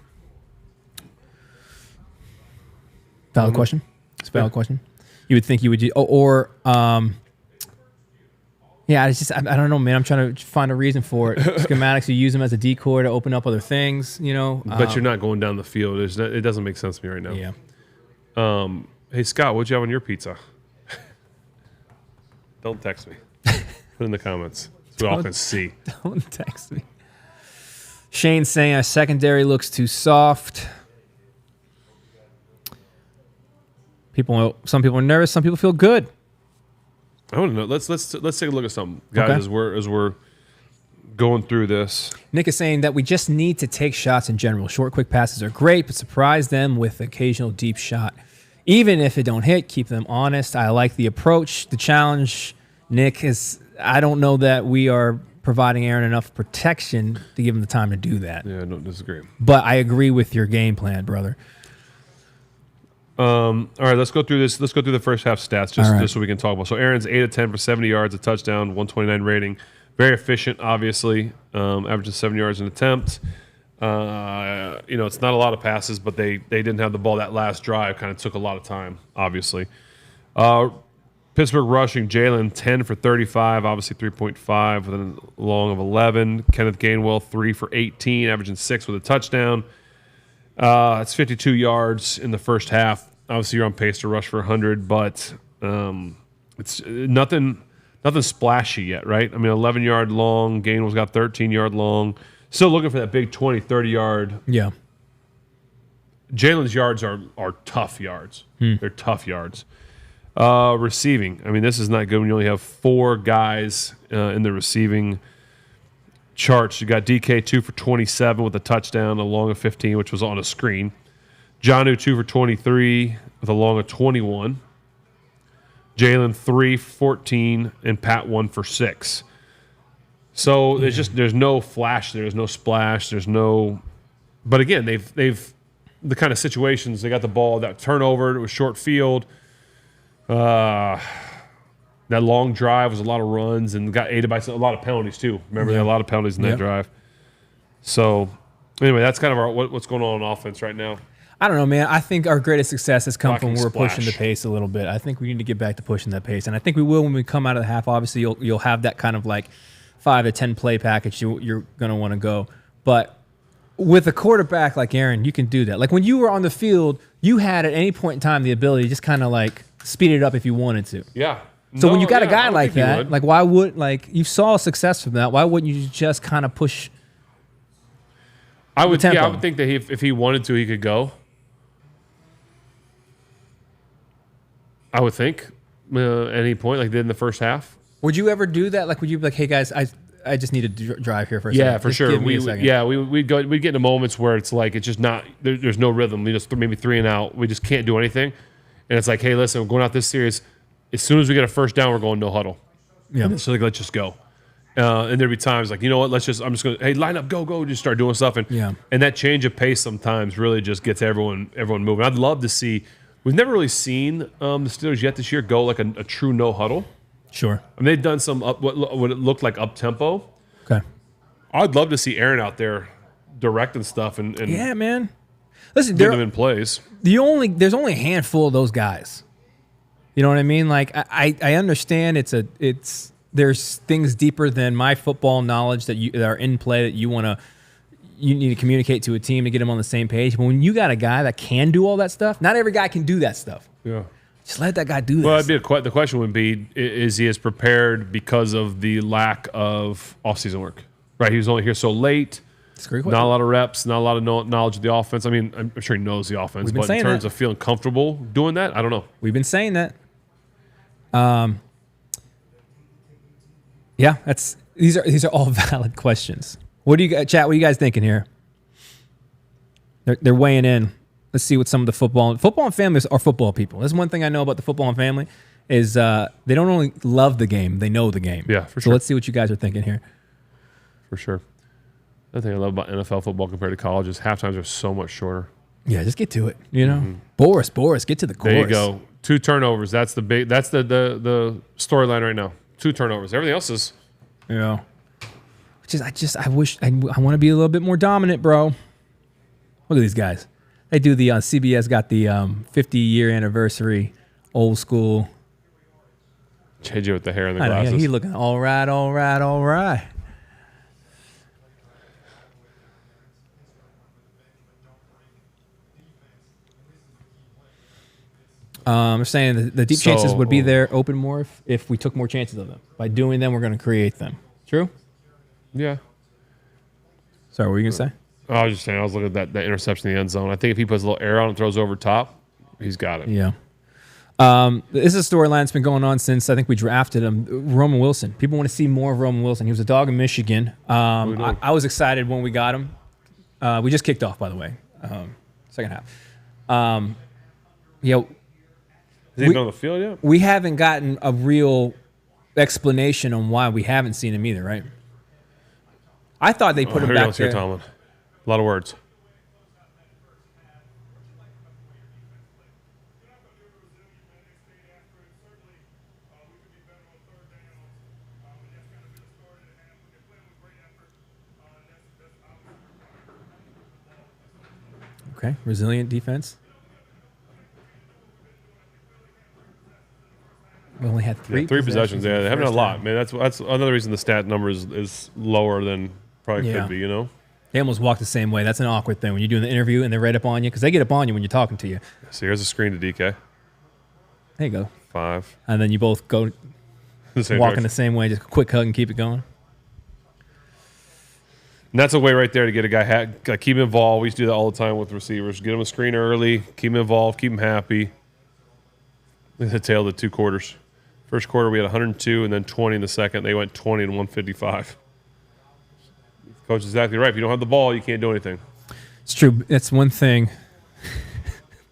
[SPEAKER 1] Valid question. It's a valid question. You would think you would do, yeah, it's just I don't know, man. I'm trying to find a reason for it. Schematics, you use them as a decoy to open up other things, you know.
[SPEAKER 2] But you're not going down the field. It doesn't make sense to me right now.
[SPEAKER 1] Yeah.
[SPEAKER 2] Hey Scott, what'd you have on your pizza? Don't text me. Put it in the comments so we all can see.
[SPEAKER 1] Don't text me. Shane's saying our secondary looks too soft. Some people are nervous. Some people feel good.
[SPEAKER 2] I don't know. Let's take a look at something, guys,
[SPEAKER 1] Okay.
[SPEAKER 2] as we're going through this.
[SPEAKER 1] Nick is saying that we just need to take shots in general. Short, quick passes are great, but surprise them with occasional deep shot. Even if it don't hit, keep them honest. I like the approach. The challenge, Nick, is I don't know that we are providing Aaron enough protection to give him the time to do that.
[SPEAKER 2] Yeah, I don't disagree.
[SPEAKER 1] But I agree with your game plan, brother.
[SPEAKER 2] All right, let's go through this. Let's go through the first half stats just so we can talk about. So Aaron's 8 of 10 for 70 yards, a touchdown, 129 rating. Very efficient, obviously. Averages 7 yards an attempt. It's not a lot of passes, but they didn't have the ball. That last drive kind of took a lot of time, obviously. Pittsburgh rushing, Jalen 10 for 35, obviously 3.5 with a long of 11. Kenneth Gainwell 3 for 18, averaging 6 with a touchdown. It's 52 yards in the first half. Obviously, you're on pace to rush for 100, but it's nothing splashy yet, right? I mean, 11-yard long. Gainwell's got 13-yard long. Still looking for that big 20, 30-yard.
[SPEAKER 1] Yeah.
[SPEAKER 2] Jalen's yards are tough yards. They're tough yards. Receiving. I mean, this is not good when you only have 4 guys in the receiving charts. You got DK 2 for 27 with a touchdown, a long of 15, which was on a screen. Jonnu 2 for 23 with a long of 21. Jalen 3 for 14 and Pat 1 for 6. So there's no flash there. There's no splash. There's no. But again, they've the kind of situations they got the ball, that turnover, it was short field. That long drive was a lot of runs and got aided by a lot of penalties too. Remember, they had a lot of penalties in that drive. So, anyway, that's kind of what's going on offense right now.
[SPEAKER 1] I don't know, man. I think our greatest success has come
[SPEAKER 2] Blocking
[SPEAKER 1] from we're
[SPEAKER 2] splash.
[SPEAKER 1] pushing the pace a little bit. I think we need to get back to pushing that pace, and I think we will when we come out of the half. Obviously, you'll have that kind of like 5 to 10 play package you're going to want to go. But with a quarterback like Aaron, you can do that. Like when you were on the field, you had at any point in time the ability to just kind of like speed it up if you wanted to.
[SPEAKER 2] Yeah.
[SPEAKER 1] So when you got a guy like that, like why would you saw success from that? Why wouldn't you just kind of push?
[SPEAKER 2] I would
[SPEAKER 1] tempo?
[SPEAKER 2] think that if he wanted to, he could go. I would think at any point, like they did in the first half.
[SPEAKER 1] Would you ever do that? Like, would you be like, hey guys, I just need to drive here for a second?
[SPEAKER 2] Yeah, for
[SPEAKER 1] Just
[SPEAKER 2] sure.
[SPEAKER 1] give me a second.
[SPEAKER 2] We'd get into moments where it's like it's just not there's no rhythm. We just maybe 3 and out. We just can't do anything, and it's like, hey, listen, we're going out this series. As soon as we get a first down, we're going no huddle.
[SPEAKER 1] Yeah.
[SPEAKER 2] So like, let's just go. And there'd be times like, you know what? I'm just going to, hey, line up, go, just start doing stuff. And that change of pace sometimes really just gets everyone moving. I'd love to see. We've never really seen the Steelers yet this year go like a true no huddle.
[SPEAKER 1] Sure.
[SPEAKER 2] I mean, they've done some what it looked like up tempo.
[SPEAKER 1] Okay.
[SPEAKER 2] I'd love to see Aaron out there directing stuff and
[SPEAKER 1] Yeah, man. Listen,
[SPEAKER 2] getting them in plays.
[SPEAKER 1] there's only a handful of those guys. You know what I mean? Like I understand there's things deeper than my football knowledge that are in play that you need to communicate to a team to get them on the same page. But when you got a guy that can do all that stuff, not every guy can do that stuff.
[SPEAKER 2] Yeah.
[SPEAKER 1] Just let that guy do that.
[SPEAKER 2] Well, the question would be: is he as prepared because of the lack of off-season work? Right, he was only here so late.
[SPEAKER 1] That's a great question.
[SPEAKER 2] Not a lot of reps, not a lot of knowledge of the offense. I mean, I'm sure he knows the offense, but in terms of feeling comfortable doing that, I don't know.
[SPEAKER 1] We've been saying that. Yeah, these are all valid questions. What do you chat? What are you guys thinking here? They're weighing in. Let's see what some of the football and families are football people. That's one thing I know about the football and family is they don't only love the game, they know the game.
[SPEAKER 2] Yeah, for
[SPEAKER 1] So
[SPEAKER 2] sure.
[SPEAKER 1] let's see what you guys are thinking here.
[SPEAKER 2] For sure. The thing I love about NFL football compared to college is halftimes are so much shorter.
[SPEAKER 1] Yeah, just get to it. You know, Boris, get to the chorus.
[SPEAKER 2] There you go. 2 turnovers. That's the big. That's the storyline right now. 2 turnovers. Everything else is.
[SPEAKER 1] Yeah. Which is, I wish I want to be a little bit more dominant, bro. Look at these guys. They do the CBS got the 50-year anniversary, old school.
[SPEAKER 2] JJ with the hair and the
[SPEAKER 1] I know,
[SPEAKER 2] glasses.
[SPEAKER 1] yeah, he looking all right. They're saying the deep chances would be there open more if we took more chances of them. By doing them, we're going to create them. True?
[SPEAKER 2] Yeah.
[SPEAKER 1] Sorry, what were you going to say?
[SPEAKER 2] I was just saying, I was looking at that interception in the end zone. I think if he puts a little air on and throws over top, he's got it.
[SPEAKER 1] Yeah. This is a storyline that's been going on since I think we drafted him. Roman Wilson. People want to see more of Roman Wilson. He was a dog in Michigan. I was excited when we got him. We just kicked off, by the way. Second half.
[SPEAKER 2] Has he been on the field yet?
[SPEAKER 1] We haven't gotten a real explanation on why we haven't seen him either, right? I thought they put him back there.
[SPEAKER 2] Tomlin. A lot of words.
[SPEAKER 1] Okay, resilient defense. We only had 3
[SPEAKER 2] possessions. Yeah, they haven't had a lot.
[SPEAKER 1] half.
[SPEAKER 2] Man, that's another reason the stat number is lower than probably could be, you know?
[SPEAKER 1] They almost walk the same way. That's an awkward thing when you're doing the interview and they're right up on you because they get up on you when you're talking to you.
[SPEAKER 2] So here's a screen to DK.
[SPEAKER 1] There you go.
[SPEAKER 2] 5.
[SPEAKER 1] And then you both go walking the same way, just a quick hug and keep it going.
[SPEAKER 2] And that's a way right there to get a guy, keep him involved. We used to do that all the time with receivers. Get him a screen early, keep him involved, keep him happy. The tail of the 2 quarters. First quarter, we had 102 and then 20 in the second. They went 20 and 155. Coach is exactly right. If you don't have the ball, you can't do anything.
[SPEAKER 1] It's true. That's one thing.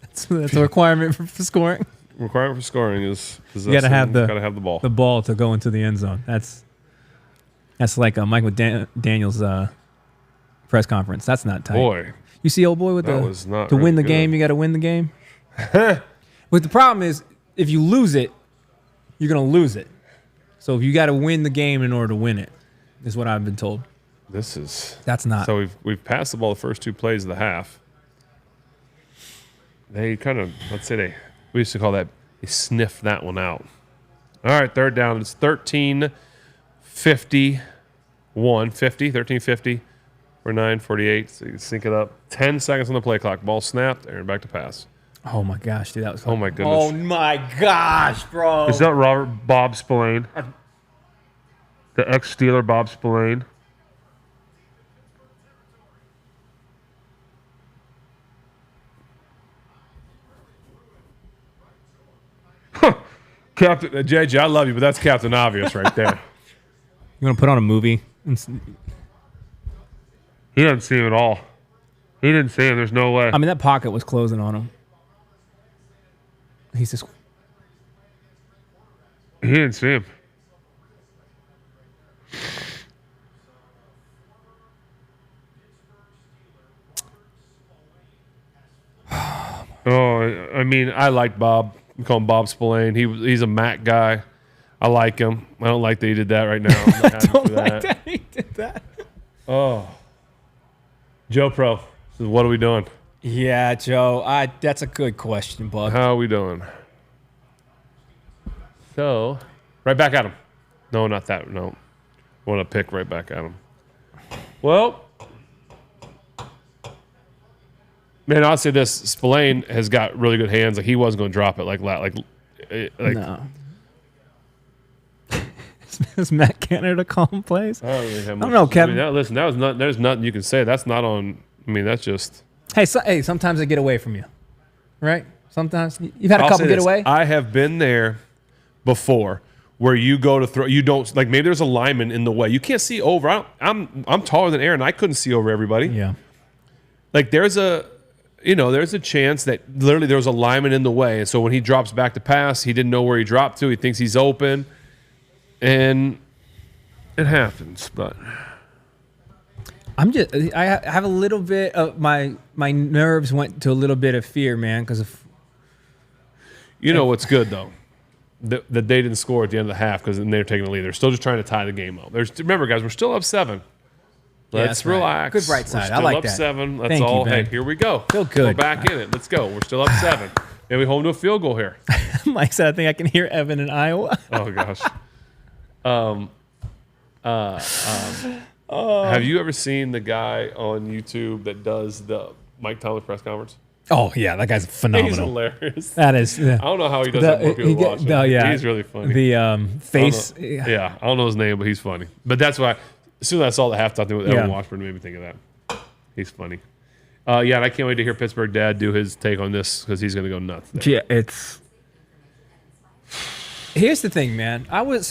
[SPEAKER 1] that's a requirement for scoring.
[SPEAKER 2] Requirement for scoring is
[SPEAKER 1] you got to have the
[SPEAKER 2] ball.
[SPEAKER 1] The ball to go into the end zone. That's like Michael Daniels' press conference. That's not tight.
[SPEAKER 2] Boy,
[SPEAKER 1] you see old boy with to win the game. You got to win the game. But the problem is, if you lose it, you're gonna lose it. So you got to win the game in order to win it. Is what I've been told. That's not.
[SPEAKER 2] So we've passed the ball the first 2 plays of the half. They kind of, we used to call that, they sniffed that one out. All right, third down. It's 13-50. 13-50. We're 9:48. So you can sync it up. 10 seconds on the play clock. Ball snapped. Aaron back to pass.
[SPEAKER 1] Oh my gosh, dude, that was.
[SPEAKER 2] Oh my goodness.
[SPEAKER 1] Oh my gosh, bro.
[SPEAKER 2] Is that Bob Spillane? The ex-Steeler Bob Spillane. Captain JJ, I love you, but that's Captain Obvious right there.
[SPEAKER 1] You want to put on a movie?
[SPEAKER 2] He didn't see him at all. He didn't see him. There's no way.
[SPEAKER 1] I mean, that pocket was closing on him. He's just.
[SPEAKER 2] He didn't see him. Oh, I mean, I like Bob. We call him Bob Spillane. He's a Mac guy. I like him. I don't like that he did that right now. I'm not happy
[SPEAKER 1] don't
[SPEAKER 2] for
[SPEAKER 1] like that he did that.
[SPEAKER 2] Oh. Joe Pro says, what are we doing?
[SPEAKER 1] Yeah, Joe. That's a good question, bud.
[SPEAKER 2] How are we doing? So, right back at him. No, not that. No. I want to pick right back at him. Well, man, I'll say this. Spillane has got really good hands. Like, he wasn't going to drop it like
[SPEAKER 1] no. Is Matt Canada calling plays?
[SPEAKER 2] I don't really have much.
[SPEAKER 1] I don't know, Kevin.
[SPEAKER 2] I mean, listen, there's nothing you can say. That's not on. I mean, that's just.
[SPEAKER 1] Hey, sometimes they get away from you, right? Sometimes you've had a couple get away.
[SPEAKER 2] I have been there before, where you go to throw. You don't like. Maybe there's a lineman in the way. You can't see over. I'm taller than Aaron. I couldn't see over everybody.
[SPEAKER 1] Yeah.
[SPEAKER 2] Like there's a. there's a chance that literally there was a lineman in the way. And so when he drops back to pass, he didn't know where he dropped to. He thinks he's open. And it happens, but
[SPEAKER 1] I have a little bit of my nerves went to a little bit of fear, man, because of
[SPEAKER 2] what's good though. That they didn't score at the end of the half because then they're taking the lead. They're still just trying to tie the game up. Remember, guys, we're still up 7. Let's relax.
[SPEAKER 1] Right. Good bright side.
[SPEAKER 2] We're
[SPEAKER 1] I like
[SPEAKER 2] up
[SPEAKER 1] that.
[SPEAKER 2] 7. Let's
[SPEAKER 1] Thank you,
[SPEAKER 2] hey, here we go.
[SPEAKER 1] Feel good.
[SPEAKER 2] We're back in it. Let's go. We're still up 7. Maybe we home to a field goal here.
[SPEAKER 1] Mike said, I think I can hear Evan in Iowa.
[SPEAKER 2] Oh gosh. Have you ever seen the guy on YouTube that does the Mike Tomlin press conference?
[SPEAKER 1] Oh yeah, that guy's phenomenal.
[SPEAKER 2] He's hilarious.
[SPEAKER 1] That is.
[SPEAKER 2] I don't know how he does that. More people watch him.
[SPEAKER 1] Yeah,
[SPEAKER 2] he's really funny.
[SPEAKER 1] The face.
[SPEAKER 2] I don't know his name, but he's funny. But that's why. As soon as I saw the halftime thing with Evan Washburn, it made me think of that. He's funny. And I can't wait to hear Pittsburgh Dad do his take on this because he's going to go nuts there.
[SPEAKER 1] Yeah, Here's the thing, man. I was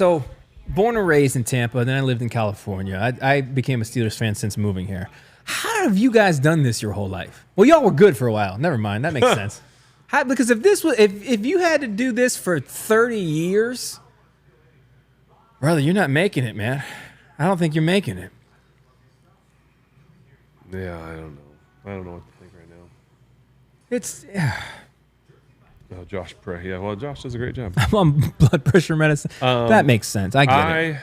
[SPEAKER 1] born and raised in Tampa, then I lived in California. I became a Steelers fan since moving here. How have you guys done this your whole life? Well, y'all were good for a while. Never mind. That makes sense. Because if you had to do this for 30 years, brother, you're not making it, man. I don't think you're making it.
[SPEAKER 2] Yeah, I don't know. I don't know what to think right now.
[SPEAKER 1] It's
[SPEAKER 2] Oh, Josh Pray. Yeah, well, Josh does a great job.
[SPEAKER 1] I'm on blood pressure medicine. That makes sense. I get it.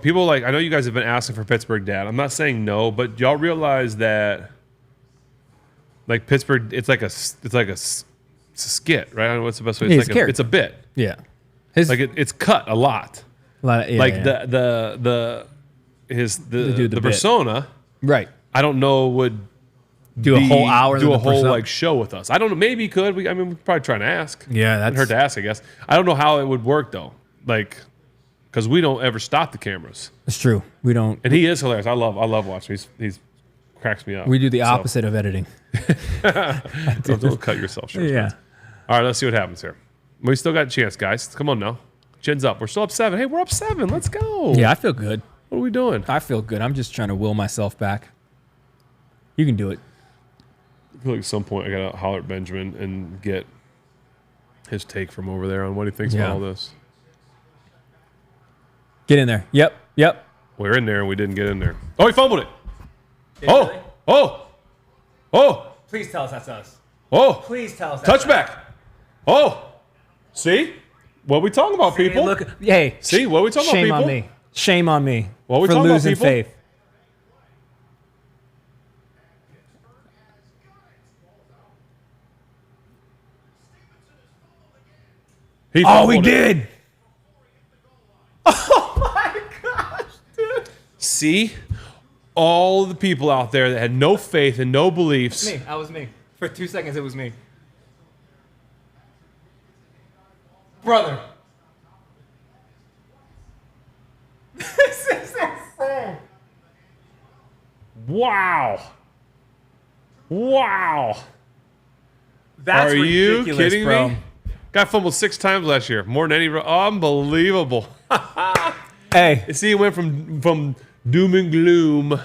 [SPEAKER 2] People I know you guys have been asking for Pittsburgh Dad. I'm not saying no, but y'all realize that Pittsburgh, it's like a skit, right? I don't know what's the best way. It's a bit.
[SPEAKER 1] Yeah,
[SPEAKER 2] it's cut a lot. The persona,
[SPEAKER 1] right?
[SPEAKER 2] I don't know would
[SPEAKER 1] do a whole hour,
[SPEAKER 2] do a whole show with us. I don't know. Maybe he could. We're probably trying to ask.
[SPEAKER 1] Yeah,
[SPEAKER 2] that's hurt to ask. I guess I don't know how it would work though. Because we don't ever stop the cameras.
[SPEAKER 1] It's true. We don't.
[SPEAKER 2] And he is hilarious. I love watching him. He's cracks me up.
[SPEAKER 1] We do the opposite of editing.
[SPEAKER 2] Don't cut yourself short.
[SPEAKER 1] Yeah.
[SPEAKER 2] All right, let's see what happens here. We still got a chance, guys. Come on now. Chin's up. We're still up 7. Hey, we're up 7. Let's go.
[SPEAKER 1] Yeah, I feel good.
[SPEAKER 2] What are we doing?
[SPEAKER 1] I feel good. I'm just trying to will myself back. You can do it.
[SPEAKER 2] I feel like at some point I got to holler at Benjamin and get his take from over there on what he thinks about all this.
[SPEAKER 1] Get in there. Yep.
[SPEAKER 2] We're in there and we didn't get in there. Oh, he fumbled it.
[SPEAKER 1] Really?
[SPEAKER 2] Oh.
[SPEAKER 1] Please tell us that's us.
[SPEAKER 2] Oh.
[SPEAKER 1] Please tell us that's
[SPEAKER 2] touchback.
[SPEAKER 1] us.
[SPEAKER 2] Oh. See? What are we talking about, people?
[SPEAKER 1] See,
[SPEAKER 2] what are we talking about, people?
[SPEAKER 1] Shame on me.
[SPEAKER 2] What are we
[SPEAKER 1] for
[SPEAKER 2] talking
[SPEAKER 1] losing
[SPEAKER 2] about, people?
[SPEAKER 1] faith.
[SPEAKER 2] He
[SPEAKER 1] did.
[SPEAKER 2] See? All the people out there that had no faith and no beliefs.
[SPEAKER 1] That was me. For 2 seconds, it was me. Brother. This is insane.
[SPEAKER 2] Wow.
[SPEAKER 1] That's
[SPEAKER 2] Are you
[SPEAKER 1] ridiculous,
[SPEAKER 2] kidding
[SPEAKER 1] bro.
[SPEAKER 2] me? Guy fumbled 6 times last year. More than any. Unbelievable.
[SPEAKER 1] Hey.
[SPEAKER 2] See, he went from doom and gloom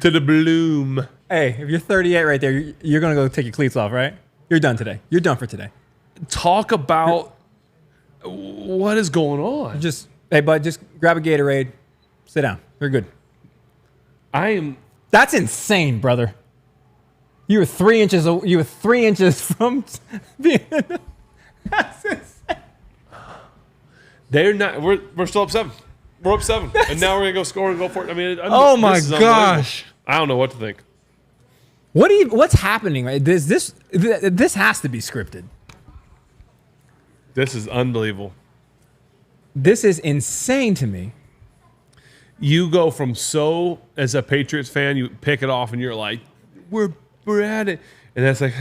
[SPEAKER 2] to the bloom.
[SPEAKER 1] Hey, if you're 38 right there, you're going to go take your cleats off, right? You're done today. You're done for today.
[SPEAKER 2] Talk about what is going on.
[SPEAKER 1] Hey, bud, just grab a Gatorade. Sit down. You're good. That's insane, brother. You were 3 inches. You were 3 inches from being. That's insane.
[SPEAKER 2] They're not. We're still up 7. We're up 7, and now we're gonna go score and go for it. I mean,
[SPEAKER 1] oh my gosh!
[SPEAKER 2] I don't know what to think.
[SPEAKER 1] What's happening? Right? This has to be scripted.
[SPEAKER 2] This is unbelievable.
[SPEAKER 1] This is insane to me.
[SPEAKER 2] You go from as a Patriots fan, you pick it off, and you're like, we're at it, and that's like,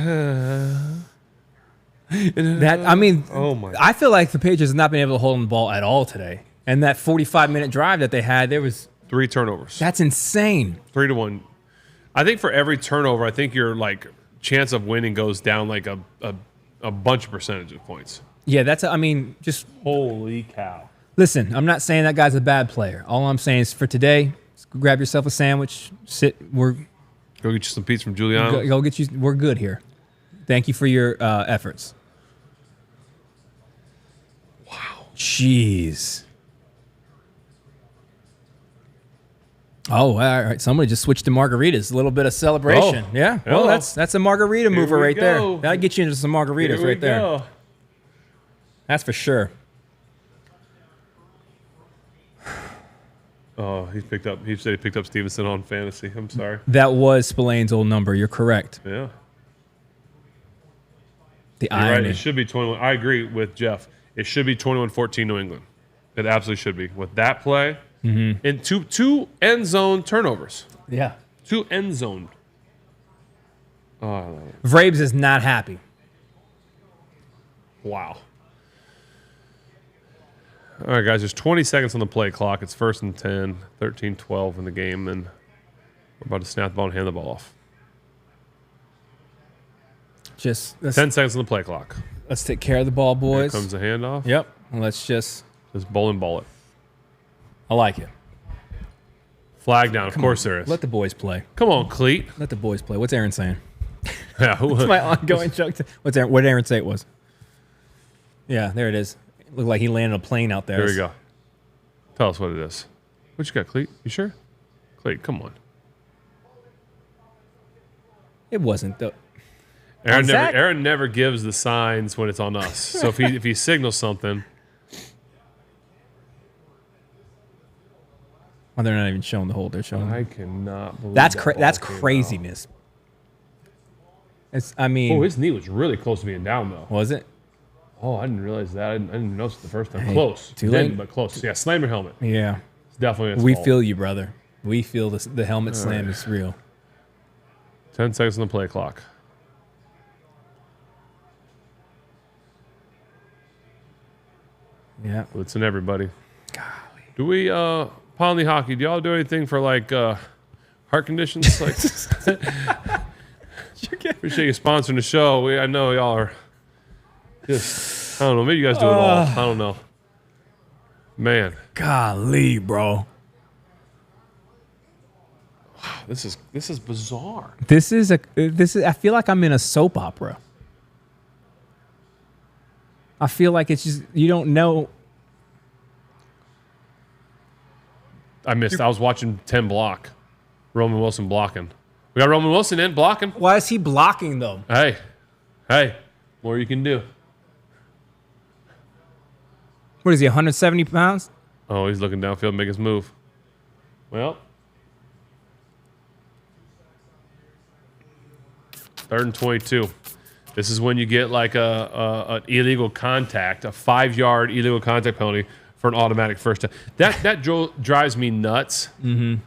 [SPEAKER 1] oh my! I feel like the Patriots have not been able to hold on the ball at all today. And that 45-minute drive that they had, there was
[SPEAKER 2] 3 turnovers.
[SPEAKER 1] That's insane.
[SPEAKER 2] 3-1. I think for every turnover, I think your chance of winning goes down a bunch of percentage of points.
[SPEAKER 1] Yeah, just
[SPEAKER 2] holy cow.
[SPEAKER 1] Listen, I'm not saying that guy's a bad player. All I'm saying is for today, grab yourself a sandwich, sit.
[SPEAKER 2] Go get you some pizza from Giuliano.
[SPEAKER 1] Go get you. We're good here. Thank you for your efforts.
[SPEAKER 2] Wow.
[SPEAKER 1] Jeez. Oh, all right. Somebody just switched to margaritas. A little bit of celebration.
[SPEAKER 2] Oh.
[SPEAKER 1] Yeah.
[SPEAKER 2] Hello.
[SPEAKER 1] Well, that's a margarita mover right there.
[SPEAKER 2] go.
[SPEAKER 1] That'll get you into some margaritas right there.
[SPEAKER 2] Go.
[SPEAKER 1] That's for sure.
[SPEAKER 2] Oh, he said he picked up Stevenson on fantasy. I'm sorry.
[SPEAKER 1] That was Spillane's old number. You're correct.
[SPEAKER 2] Yeah.
[SPEAKER 1] The
[SPEAKER 2] You're right.
[SPEAKER 1] irony.
[SPEAKER 2] It should be 21. I agree with Jeff. It should be 21-14 New England. It absolutely should be. With that play and two end zone turnovers.
[SPEAKER 1] Yeah.
[SPEAKER 2] 2 end zone. Oh, I love it.
[SPEAKER 1] Vrabes is not happy.
[SPEAKER 2] Wow. All right, guys, there's 20 seconds on the play clock. It's 1st and 10, 13-12 in the game, and we're about to snap the ball and hand the ball off.
[SPEAKER 1] Just
[SPEAKER 2] 10 seconds on the play clock.
[SPEAKER 1] let's take care of the ball,
[SPEAKER 2] Here
[SPEAKER 1] boys.
[SPEAKER 2] comes the handoff.
[SPEAKER 1] Yep. Let's just.
[SPEAKER 2] Bowl and ball it.
[SPEAKER 1] I like it.
[SPEAKER 2] Flag down. Of course there is.
[SPEAKER 1] Let the boys play.
[SPEAKER 2] Come on, Cleat.
[SPEAKER 1] Let the boys play. What's Aaron saying?
[SPEAKER 2] Yeah,
[SPEAKER 1] It's my ongoing joke. What did Aaron say it was? Yeah, there it is. It looked like he landed a plane out there.
[SPEAKER 2] There we go. Tell us what it is. What you got, Cleat? You sure? Cleat, come on.
[SPEAKER 1] It wasn't though.
[SPEAKER 2] Aaron never gives the signs when it's on us. So if he signals something.
[SPEAKER 1] Well, they're not even showing the hold. They're showing.
[SPEAKER 2] I cannot believe
[SPEAKER 1] That's
[SPEAKER 2] that ball came
[SPEAKER 1] craziness. It's. I mean.
[SPEAKER 2] out. Oh, his knee was really close to being down, though.
[SPEAKER 1] Was it?
[SPEAKER 2] Oh, I didn't realize that. I didn't notice it the first time.
[SPEAKER 1] Hey,
[SPEAKER 2] Close.
[SPEAKER 1] too late.
[SPEAKER 2] But close. Yeah, slam your helmet.
[SPEAKER 1] Yeah.
[SPEAKER 2] It's definitely its
[SPEAKER 1] We
[SPEAKER 2] fault.
[SPEAKER 1] feel you, brother. We feel this, the helmet slam is real.
[SPEAKER 2] 10 seconds on the play clock.
[SPEAKER 1] Yeah.
[SPEAKER 2] Listen, everybody.
[SPEAKER 1] Golly.
[SPEAKER 2] Do we, Pawnee Hockey, do y'all do anything for, like, heart conditions? Like, appreciate you sponsoring the show. I know y'all are just, I don't know, maybe you guys do it all. I don't know. Man.
[SPEAKER 1] Golly, bro.
[SPEAKER 2] This is bizarre.
[SPEAKER 1] This is. I feel like I'm in a soap opera. I feel like it's just you don't know.
[SPEAKER 2] I was watching 10 block. Roman Wilson blocking. We got Roman Wilson in blocking.
[SPEAKER 1] Why is he blocking though?
[SPEAKER 2] Hey, more you can do.
[SPEAKER 1] What is he? 170 pounds?
[SPEAKER 2] Oh, he's looking downfield, make his move. Well, 3rd and 22. This is when you get like an illegal contact, a 5-yard illegal contact penalty for an automatic first down. That drives me nuts. Mm-hmm.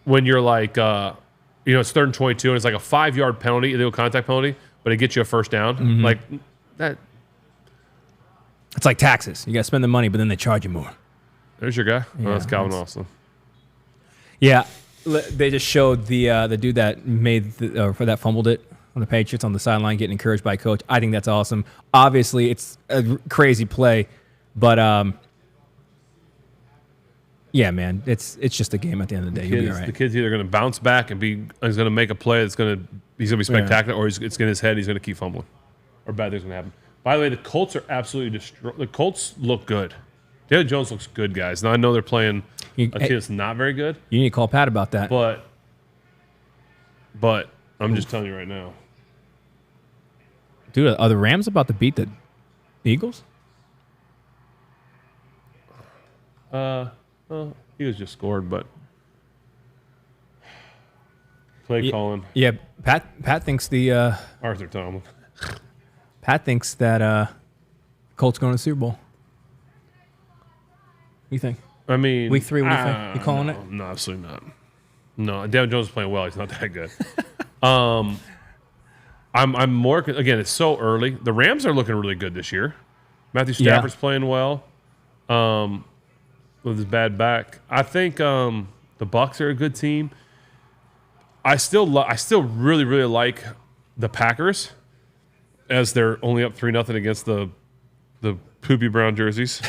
[SPEAKER 2] When you're like, it's 3rd and 22, and it's like a 5-yard penalty, illegal contact penalty, but it gets you a first down.
[SPEAKER 1] Mm-hmm.
[SPEAKER 2] Like that.
[SPEAKER 1] It's like taxes. You got to spend the money, but then they charge you more.
[SPEAKER 2] There's your guy.
[SPEAKER 1] Yeah,
[SPEAKER 2] Oh, that's Calvin Austin.
[SPEAKER 1] Yeah, they just showed the dude that made that fumbled it on the Patriots on the sideline getting encouraged by coach. I think that's awesome. Obviously, it's a crazy play, but yeah, man, it's just a game at the end of the day. You'll be all right.
[SPEAKER 2] The kid's either going to bounce back and he's going to make a play he's going to be spectacular, or it's going to his head. He's going to keep fumbling, or bad things going to happen. By the way, the Colts are absolutely destroyed. The Colts look good. Daniel Jones looks good, guys. Now I know they're playing a team that's not very good.
[SPEAKER 1] You need to call Pat about that.
[SPEAKER 2] But I'm just telling you right now.
[SPEAKER 1] Dude, are the Rams about to beat the Eagles?
[SPEAKER 2] Well, Eagles just scored, but play calling.
[SPEAKER 1] Yeah, Pat thinks
[SPEAKER 2] Arthur Tomlin.
[SPEAKER 1] Pat thinks that Colts going to the Super Bowl. What do you think?
[SPEAKER 2] I mean,
[SPEAKER 1] Week 3, what do you think? You calling it?
[SPEAKER 2] No, absolutely not. No, Daniel Jones is playing well. He's not that good. I'm more again. It's so early. The Rams are looking really good this year. Matthew Stafford's playing well. With his bad back, I think the Bucs are a good team. I still really like the Packers, as they're only up 3-0 against the poopy brown jerseys.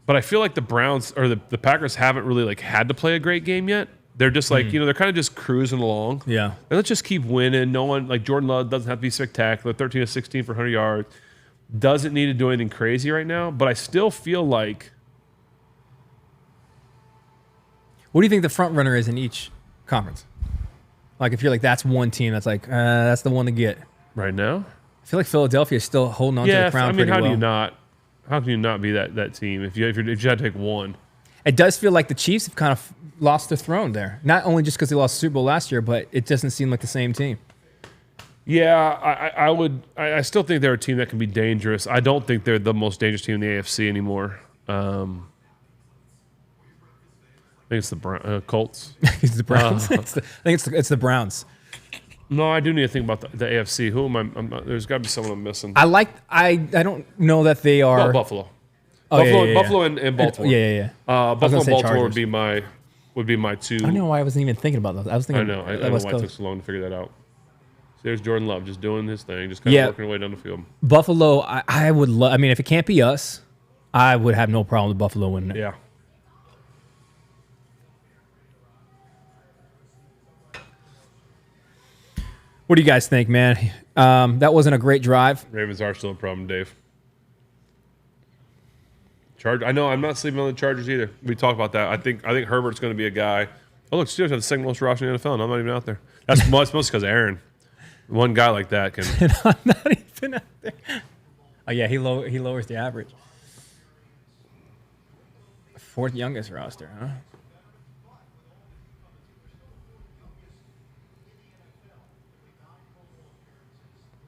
[SPEAKER 2] But I feel like the Browns or the Packers haven't really like had to play a great game yet. They're just like, they're kind of just cruising along.
[SPEAKER 1] Yeah.
[SPEAKER 2] And let's just keep winning. No one, like Jordan Love doesn't have to be spectacular. 13 to 16 for 100 yards. Doesn't need to do anything crazy right now, but I still feel like.
[SPEAKER 1] What do you think the front runner is in each conference? Like if you're like, that's one team that's like, that's the one to get.
[SPEAKER 2] Right now?
[SPEAKER 1] I feel like Philadelphia is still holding on to the crown pretty well.
[SPEAKER 2] How can you not be that team if you had to take one?
[SPEAKER 1] It does feel like the Chiefs have kind of lost their throne there. Not only just because they lost the Super Bowl last year, but it doesn't seem like the same team.
[SPEAKER 2] Yeah, I still think they're a team that can be dangerous. I don't think they're the most dangerous team in the AFC anymore. I think it's the Colts.
[SPEAKER 1] It's the Browns. I think it's the Browns.
[SPEAKER 2] No, I do need to think about the AFC. Who am I? There's got to be someone I'm missing.
[SPEAKER 1] I don't know that they are.
[SPEAKER 2] Buffalo.
[SPEAKER 1] Oh,
[SPEAKER 2] Buffalo and Baltimore.
[SPEAKER 1] Yeah.
[SPEAKER 2] Buffalo and Baltimore
[SPEAKER 1] Chargers.
[SPEAKER 2] would be my two.
[SPEAKER 1] I don't know why I wasn't even thinking about those. I was thinking.
[SPEAKER 2] I don't know why it took so long to figure that out. So there's Jordan Love just doing his thing, just kind of working away down the field.
[SPEAKER 1] Buffalo, I would love. I mean, if it can't be us, I would have no problem with Buffalo winning it.
[SPEAKER 2] Yeah.
[SPEAKER 1] What do you guys think, man? That wasn't a great drive.
[SPEAKER 2] Ravens are still a problem, Dave. I know I'm not sleeping on the Chargers either. We talked about that. I think Herbert's going to be a guy. Oh, look, Steelers have the second most roster in the NFL, and I'm not even out there. That's mostly because of Aaron. One guy like that can.
[SPEAKER 1] I'm not even out there. Oh yeah, he lowers the average. Fourth youngest roster, huh?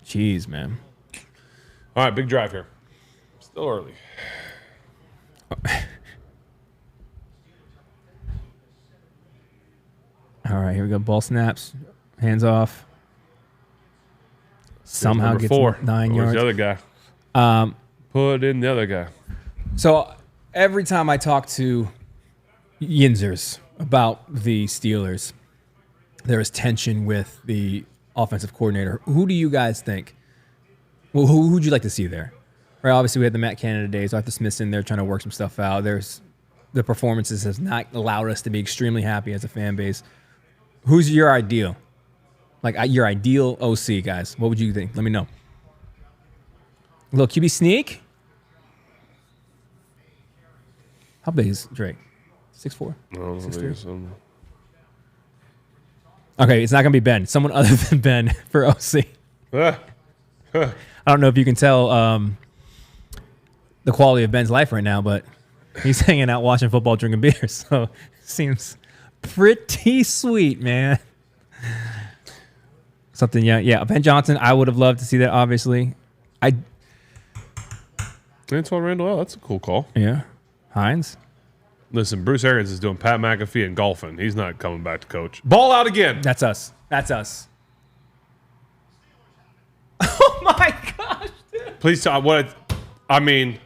[SPEAKER 1] Jeez, man.
[SPEAKER 2] All right, big drive here. Still early.
[SPEAKER 1] All right, here we go. Ball snaps, hands off. Somehow gets
[SPEAKER 2] 4.
[SPEAKER 1] 9 yards.
[SPEAKER 2] Where's the other guy? Put in the other guy.
[SPEAKER 1] So every time I talk to Yinzers about the Steelers, there is tension with the offensive coordinator. Who do you guys think? Well, who would you like to see there? Right, obviously we had the Matt Canada days. Arthur Smith's in there trying to work some stuff out. The performances has not allowed us to be extremely happy as a fan base. Who's your ideal? Like your ideal OC, guys. What would you think? Let me know. Little QB sneak. How big is Drake? 6'4"?
[SPEAKER 2] I don't know.
[SPEAKER 1] 6'3"? Okay, it's not gonna be Ben. Someone other than Ben for OC. I don't know if you can tell the quality of Ben's life right now, but he's hanging out, watching football, drinking beer. So it seems pretty sweet, man. Something, yeah. Ben Johnson, I would have loved to see that. Obviously,
[SPEAKER 2] Antoine Randall, oh, that's a cool call.
[SPEAKER 1] Yeah, Hines.
[SPEAKER 2] Listen, Bruce Arians is doing Pat McAfee and golfing. He's not coming back to coach. Ball out again.
[SPEAKER 1] That's us. Oh my gosh, dude.
[SPEAKER 2] Please tell what. I mean,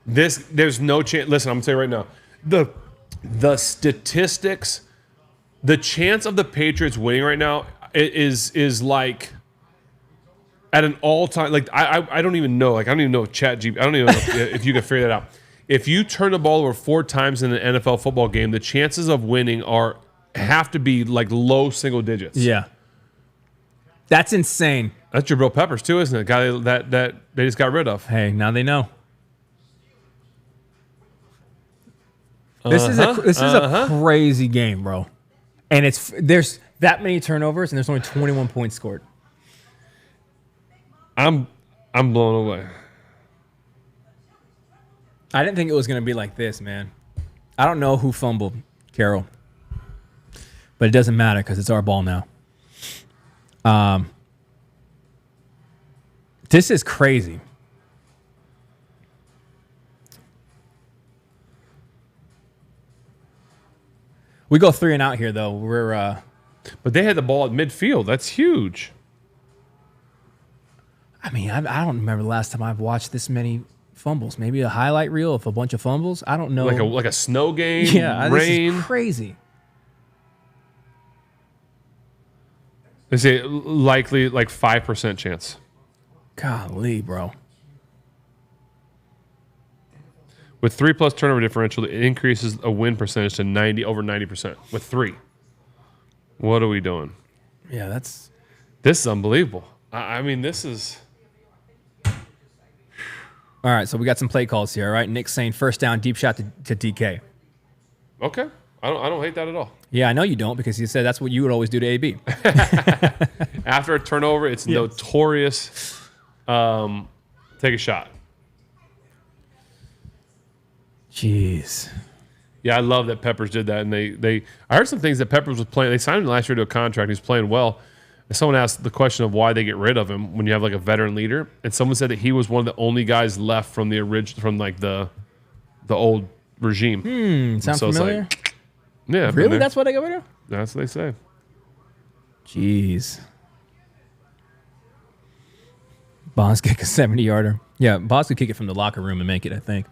[SPEAKER 2] there's no chance. Listen, I'm gonna tell you right now. The statistics, the chance of the Patriots winning right now is like at an all-time. Like I don't even know. Like I don't even know if ChatGPT. I don't even know if you can figure that out. If you turn the ball over 4 times in an NFL football game, the chances of winning have to be like low single digits.
[SPEAKER 1] Yeah, that's insane.
[SPEAKER 2] That's Jabril Peppers too, isn't it? Guy that they just got rid of.
[SPEAKER 1] Hey, now they know. This is a crazy game, bro. And there's that many turnovers and there's only 21 points scored.
[SPEAKER 2] I'm blown away.
[SPEAKER 1] I didn't think it was going to be like this, man. I don't know who fumbled Carroll. But it doesn't matter because it's our ball now. This is crazy. We go 3 and out here, though.
[SPEAKER 2] But they had the ball at midfield. That's huge.
[SPEAKER 1] I mean, I don't remember the last time I've watched this many fumbles. Maybe a highlight reel of a bunch of fumbles. I don't know.
[SPEAKER 2] Like a snow game.
[SPEAKER 1] Yeah,
[SPEAKER 2] rain.
[SPEAKER 1] This is crazy.
[SPEAKER 2] They say likely like 5% chance.
[SPEAKER 1] Golly, bro.
[SPEAKER 2] With 3+ turnover differential, it increases a win percentage to over 90%. With 3. What are we doing?
[SPEAKER 1] Yeah,
[SPEAKER 2] This is unbelievable. I mean, this is...
[SPEAKER 1] All right, so we got some play calls here, all right? Nick's saying first down, deep shot to DK.
[SPEAKER 2] Okay. I don't hate that at all.
[SPEAKER 1] Yeah, I know you don't because you said that's what you would always do to AB.
[SPEAKER 2] After a turnover, it's notorious. Take a shot.
[SPEAKER 1] Jeez.
[SPEAKER 2] Yeah, I love that Peppers did that. And I heard some things that Peppers was playing. They signed him last year to a contract. He's playing well. And someone asked the question of why they get rid of him when you have like a veteran leader. And someone said that he was one of the only guys left from the old regime.
[SPEAKER 1] Sounds
[SPEAKER 2] so
[SPEAKER 1] familiar?
[SPEAKER 2] Like, yeah.
[SPEAKER 1] Really? That's what they got rid of?
[SPEAKER 2] That's what they say.
[SPEAKER 1] Jeez. Bonds kick a 70-yarder. Yeah, Bonds could kick it from the locker room and make it, I think.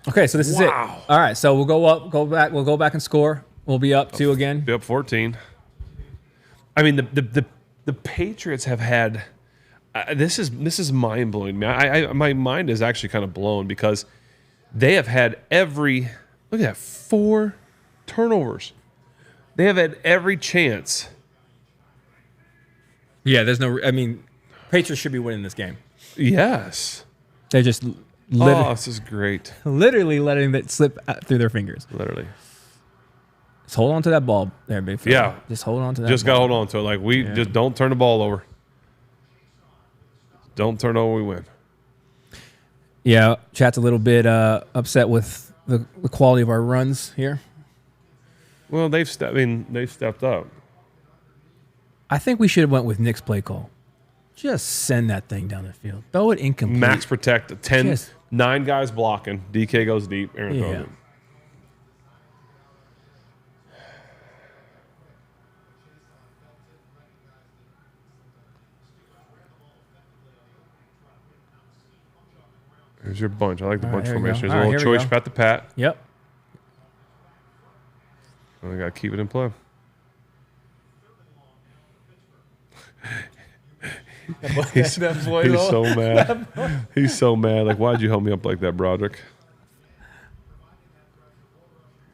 [SPEAKER 1] Okay, so this is it. All right, so we'll go back and score. We'll be up 2 again.
[SPEAKER 2] Be up 14. I mean, the Patriots have had this is mind blowing. My mind is actually kind of blown because they have had look at that, 4 turnovers. They have had every chance.
[SPEAKER 1] Yeah, Patriots should be winning this game.
[SPEAKER 2] Yes.
[SPEAKER 1] They just
[SPEAKER 2] this is great.
[SPEAKER 1] literally letting it slip through their fingers.
[SPEAKER 2] Literally.
[SPEAKER 1] Just hold on to that ball there, big fella.
[SPEAKER 2] Yeah.
[SPEAKER 1] Just hold on to that
[SPEAKER 2] Just
[SPEAKER 1] ball.
[SPEAKER 2] got to hold on to it. Like, just don't turn the ball over. Don't turn over, we win.
[SPEAKER 1] Yeah, chat's a little bit upset with the quality of our runs here.
[SPEAKER 2] Well, they've stepped up.
[SPEAKER 1] I think we should have went with Nick's play call. Just send that thing down the field. Throw it incomplete.
[SPEAKER 2] Max protect. 9 guys blocking. DK goes deep. Aaron throws it. There's your bunch. I like the bunch formation. There's a little choice pat the pat.
[SPEAKER 1] Yep.
[SPEAKER 2] I got to keep it in play. He's so mad. He's so mad. Like, why'd you help me up like that, Broderick?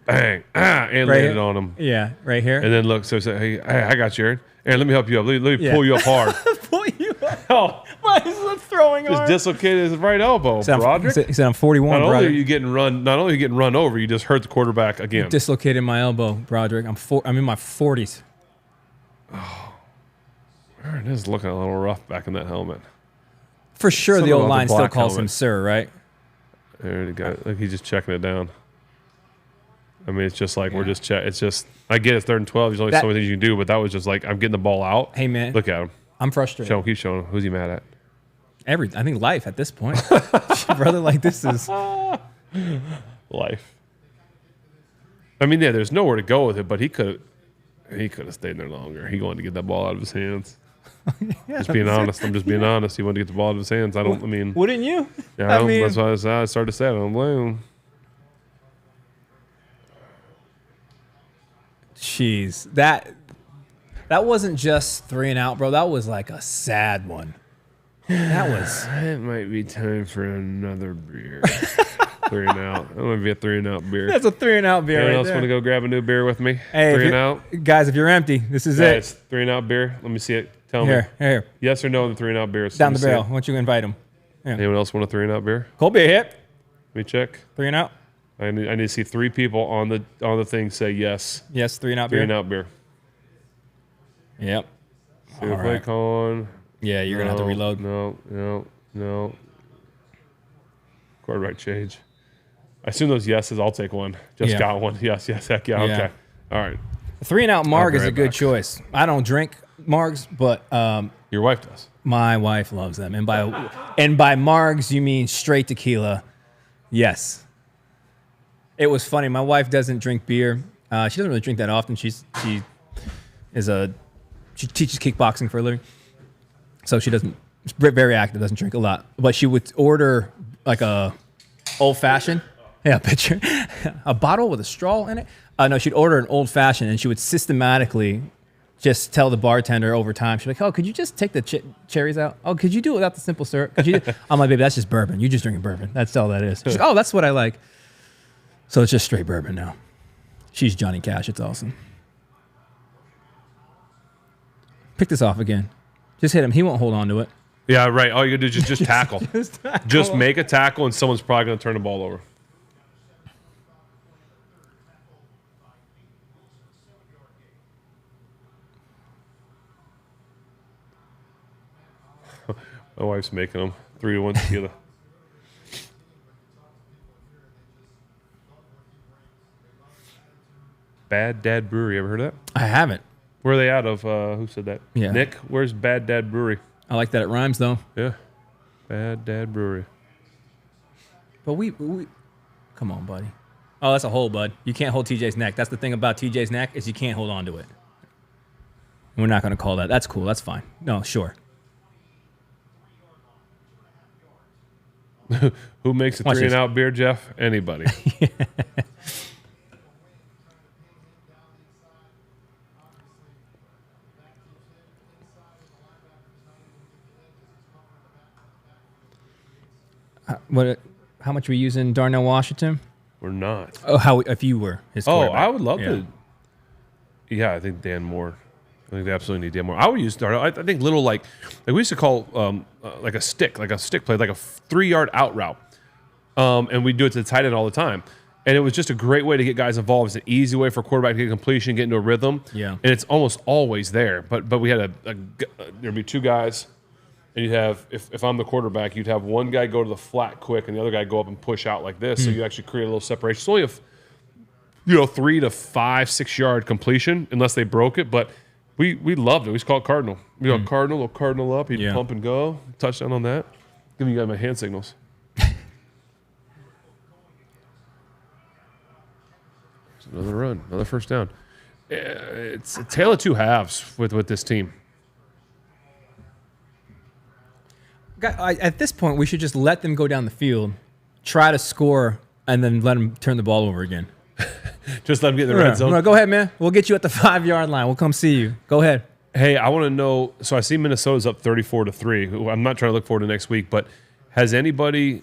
[SPEAKER 2] Bang. And
[SPEAKER 1] right
[SPEAKER 2] landed
[SPEAKER 1] here.
[SPEAKER 2] on him.
[SPEAKER 1] Yeah, right here.
[SPEAKER 2] And then look, so say, hey, I got you, Aaron. Aaron, let me help you up. Let me pull you up hard.
[SPEAKER 1] Pull you up.
[SPEAKER 2] Oh.
[SPEAKER 1] Why is it throwing
[SPEAKER 2] Just dislocated his right elbow, Broderick.
[SPEAKER 1] He said I'm 41,
[SPEAKER 2] Not only
[SPEAKER 1] Broderick.
[SPEAKER 2] are you getting run over, you just hurt the quarterback again.
[SPEAKER 1] Dislocated my elbow, Broderick. I'm in my 40s.
[SPEAKER 2] Oh. Aaron is looking a little rough back in that helmet.
[SPEAKER 1] For sure,
[SPEAKER 2] Something
[SPEAKER 1] the old
[SPEAKER 2] about the
[SPEAKER 1] line still
[SPEAKER 2] black
[SPEAKER 1] calls him
[SPEAKER 2] helmet.
[SPEAKER 1] sir, right?
[SPEAKER 2] There you go. Like he's just checking it down. I mean, it's just like we're just It's just I get it's 3rd and 12. There's only so many things you can do, but that was just like I'm getting the ball out.
[SPEAKER 1] Hey man,
[SPEAKER 2] look at him.
[SPEAKER 1] I'm frustrated.
[SPEAKER 2] Keep showing him. Who's he mad at?
[SPEAKER 1] I think life at this point, brother. Like this is
[SPEAKER 2] life. I mean, yeah, there's nowhere to go with it, but he could have stayed there longer. He wanted to get that ball out of his hands. Just being honest. I'm just being honest. He wanted to get the ball out of his hands.
[SPEAKER 1] Wouldn't you?
[SPEAKER 2] Yeah, that's why I started to say it. I don't blame him.
[SPEAKER 1] Jeez, that wasn't just 3 and out, bro. That was like a sad one. That was.
[SPEAKER 2] It might be time for another beer. 3 and out. That might be a 3 and out beer.
[SPEAKER 1] That's a 3 and out beer.
[SPEAKER 2] Anyone
[SPEAKER 1] right
[SPEAKER 2] else
[SPEAKER 1] there.
[SPEAKER 2] want to go grab a new beer with me?
[SPEAKER 1] Hey,
[SPEAKER 2] 3 and out.
[SPEAKER 1] Guys, if you're empty, this is it.
[SPEAKER 2] It's 3 and out beer. Let me see it. Tell me.
[SPEAKER 1] Here.
[SPEAKER 2] Yes or no on the 3 and out beer.
[SPEAKER 1] Down the barrel. Why don't you invite him? Yeah.
[SPEAKER 2] Anyone else want a 3 and out beer?
[SPEAKER 1] Cold beer hit.
[SPEAKER 2] Let me check.
[SPEAKER 1] 3 and out.
[SPEAKER 2] I need to see 3 people on the thing say yes.
[SPEAKER 1] Yes, 3 and out
[SPEAKER 2] 3
[SPEAKER 1] beer.
[SPEAKER 2] and out beer.
[SPEAKER 1] Yep.
[SPEAKER 2] See the play call on.
[SPEAKER 1] Yeah, you're gonna have to reload.
[SPEAKER 2] No. Quarterback change. I assume those yeses. I'll take one. Just got one. Yes. Heck yeah. Okay. All right.
[SPEAKER 1] 3 and out Marg is a good
[SPEAKER 2] back.
[SPEAKER 1] choice. I don't drink Margs, but
[SPEAKER 2] Your wife does.
[SPEAKER 1] my wife loves them. And by Margs you mean straight tequila. Yes. It was funny. My wife doesn't drink beer. She doesn't really drink that often. She teaches kickboxing for a living. So she's very active, doesn't drink a lot. But she would order like a old fashioned. Yeah, picture. A bottle with a straw in it. No, she'd order an old fashioned and she would systematically just tell the bartender over time. She'd be like, oh, could you just take the cherries out? Oh, could you do it without the simple syrup? I'm like, baby, that's just bourbon. You just drinking bourbon. That's all that is. She's like, oh, that's what I like. So it's just straight bourbon now. She's Johnny Cash. It's awesome. Pick this off again. Just hit him. He won't hold on to it.
[SPEAKER 2] Yeah, right. All you gotta do is just tackle.
[SPEAKER 1] Just tackle.
[SPEAKER 2] Just make a tackle, and someone's probably gonna turn the ball over. My wife's making them 3-1 together. Bad Dad Brewery. Ever heard of that?
[SPEAKER 1] I haven't.
[SPEAKER 2] Where are they out of? Who said that?
[SPEAKER 1] Yeah.
[SPEAKER 2] Nick, where's Bad Dad Brewery?
[SPEAKER 1] I like that it rhymes, though.
[SPEAKER 2] Yeah. Bad Dad Brewery.
[SPEAKER 1] But we come on, buddy. Oh, that's a hole, bud. You can't hold TJ's neck. That's the thing about TJ's neck is you can't hold on to it. We're not going to call that. That's cool. That's fine. No, sure.
[SPEAKER 2] Who makes a
[SPEAKER 1] Watch
[SPEAKER 2] 3 and
[SPEAKER 1] this.
[SPEAKER 2] out beer, Jeff? Anybody.
[SPEAKER 1] How much were you using Darnell Washington?
[SPEAKER 2] We're not.
[SPEAKER 1] Oh, if you were his
[SPEAKER 2] Oh,
[SPEAKER 1] quarterback.
[SPEAKER 2] I would love
[SPEAKER 1] Yeah.
[SPEAKER 2] to. Yeah, I think Dan Moore. I think they absolutely need Dan Moore. I would use Darnell. I think little like we used to call like a stick play, like a 3-yard out route. And we do it to the tight end all the time. And it was just a great way to get guys involved. It's an easy way for a quarterback to get completion, get into a rhythm.
[SPEAKER 1] Yeah.
[SPEAKER 2] And it's almost always there. But we had there'd be 2 guys, and you'd have if I'm the quarterback, you'd have one guy go to the flat quick, and the other guy go up and push out like this. So you actually create a little separation. It's only a 3 to 5, 6 yard completion unless they broke it. But we loved it. We used to call it Cardinal. We go Cardinal, little Cardinal up. He'd pump and go. Touchdown on that. Giving you guys my hand signals. Another run, another first down. It's a tale of 2 halves with this team.
[SPEAKER 1] At this point, we should just let them go down the field, try to score, and then let them turn the ball over again.
[SPEAKER 2] Just let them get in the red zone.
[SPEAKER 1] No, go ahead, man. We'll get you at the 5-yard line. We'll come see you. Go ahead.
[SPEAKER 2] Hey, I want to know. So I see Minnesota's up 34-3. I'm not trying to look forward to next week, but has anybody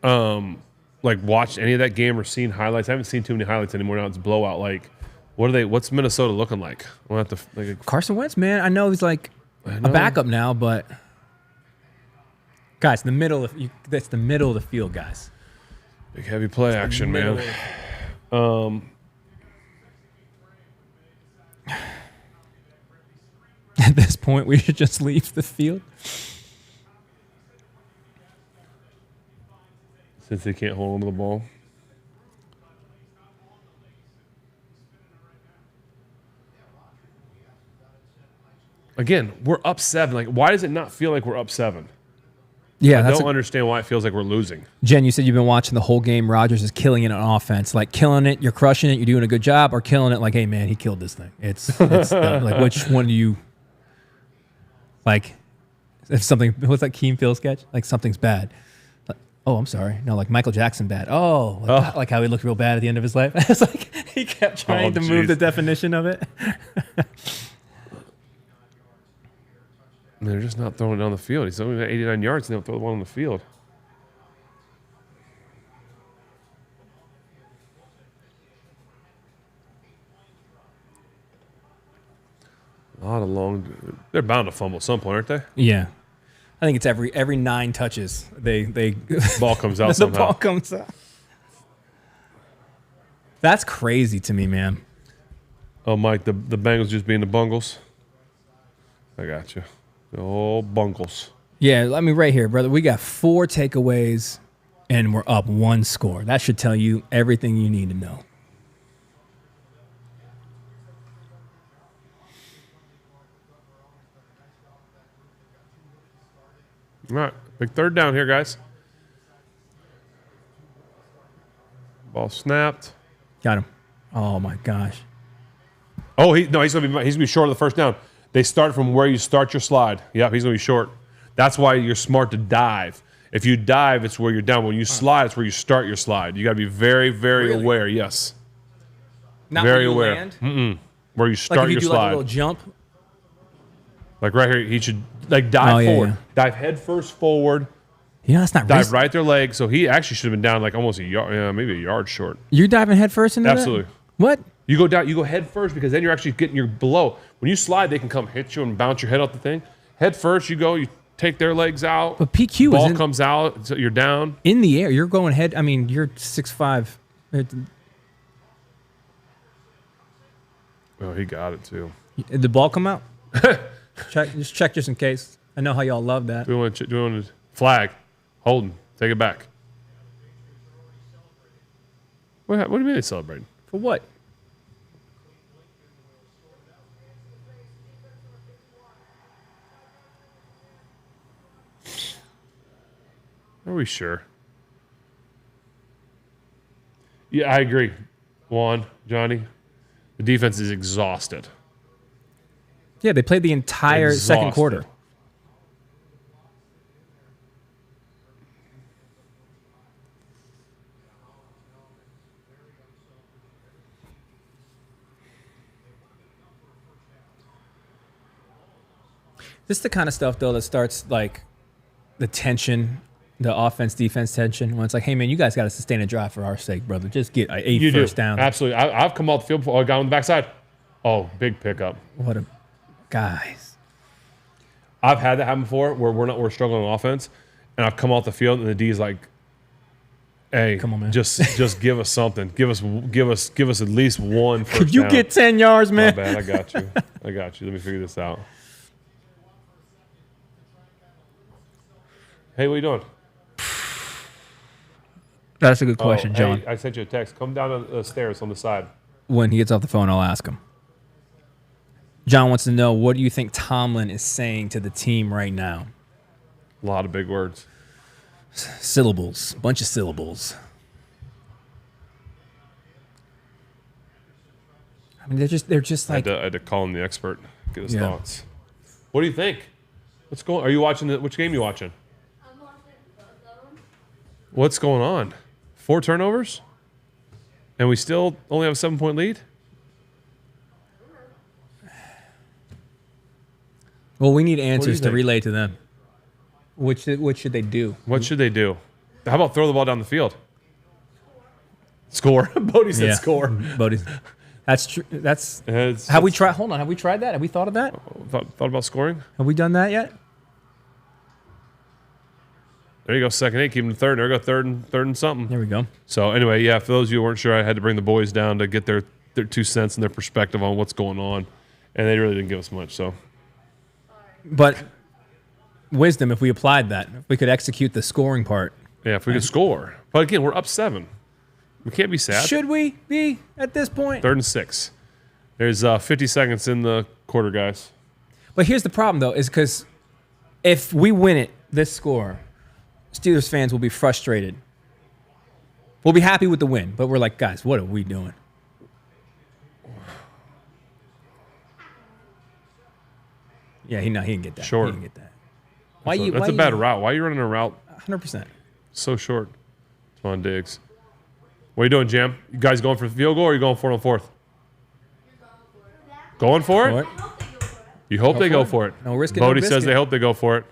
[SPEAKER 2] watched any of that game or seen highlights? I haven't seen too many highlights anymore. Now it's blowout. Like, what's Minnesota looking like? We'll have to
[SPEAKER 1] Carson Wentz, man. I know he's like a backup now, but guys, that's the middle of the field, guys.
[SPEAKER 2] big heavy play action, man.
[SPEAKER 1] At this point, we should just leave the field.
[SPEAKER 2] Since they can't hold on to the ball. Again, we're up 7. Like, why does it not feel like we're up 7?
[SPEAKER 1] Yeah,
[SPEAKER 2] I don't understand why it feels like we're losing.
[SPEAKER 1] Jen, you said you've been watching the whole game. Rodgers is killing it on offense. Like, killing it, you're crushing it, you're doing a good job, or killing it like, hey, man, he killed this thing. It's like, which one do you, like, if something, what's that Keen Phil sketch? Like, something's bad. Like, oh, I'm sorry. No, like Michael Jackson bad. Oh, like how he looked real bad at the end of his life. It's like, he kept trying to move the definition of it.
[SPEAKER 2] They're just not throwing it down the field. He's only got 89 yards, and they don't throw the one on the field. A lot of long. They're bound to fumble at some point, aren't they?
[SPEAKER 1] Yeah. I think it's every 9 touches, they
[SPEAKER 2] Ball comes out
[SPEAKER 1] the
[SPEAKER 2] somehow.
[SPEAKER 1] ball comes out. That's crazy to me, man.
[SPEAKER 2] Oh, Mike, the Bengals just being the Bungles. I got you. The old Bungles.
[SPEAKER 1] Yeah, I mean, right here, brother. We got 4 takeaways, and we're up 1 score. That should tell you everything you need to know.
[SPEAKER 2] All right, big third down here, guys. Ball snapped.
[SPEAKER 1] Got him. Oh, my gosh.
[SPEAKER 2] Oh, he's gonna be short of the first down. They start from where you start your slide. Yep, he's gonna be short. That's why you're smart to dive. If you dive, it's where you're down. When you slide, it's where you start your slide. You got to be very, very aware. Yes,
[SPEAKER 1] Not
[SPEAKER 2] very
[SPEAKER 1] where you
[SPEAKER 2] aware.
[SPEAKER 1] land?
[SPEAKER 2] Where you start
[SPEAKER 1] Like if you
[SPEAKER 2] your
[SPEAKER 1] do
[SPEAKER 2] slide.
[SPEAKER 1] like a little jump.
[SPEAKER 2] Like right here, he should like dive forward.
[SPEAKER 1] Yeah.
[SPEAKER 2] Dive head first forward,
[SPEAKER 1] That's not
[SPEAKER 2] Dive
[SPEAKER 1] risky.
[SPEAKER 2] right their leg. So he actually should have been down like almost a yard, maybe a yard short.
[SPEAKER 1] You're diving head first into
[SPEAKER 2] Absolutely.
[SPEAKER 1] that? What?
[SPEAKER 2] You go down, you go head first because then you're actually getting your below. When you slide, they can come hit you and bounce your head off the thing. Head first, you go, you take their legs out.
[SPEAKER 1] But PQ
[SPEAKER 2] ball
[SPEAKER 1] is
[SPEAKER 2] comes out, so you're down.
[SPEAKER 1] in the air. You're going head. I mean, you're 6'5".
[SPEAKER 2] Oh, he got it too.
[SPEAKER 1] Did the ball come out? Check just in case. I know how y'all love that.
[SPEAKER 2] Do we want to flag? Holden, take it back. What do you mean they celebrating?
[SPEAKER 1] For what?
[SPEAKER 2] Are we sure? Yeah, I agree. Juan, Johnny, the defense is exhausted.
[SPEAKER 1] Yeah, they played the entire second quarter. This is the kind of stuff, though, that starts like the tension, the offense-defense tension, when it's like, hey, man, you guys got to sustain a drive for our sake, brother. Just get eight first down.
[SPEAKER 2] Absolutely. I've come off the field before. I got on the backside. Oh, big pickup.
[SPEAKER 1] What a guys.
[SPEAKER 2] I've had that happen before where we're struggling on offense, and I've come off the field and the D is like, "Hey,
[SPEAKER 1] come on, man.
[SPEAKER 2] just give us something. Give us at least one first
[SPEAKER 1] Could you
[SPEAKER 2] down."
[SPEAKER 1] get 10 yards, man?
[SPEAKER 2] My bad. I got you. Let me figure this out. Hey, what are you doing?
[SPEAKER 1] That's a good question, John.
[SPEAKER 2] Hey, I sent you a text. Come down the stairs on the side.
[SPEAKER 1] When he gets off the phone, I'll ask him. John wants to know, what do you think Tomlin is saying to the team right now?
[SPEAKER 2] A lot of big words.
[SPEAKER 1] Syllables. Bunch of syllables. I mean, they're just like...
[SPEAKER 2] I had to call him the expert, get his thoughts. What do you think? What's going? Are you watching which game are you watching?
[SPEAKER 3] I'm watching both of them.
[SPEAKER 2] What's going on? 4 turnovers? And we still only have a 7-point lead?
[SPEAKER 1] Well, we need answers to
[SPEAKER 2] think?
[SPEAKER 1] relay to them. What should they do?
[SPEAKER 2] What should they do? How about throw the ball down the field? Score. Bodie said score.
[SPEAKER 1] Bodie. That's true. That's
[SPEAKER 2] Hold
[SPEAKER 1] have we tried? Hold on. Have we tried that? Have we thought of that?
[SPEAKER 2] Thought about scoring?
[SPEAKER 1] Have we done that yet?
[SPEAKER 2] There you go. 2nd 8. Keep them to 3rd. There you go. 3rd and something.
[SPEAKER 1] There we go.
[SPEAKER 2] So anyway, yeah. For those of you who weren't sure, I had to bring the boys down to get their 2 cents and their perspective on what's going on, and they really didn't give us much. So.
[SPEAKER 1] But wisdom, if we applied that, if we could execute the scoring part.
[SPEAKER 2] Yeah, if we could score. But again, we're up 7. We can't be sad.
[SPEAKER 1] Should we be at this point?
[SPEAKER 2] 3rd and 6. There's 50 seconds in the quarter, guys.
[SPEAKER 1] But here's the problem, though, is because if we win it, this score, Steelers fans will be frustrated. We'll be happy with the win, but we're like, guys, what are we doing? Yeah, he didn't get that.
[SPEAKER 2] Short.
[SPEAKER 1] He didn't get that.
[SPEAKER 2] That's a bad route. Why are you running a route
[SPEAKER 1] 100%.
[SPEAKER 2] so short? Come on, Diggs. What are you doing, Jam? You guys going for the field goal or are you going for it on 4th? Going for it?
[SPEAKER 1] What?
[SPEAKER 2] You hope they go for it.
[SPEAKER 1] No risk it,
[SPEAKER 2] Bodie
[SPEAKER 1] no
[SPEAKER 2] says
[SPEAKER 1] biscuit.
[SPEAKER 2] they hope they go for it.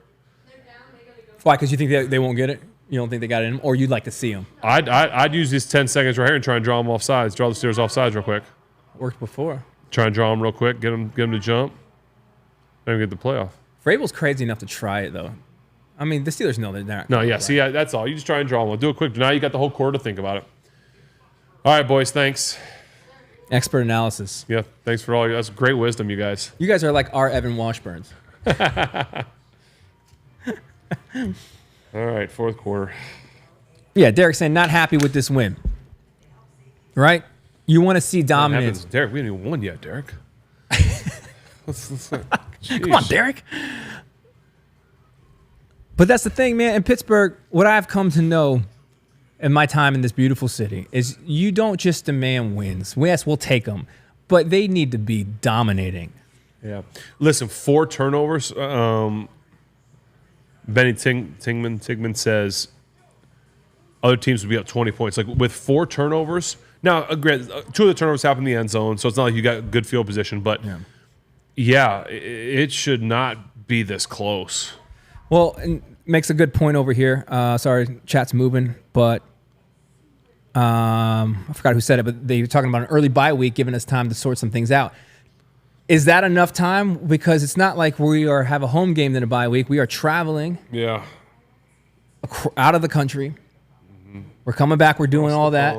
[SPEAKER 1] Why? Because you think they won't get it? You don't think they got it in them? Or you'd like to see them?
[SPEAKER 2] I'd use these 10 seconds right here and try and draw them off sides. Draw the Steelers off sides real quick.
[SPEAKER 1] Worked before.
[SPEAKER 2] Try and draw them real quick. Get them to jump. Then we get the playoff.
[SPEAKER 1] Vrabel's crazy enough to try it, though. I mean, the Steelers know they're not.
[SPEAKER 2] No, yeah. See, that's all. You just try and draw one. Do it quick. Now you got the whole quarter to think about it. All right, boys. Thanks.
[SPEAKER 1] Expert analysis.
[SPEAKER 2] Yeah. Thanks for all. That's great wisdom, you guys.
[SPEAKER 1] You guys are like our Evan Washburns.
[SPEAKER 2] All right, 4th quarter.
[SPEAKER 1] Yeah, Derek saying not happy with this win. Right? You want to see dominance.
[SPEAKER 2] Derek, we haven't even won yet, Derek.
[SPEAKER 1] Come on, Derek. But that's the thing, man. In Pittsburgh, what I've come to know in my time in this beautiful city is you don't just demand wins. Yes, we'll take them, but they need to be dominating.
[SPEAKER 2] Yeah. Listen, 4 turnovers. Benny Tigman says other teams would be up 20 points. Like with 4 turnovers. Now, 2 of the turnovers happen in the end zone, so it's not like you got good field position. But yeah, it should not be this close.
[SPEAKER 1] Well, and makes a good point over here. Sorry, chat's moving, but I forgot who said it, but they were talking about an early bye week, giving us time to sort some things out. Is that enough time? Because it's not like have a home game than a bye week. We are traveling out of the country. We're coming back. We're doing all that.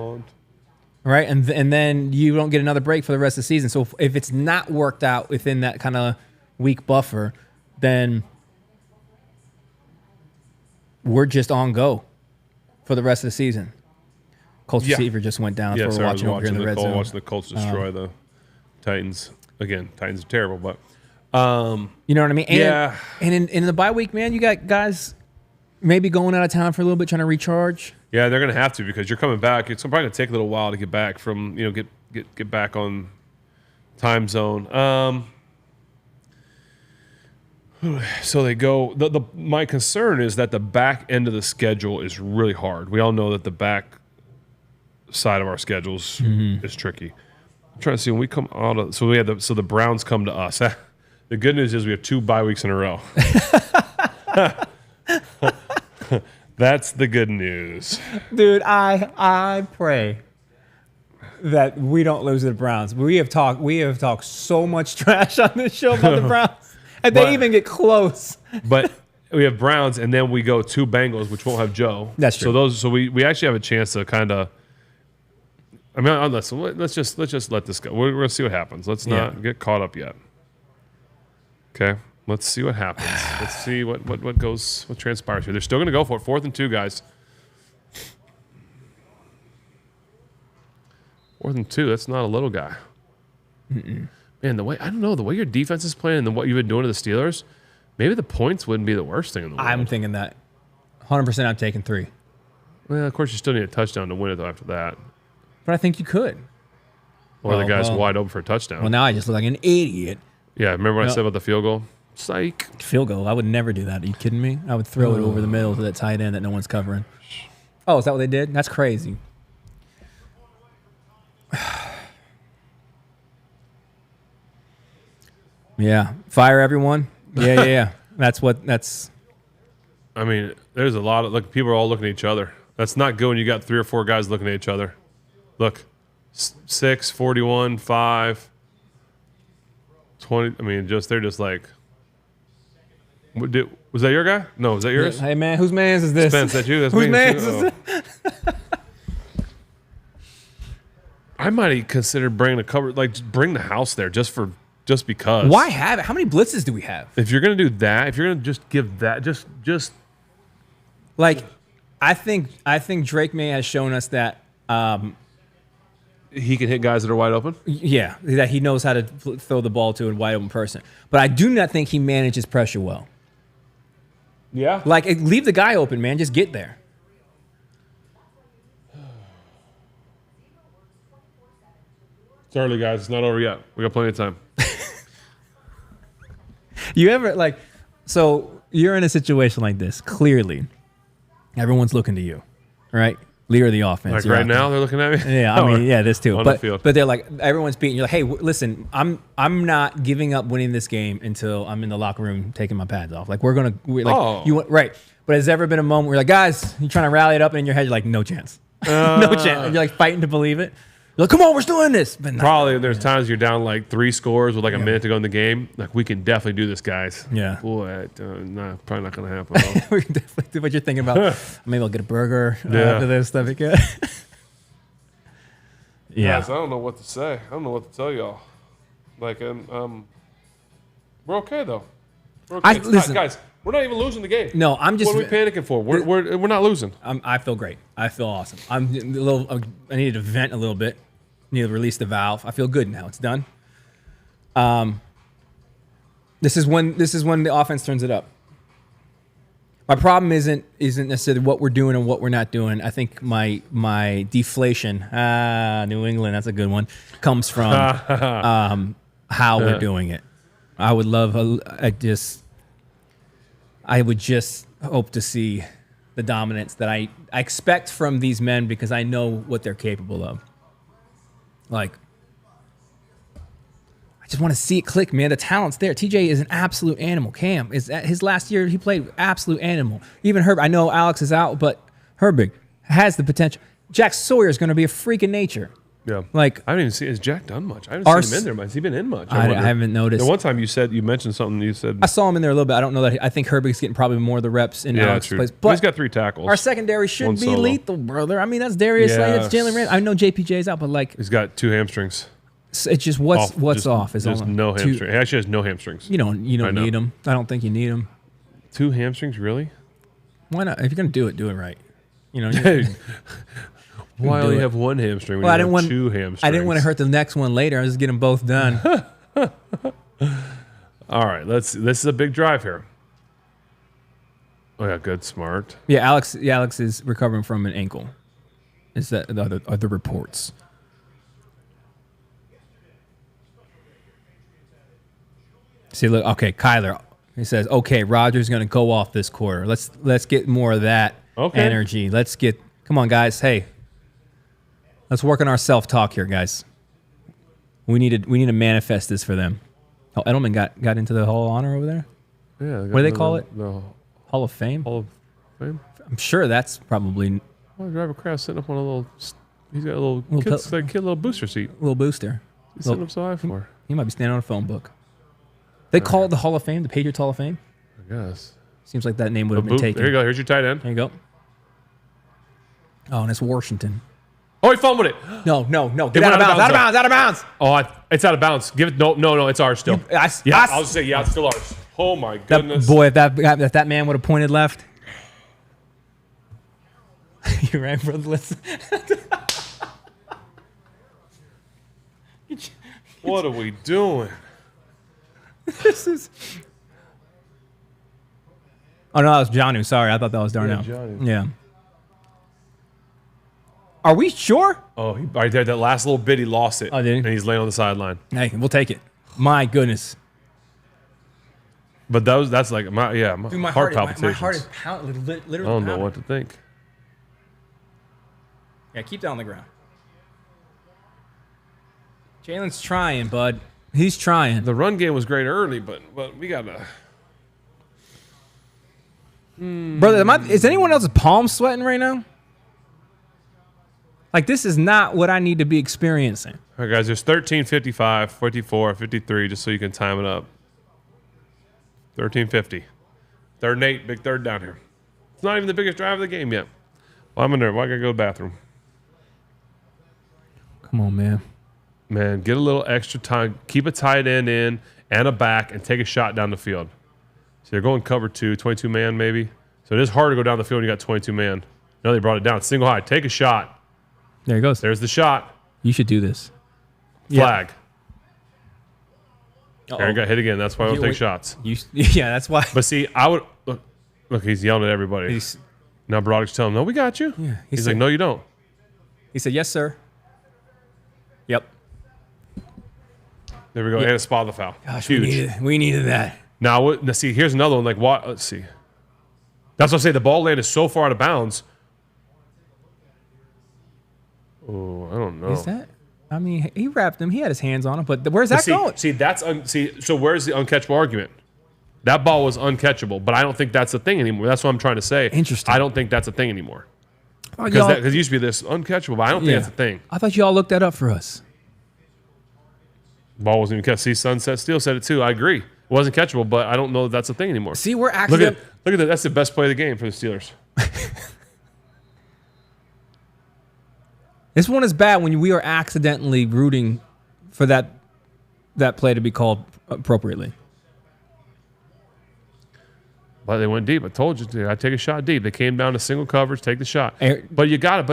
[SPEAKER 1] Right? And then you don't get another break for the rest of the season. So if it's not worked out within that kind of week buffer, then we're just on go for the rest of the season. Colts receiver just went down.
[SPEAKER 2] Yeah,
[SPEAKER 1] so we're watching over here in the red zone.
[SPEAKER 2] Watching the Colts destroy the Titans. Again, Titans are terrible, but
[SPEAKER 1] you know what I mean? And and in the bye week, man, you got guys maybe going out of town for a little bit, trying to recharge.
[SPEAKER 2] Yeah, they're going to have to because you're coming back. It's probably going to take a little while to get back from, get back on time zone. So they go. My concern is that the back end of the schedule is really hard. We all know that the back side of our schedules is tricky. I'm trying to see when we come out of. So the Browns come to us. The good news is we have 2 bye weeks in a row. That's the good news.
[SPEAKER 1] Dude, I pray that we don't lose to the Browns. We have talked so much trash on this show about the Browns. And they even get close.
[SPEAKER 2] But we have Browns and then we go 2 Bengals, which won't have Joe.
[SPEAKER 1] That's true.
[SPEAKER 2] So we actually have a chance to kind of let's just let this go. We're going to see what happens. Let's not get caught up yet. Okay? Let's see what happens. Let's see what transpires here. They're still going to go for it. 4th and 2, guys. 4th and 2. That's not a little guy. Man, the way your defense is playing and what you've been doing to the Steelers, maybe the points wouldn't be the worst thing in the world.
[SPEAKER 1] I'm thinking that 100%. I'm taking 3.
[SPEAKER 2] Well, of course, you still need a touchdown to win it though after that.
[SPEAKER 1] But I think you could.
[SPEAKER 2] Or the guy's wide open for a touchdown.
[SPEAKER 1] Well, now I just look like an idiot.
[SPEAKER 2] Yeah, remember what I said about the field goal? Psych.
[SPEAKER 1] Field goal. I would never do that. Are you kidding me? I would throw it over the middle to that tight end that no one's covering. Oh, is that what they did? That's crazy. Yeah. Fire everyone. Yeah. That's.
[SPEAKER 2] I mean, there's a lot of people are all looking at each other. That's not good when you got 3 or 4 guys looking at each other. Look, 6, 41, 5, 20. I mean, they're just like. Was that your guy? No, was that yours?
[SPEAKER 1] Hey, man, whose man's is this?
[SPEAKER 2] Spence, that you? That's
[SPEAKER 1] whose
[SPEAKER 2] me.
[SPEAKER 1] man's is this?
[SPEAKER 2] I might have considered bringing a cover, just bring the house there just because.
[SPEAKER 1] Why have it? How many blitzes do we have?
[SPEAKER 2] If you're going to do that, if you're going to just give that, just.
[SPEAKER 1] Like, I think Drake May has shown us that.
[SPEAKER 2] He can hit guys that are wide open?
[SPEAKER 1] Yeah, that he knows how to throw the ball to a wide open person. But I do not think he manages pressure well.
[SPEAKER 2] Yeah.
[SPEAKER 1] Like, leave the guy open, man. Just get there.
[SPEAKER 2] It's early, guys. It's not over yet. We got plenty of time.
[SPEAKER 1] You ever, so you're in a situation like this. Clearly, everyone's looking to you, right? Leader of the offense.
[SPEAKER 2] Like right now, they're looking at me?
[SPEAKER 1] Yeah, I mean, yeah, this too.
[SPEAKER 2] On
[SPEAKER 1] But
[SPEAKER 2] the field.
[SPEAKER 1] they're like, everyone's beating. You're like, hey, listen, I'm not giving up winning this game until I'm in the locker room taking my pads off. Like, right. But has there ever been a moment where you're like, guys, you're trying to rally it up, and in your head, you're like, no chance. No chance. And you're like fighting to believe it. You're like, come on, we're still in this. But
[SPEAKER 2] Probably there's times you're down 3 scores with a minute to go in the game. We can definitely do this, guys.
[SPEAKER 1] Yeah.
[SPEAKER 2] Boy, no, probably not going to happen.
[SPEAKER 1] We can definitely do what you're thinking about. Maybe I'll get a burger
[SPEAKER 2] Yeah.
[SPEAKER 1] after this stuff. Yeah.
[SPEAKER 2] Guys, I don't know what to say. I don't know what to tell y'all. We're okay though. We're okay.
[SPEAKER 1] Listen,
[SPEAKER 2] guys, we're not even losing the game.
[SPEAKER 1] No, I'm just.
[SPEAKER 2] What are we panicking for? We're not losing.
[SPEAKER 1] I feel great. I feel awesome. I needed to vent a little bit. Need to release the valve. I feel good now. It's done. This is when the offense turns it up. My problem isn't necessarily what we're doing and what we're not doing. I think my deflation, New England, that's a good one, comes from how we're doing it. I would just hope to see the dominance that I expect from these men because I know what they're capable of. I I just want to see it click, man. The talent's there. TJ is an absolute animal. Cam is at his last year. He played absolute animal. Even Herb. I know Alex is out, but Herbig has the potential. Jack Sawyer is going to be a freak of nature.
[SPEAKER 2] Yeah.
[SPEAKER 1] Like,
[SPEAKER 2] I haven't even seen, has Jack done much? I haven't seen him in there much. Has he been in much?
[SPEAKER 1] I haven't noticed.
[SPEAKER 2] The one time you mentioned something, you said.
[SPEAKER 1] I saw him in there a little bit. I don't know that. I think Herbig's getting probably more of the reps in Alex's place. But
[SPEAKER 2] he's got 3 tackles.
[SPEAKER 1] Our secondary should be
[SPEAKER 2] solo.
[SPEAKER 1] lethal, brother. I mean, that's Darius Slade. That's Jalen Rand. I know JPJ's out, but like.
[SPEAKER 2] He's got 2 hamstrings.
[SPEAKER 1] It's just what's off. Is
[SPEAKER 2] just no hamstrings. He actually has no hamstrings.
[SPEAKER 1] You don't need them. I don't think you need them.
[SPEAKER 2] 2 hamstrings, really?
[SPEAKER 1] Why not? If you're going to do it right. You know.
[SPEAKER 2] Why only have 1 hamstring when you have 2 hamstrings?
[SPEAKER 1] I didn't want to hurt the next one later. I was just get them both done.
[SPEAKER 2] All right, this is a big drive here. Oh yeah, good, smart.
[SPEAKER 1] Yeah, Alex is recovering from an ankle. Is that the other reports? See, look, okay, Kyler. He says, okay, Rodgers going to go off this quarter. Let's get more of that energy. Come on, guys. Hey. Let's work on our self-talk here, guys. We need to manifest this for them. Oh, Edelman got into the Hall of Honor over there?
[SPEAKER 2] Yeah.
[SPEAKER 1] What do they call it?
[SPEAKER 2] The
[SPEAKER 1] Hall of Fame?
[SPEAKER 2] Hall of Fame?
[SPEAKER 1] I'm sure that's probably...
[SPEAKER 2] Oh, driver Kraft sitting up on a little... He's got a little booster seat.
[SPEAKER 1] Little booster.
[SPEAKER 2] He's sitting up so high for.
[SPEAKER 1] He might be standing on a phone book. They call it the Hall of Fame, the Patriots Hall of Fame?
[SPEAKER 2] I guess.
[SPEAKER 1] Seems like that name would have been taken.
[SPEAKER 2] There you go. Here's your tight end.
[SPEAKER 1] There you go. Oh, and it's Washington.
[SPEAKER 2] Oh, he fumbled it.
[SPEAKER 1] No. Get out of bounds. Out of bounds.
[SPEAKER 2] Oh, it's out of bounds. Give it. No. It's ours still. I'll just say, it's still ours. Oh, my goodness.
[SPEAKER 1] Boy, if that man would have pointed left. You're right, brother. Listen.
[SPEAKER 2] What are we doing?
[SPEAKER 1] This is... Oh, no, that was Johnny. Sorry, I thought that was Darnell.
[SPEAKER 2] Johnny.
[SPEAKER 1] Yeah. Are we sure?
[SPEAKER 2] Oh, right there, that last little bit, he lost it.
[SPEAKER 1] Oh, did he?
[SPEAKER 2] And he's laying on the sideline.
[SPEAKER 1] Hey, we'll take it. My goodness.
[SPEAKER 2] But that's like, my heart palpitations.
[SPEAKER 1] My heart is literally
[SPEAKER 2] I don't know what to think.
[SPEAKER 1] Yeah, keep that on the ground. Jalen's trying, bud. He's trying.
[SPEAKER 2] The run game was great early, but we got to...
[SPEAKER 1] Brother, is anyone else's palm sweating right now? Like, this is not what I need to be experiencing.
[SPEAKER 2] All right, guys, there's 13, 55, 54, 53, just so you can time it up. 13:50. 3rd and 8, big third down here. It's not even the biggest drive of the game yet. Well, I'm in there. Well, I got to go to the bathroom.
[SPEAKER 1] Come on, man.
[SPEAKER 2] Man, get a little extra time. Keep a tight end in and a back and take a shot down the field. So they're going cover 2, 22 man maybe. So it is hard to go down the field when you got 22 man. No, they brought it down. Single high. Take a shot.
[SPEAKER 1] There he goes.
[SPEAKER 2] There's the shot.
[SPEAKER 1] You should do this.
[SPEAKER 2] Flag.
[SPEAKER 1] Yeah.
[SPEAKER 2] Aaron got hit again. That's why I don't take shots.
[SPEAKER 1] Yeah, that's why.
[SPEAKER 2] But see, I would look. He's yelling at everybody. Now Broderick's telling him, "No, we got you."
[SPEAKER 1] Yeah,
[SPEAKER 2] he's like, "No, you don't."
[SPEAKER 1] He said, "Yes, sir." Yep.
[SPEAKER 2] There we go. And a spot the foul.
[SPEAKER 1] Gosh,
[SPEAKER 2] huge.
[SPEAKER 1] We needed that.
[SPEAKER 2] Now see, here's another one. Like what? Let's see. That's what I say. The ball landed so far out of bounds. Oh, I don't know.
[SPEAKER 1] Is that? I mean, he wrapped him. He had his hands on him, but where's that going?
[SPEAKER 2] See, so where's the uncatchable argument? That ball was uncatchable, but I don't think that's a thing anymore. That's what I'm trying to say.
[SPEAKER 1] Interesting.
[SPEAKER 2] I don't think that's a thing anymore. Because it used to be this uncatchable, but I don't think that's a thing.
[SPEAKER 1] I thought you all looked that up for us.
[SPEAKER 2] Ball wasn't even catchable. See, Sunset Steel said it too. I agree. It wasn't catchable, but I don't know that that's a thing anymore.
[SPEAKER 1] See, we're actually...
[SPEAKER 2] Look at that. That's the best play of the game for the Steelers.
[SPEAKER 1] This one is bad when we are accidentally rooting for that play to be called appropriately.
[SPEAKER 2] But they went deep. I told you, I take a shot deep. They came down to single coverage, take the shot. But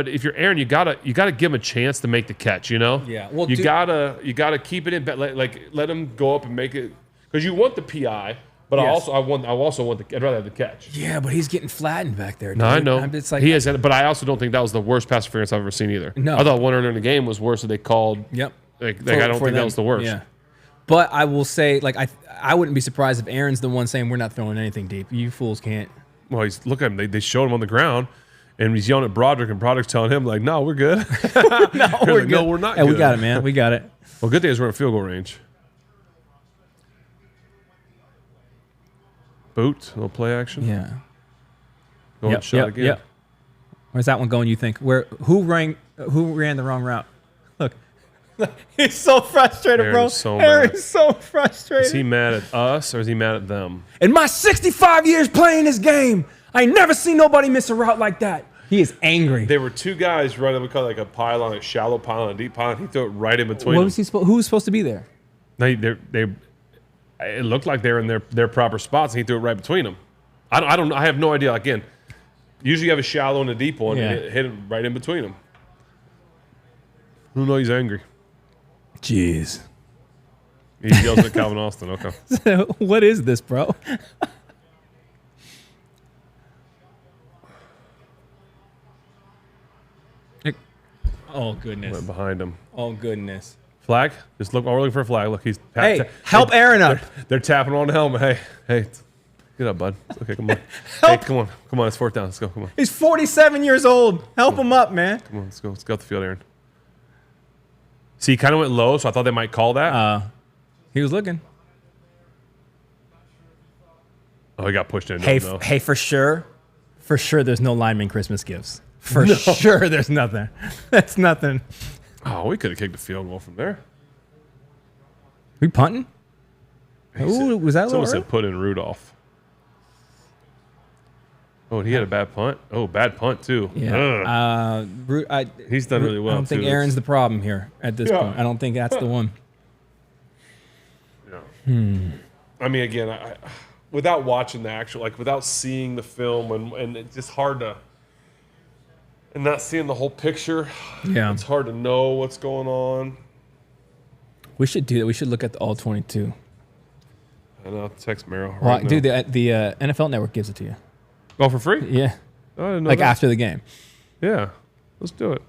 [SPEAKER 2] if you're Aaron, you gotta give him a chance to make the catch. You know.
[SPEAKER 1] Yeah. Well,
[SPEAKER 2] you gotta keep it in. Let him go up and make it because you want the PI. But yes. I'd rather have the catch.
[SPEAKER 1] Yeah, but he's getting flattened back there. Dude.
[SPEAKER 2] No, I know.
[SPEAKER 1] It's like,
[SPEAKER 2] he is, but I also don't think that was the worst pass interference I've ever seen either.
[SPEAKER 1] No.
[SPEAKER 2] I thought one earlier in the game was worse that they called.
[SPEAKER 1] Yep.
[SPEAKER 2] I don't think that was the worst.
[SPEAKER 1] Yeah. But I will say, I wouldn't be surprised if Aaron's the one saying we're not throwing anything deep. You fools can't.
[SPEAKER 2] Well, look at him. They showed him on the ground, and he's yelling at Broderick, and Broderick's telling him, no, we're good.
[SPEAKER 1] No, we're good.
[SPEAKER 2] No, we're not
[SPEAKER 1] good.
[SPEAKER 2] We
[SPEAKER 1] got it, man. We got it.
[SPEAKER 2] Well, good thing is we're in field goal range. Boot, a little play action.
[SPEAKER 1] Yeah.
[SPEAKER 2] Going shot again.
[SPEAKER 1] Yep. Where's that one going, you think? Who ran the wrong route? Look. He's so frustrated,
[SPEAKER 2] Aaron
[SPEAKER 1] bro.
[SPEAKER 2] is so
[SPEAKER 1] Aaron's
[SPEAKER 2] mad.
[SPEAKER 1] so frustrated.
[SPEAKER 2] Is he mad at us or is he mad at them?
[SPEAKER 1] In my 65 years playing this game, I ain't never seen nobody miss a route like that. He is angry.
[SPEAKER 2] There were two guys running, we call it like a pylon, a shallow pylon, a deep pylon. He threw it right in between
[SPEAKER 1] What
[SPEAKER 2] them.
[SPEAKER 1] was he? Who was supposed to be there?
[SPEAKER 2] It looked like they were in their proper spots, and he threw it right between them. I don't. I have no idea. Again, usually you have a shallow and a deep one, and it hit him right in between them. Who knows? He's angry.
[SPEAKER 1] Jeez.
[SPEAKER 2] He yells at Calvin Austin. Okay.
[SPEAKER 1] What is this, bro? Oh goodness.
[SPEAKER 2] Went behind him.
[SPEAKER 1] Oh goodness.
[SPEAKER 2] Flag. Just look. We're looking for a flag. Look, he's.
[SPEAKER 1] Hey, help Aaron up.
[SPEAKER 2] They're tapping on the helmet. Hey, get up, bud. Okay, come on. Hey, come on. It's 4th down. Let's go. Come on.
[SPEAKER 1] He's 47 years old. Help him up, man.
[SPEAKER 2] Come on. Let's go. Let's go up the field, Aaron. See, he kind of went low, so I thought they might call that.
[SPEAKER 1] He was looking.
[SPEAKER 2] Oh, he got pushed in.
[SPEAKER 1] Hey,
[SPEAKER 2] No.
[SPEAKER 1] hey, for sure, there's no lineman Christmas gifts. For sure, there's nothing. That's nothing.
[SPEAKER 2] Oh, we could have kicked the field goal from there.
[SPEAKER 1] We punting? Ooh, was that a little
[SPEAKER 2] Someone
[SPEAKER 1] early?
[SPEAKER 2] said put in Rudolph. Oh, and he had a bad punt. Oh, bad punt too.
[SPEAKER 1] Yeah.
[SPEAKER 2] He's done really well.
[SPEAKER 1] I don't think
[SPEAKER 2] too.
[SPEAKER 1] Aaron's the problem here at this point. I don't think that's the one.
[SPEAKER 2] Yeah. I mean, again, I without watching the actual, without seeing the film, and it's just hard to, and not seeing the whole picture.
[SPEAKER 1] Yeah.
[SPEAKER 2] It's hard to know what's going on.
[SPEAKER 1] We should do that. We should look at the all 22.
[SPEAKER 2] And I'll text Merrill.
[SPEAKER 1] Well,
[SPEAKER 2] Right
[SPEAKER 1] dude,
[SPEAKER 2] now.
[SPEAKER 1] the NFL Network gives it to you.
[SPEAKER 2] Oh, for free?
[SPEAKER 1] Yeah.
[SPEAKER 2] Oh, I didn't know
[SPEAKER 1] Like
[SPEAKER 2] that.
[SPEAKER 1] after the game.
[SPEAKER 2] Yeah. Let's do it.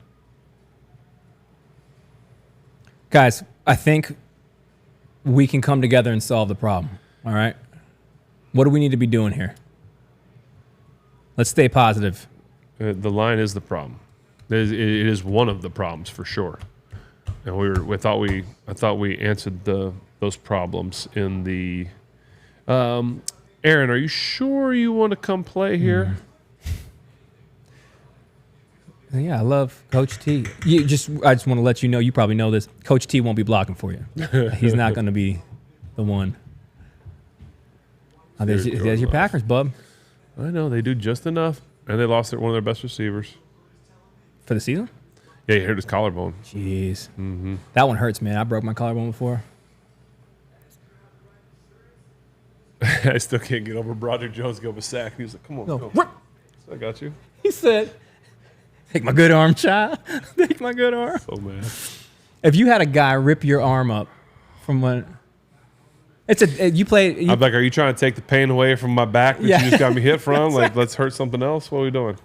[SPEAKER 1] Guys, I think we can come together and solve the problem. All right? What do we need to be doing here? Let's stay positive.
[SPEAKER 2] The line is the problem. It is one of the problems for sure. And I thought we answered those problems in the. Aaron, are you sure you want to come play here?
[SPEAKER 1] Yeah, I love Coach T. I just want to let you know, you probably know this. Coach T won't be blocking for you. He's not going to be the one. Oh, there's your Packers, bub.
[SPEAKER 2] I know they do just enough, and they lost one of their best receivers.
[SPEAKER 1] For the season?
[SPEAKER 2] Yeah, he hurt his collarbone.
[SPEAKER 1] Jeez. That one hurts, man. I broke my collarbone before.
[SPEAKER 2] I still can't get over Broderick Jones give a sack. He was like, "Come on,
[SPEAKER 1] No.
[SPEAKER 2] go." I got you.
[SPEAKER 1] He said, take my good arm, child. Take my good arm.
[SPEAKER 2] So mad.
[SPEAKER 1] If you had a guy rip your arm up from when you played.
[SPEAKER 2] I'm like, are you trying to take the pain away from my back that
[SPEAKER 1] Yeah.
[SPEAKER 2] you just got me hit from? Like, let's hurt something else? What are we doing?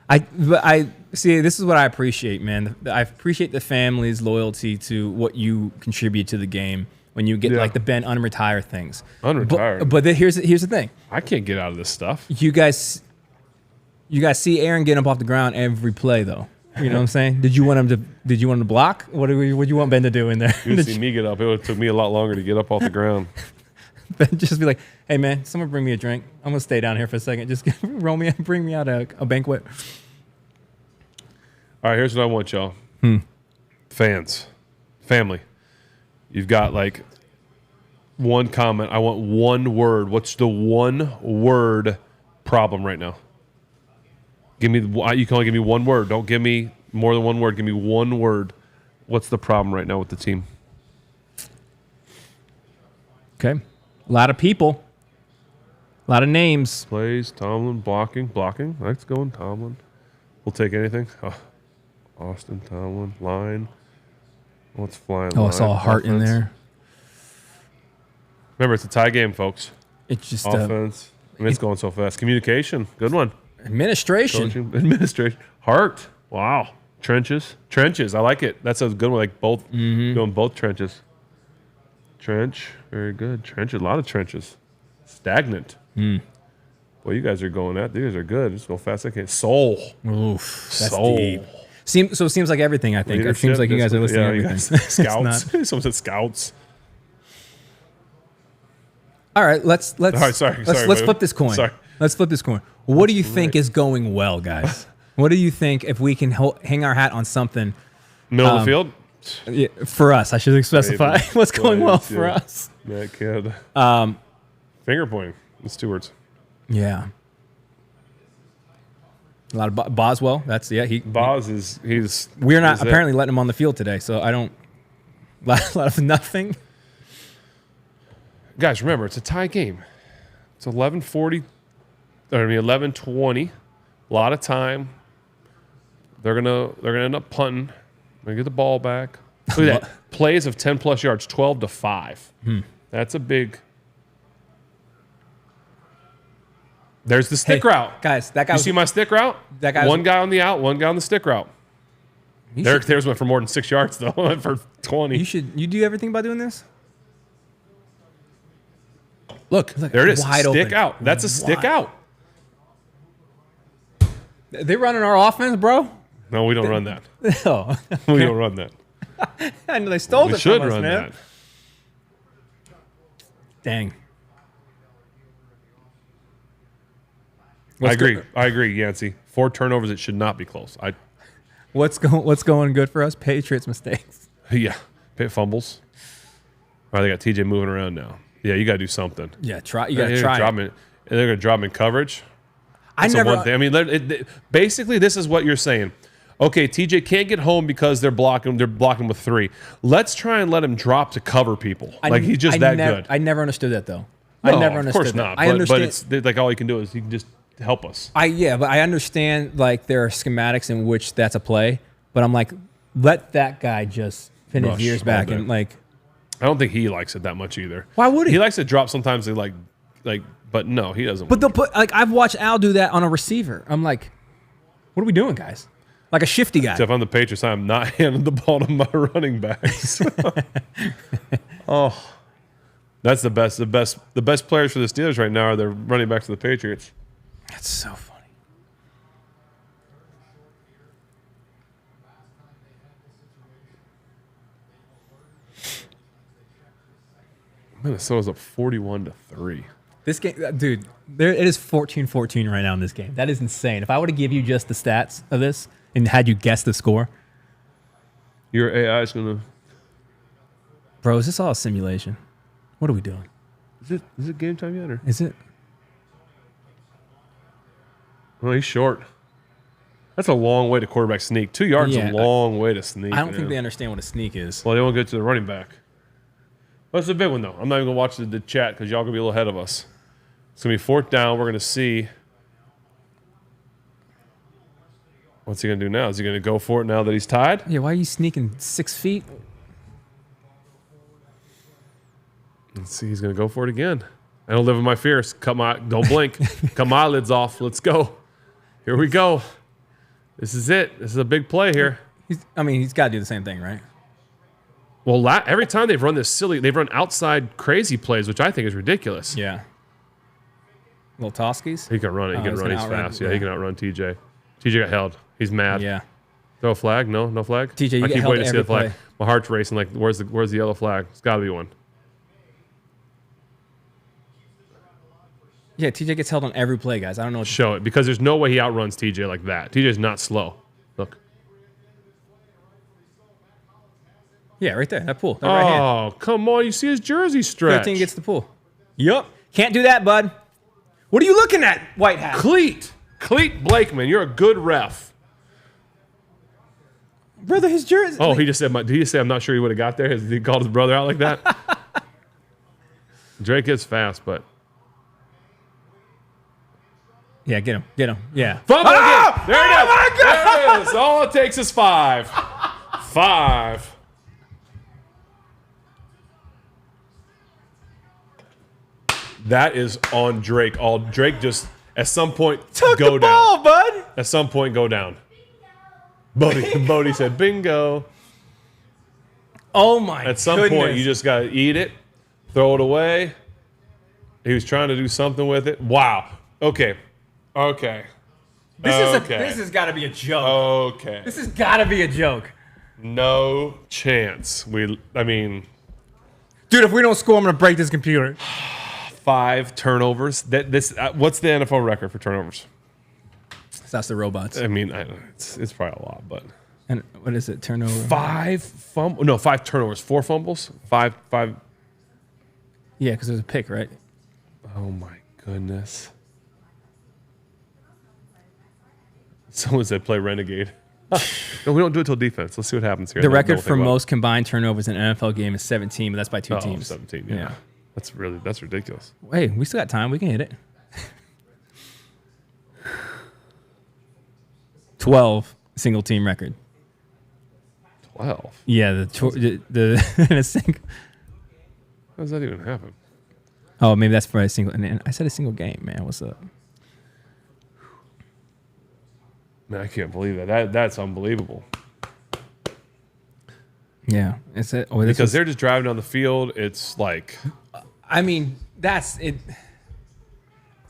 [SPEAKER 1] I see. This is what I appreciate, man. I appreciate the family's loyalty to what you contribute to the game when you get like the Ben unretire things.
[SPEAKER 2] Unretired.
[SPEAKER 1] But here's the thing.
[SPEAKER 2] I can't get out of this stuff.
[SPEAKER 1] You guys see Aaron getting up off the ground every play, though. You know what I'm saying? Did you want him to block? What do you want Ben to do in there?
[SPEAKER 2] You would see me get up. It would took me a lot longer to get up off the ground.
[SPEAKER 1] Ben just be like, "Hey man, someone bring me a drink. I'm gonna stay down here for a second. Just bring me out a banquet."
[SPEAKER 2] All right, here's what I want, y'all. Fans, family. You've got like one comment. I want one word. What's the one word problem right now? You can only give me one word. Don't give me more than one word. Give me one word. What's the problem right now with the team?
[SPEAKER 1] Okay, a lot of people, a lot of names.
[SPEAKER 2] Plays, Tomlin, blocking. Let's go in Tomlin. We'll take anything. Oh, Austin, Tomlin, line. What's flying?
[SPEAKER 1] Oh, I saw a heart in there.
[SPEAKER 2] Remember, it's a tie game, folks.
[SPEAKER 1] It's just
[SPEAKER 2] Offense. It's going so fast. Communication. Good one.
[SPEAKER 1] administration.
[SPEAKER 2] Coaching. Administration. Heart. Wow. Trenches. I like it. That's a good one. Like both doing both trenches. Trench. Very good. Trenches. A lot of trenches. Stagnant. Boy, you guys are going at. You guys are good. Just go fast. I can't. Soul.
[SPEAKER 1] Oof, that's
[SPEAKER 2] Soul.
[SPEAKER 1] deep. So it seems like everything. I think it seems like you guys are listening to everything.
[SPEAKER 2] Scouts. Someone said scouts.
[SPEAKER 1] All right, let's
[SPEAKER 2] sorry,
[SPEAKER 1] let's flip this coin.
[SPEAKER 2] Sorry.
[SPEAKER 1] Let's flip this coin. What do you think is going well, guys? What do you think if we can hang our hat on something?
[SPEAKER 2] Middle of the field?
[SPEAKER 1] Yeah, for us, I should specify what's going well for us.
[SPEAKER 2] That kid. Finger pointing. It's 2 words.
[SPEAKER 1] Yeah. A lot of Boswell. That's
[SPEAKER 2] he's.
[SPEAKER 1] We're not
[SPEAKER 2] he's
[SPEAKER 1] apparently letting him on the field today, so I don't. A lot of nothing.
[SPEAKER 2] Guys, remember it's a tie game. It's 11:20. A lot of time. They're gonna end up punting. They're gonna get the ball back. Look at that. Plays of 10+ yards, 12-5. That's a big. There's the stick route.
[SPEAKER 1] Guys, that guy.
[SPEAKER 2] You see my stick route?
[SPEAKER 1] That guy.
[SPEAKER 2] One guy on the out, one guy on the stick route. Theirs went for more than 6 yards though, for 20.
[SPEAKER 1] You do everything by doing this?
[SPEAKER 2] Look, there it is. Stick
[SPEAKER 1] open.
[SPEAKER 2] out. That's a stick out.
[SPEAKER 1] They running our offense, bro?
[SPEAKER 2] No, we don't run that.
[SPEAKER 1] Oh.
[SPEAKER 2] We don't run that.
[SPEAKER 1] I know they stole
[SPEAKER 2] We
[SPEAKER 1] it
[SPEAKER 2] should
[SPEAKER 1] from us,
[SPEAKER 2] run
[SPEAKER 1] man.
[SPEAKER 2] that.
[SPEAKER 1] Dang.
[SPEAKER 2] I agree, Yancey. 4 turnovers, it should not be close.
[SPEAKER 1] What's going good for us? Patriots mistakes.
[SPEAKER 2] Yeah. Fumbles. All right, they got TJ moving around now. Yeah, you got to do something.
[SPEAKER 1] Yeah, you got to try.
[SPEAKER 2] They're going to drop him in coverage.
[SPEAKER 1] I never.
[SPEAKER 2] One thing. I mean, basically, this is what you're saying. Okay, TJ can't get home because they're blocking. They're blocking with 3. Let's try and let him drop to cover people. He's just good.
[SPEAKER 1] I never understood that though.
[SPEAKER 2] No,
[SPEAKER 1] I never understood.
[SPEAKER 2] Of course not.
[SPEAKER 1] I understand.
[SPEAKER 2] But it's like all he can do is he can just help us.
[SPEAKER 1] But I understand like there are schematics in which that's a play, but I'm like, let that guy just pin his ears back and like.
[SPEAKER 2] I don't think he likes it that much either.
[SPEAKER 1] Why would he?
[SPEAKER 2] He likes to drop sometimes. They like, but no, he doesn't.
[SPEAKER 1] But they'll put like I've watched Al do that on a receiver. I'm like, what are we doing, guys? Like a shifty guy.
[SPEAKER 2] If I'm the Patriots, I'm not handing the ball to my running backs. Oh, that's the best. The best players for the Steelers right now are the running backs of the Patriots.
[SPEAKER 1] That's so funny.
[SPEAKER 2] Minnesota's up 41-3.
[SPEAKER 1] This game, dude, it is 14-14 right now in this game. That is insane. If I were to give you just the stats of this and had you guess the score.
[SPEAKER 2] Your AI is going to...
[SPEAKER 1] Bro, is this all a simulation? What are we doing?
[SPEAKER 2] Is it game time yet? Or?
[SPEAKER 1] Is it?
[SPEAKER 2] Well, he's short. That's a long way to quarterback sneak. 2 yards is a long way to sneak.
[SPEAKER 1] I don't think they understand what a sneak is.
[SPEAKER 2] Well, they won't get to the running back. That's a big one, though. I'm not even going to watch the chat because y'all going to be a little ahead of us. It's going to be 4th down. We're going to see. What's he going to do now? Is he going to go for it now that he's tied?
[SPEAKER 1] Yeah, why are you sneaking 6 feet?
[SPEAKER 2] Let's see. He's going to go for it again. I don't live in my fears. Don't blink. Cut my eyelids off. Let's go. Here we go. This is it. This is a big play here.
[SPEAKER 1] He's got to do the same thing, right?
[SPEAKER 2] Well, every time they've run they've run outside crazy plays, which I think is ridiculous.
[SPEAKER 1] Yeah. Little Toskies?
[SPEAKER 2] He can run it. He can run. He's fast. Yeah, he can outrun TJ. TJ got held. He's mad.
[SPEAKER 1] Yeah.
[SPEAKER 2] Throw a flag? No flag?
[SPEAKER 1] TJ,
[SPEAKER 2] I keep waiting to see the flag. My heart's racing. Like, where's the yellow flag? It's got to be one.
[SPEAKER 1] Yeah, TJ gets held on every play, guys. I don't know.
[SPEAKER 2] Show it, because there's no way he outruns TJ like that. TJ's not slow. Look.
[SPEAKER 1] Yeah, right there. That pull. That right hand.
[SPEAKER 2] Oh, come on. You see his jersey stretch.
[SPEAKER 1] 13 gets the pull. Yup. Can't do that, bud. What are you looking at, white hat?
[SPEAKER 2] Cleat Blakeman, you're a good ref.
[SPEAKER 1] Brother, his jersey.
[SPEAKER 2] Oh, he just said, did he say I'm not sure he would have got there? He called his brother out like that? Drake is fast, but.
[SPEAKER 1] Yeah, get him. Yeah.
[SPEAKER 2] Fumble again. There it is. My God. There it is. All it takes is 5. 5. That is on Drake. Drake just at some point
[SPEAKER 1] took
[SPEAKER 2] go
[SPEAKER 1] the
[SPEAKER 2] down.
[SPEAKER 1] ball, bud.
[SPEAKER 2] At some point go down. Bodie said bingo.
[SPEAKER 1] Oh my
[SPEAKER 2] At some point you just gotta eat it, throw it away. He was trying to do something with it. Wow. Okay.
[SPEAKER 1] This has got to be a joke.
[SPEAKER 2] Okay.
[SPEAKER 1] This has got to be a joke.
[SPEAKER 2] No chance. Dude,
[SPEAKER 1] if we don't score, I'm gonna break this computer.
[SPEAKER 2] 5 turnovers. What's the NFL record for turnovers?
[SPEAKER 1] So that's the robots.
[SPEAKER 2] I mean, it's probably a lot, but
[SPEAKER 1] And what is it? Turnover.
[SPEAKER 2] 5 turnovers, 4 fumbles, 5.
[SPEAKER 1] Yeah, because there's a pick, right?
[SPEAKER 2] Oh my goodness! Someone said play Renegade. No, we don't do it till defense. Let's see what happens here.
[SPEAKER 1] The record for most combined turnovers in an NFL game is 17, but that's by 2 teams.
[SPEAKER 2] 17. Yeah. That's ridiculous.
[SPEAKER 1] Hey, we still got time. We can hit it. 12 single team record.
[SPEAKER 2] 12.
[SPEAKER 1] Yeah, the in a single.
[SPEAKER 2] How does that even happen?
[SPEAKER 1] Oh, maybe that's for a single. And I said a single game, man. What's up?
[SPEAKER 2] Man, I can't believe that. That's unbelievable.
[SPEAKER 1] Yeah, it's
[SPEAKER 2] because they're just driving down the field. It's like,
[SPEAKER 1] I mean, that's it.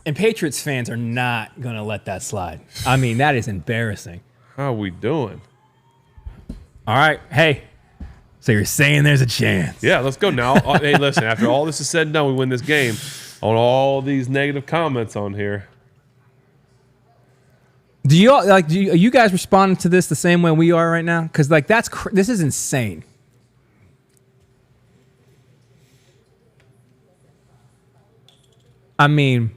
[SPEAKER 1] And Patriots fans are not gonna let that slide. I mean, that is embarrassing.
[SPEAKER 2] How are we doing?
[SPEAKER 1] All right, hey. So you're saying there's a chance?
[SPEAKER 2] Yeah, let's go now. Hey, listen. After all this is said and done, we win this game. On all these negative comments on here.
[SPEAKER 1] Do you all, like? Are you guys responding to this the same way we are right now? Because like this is insane. I mean,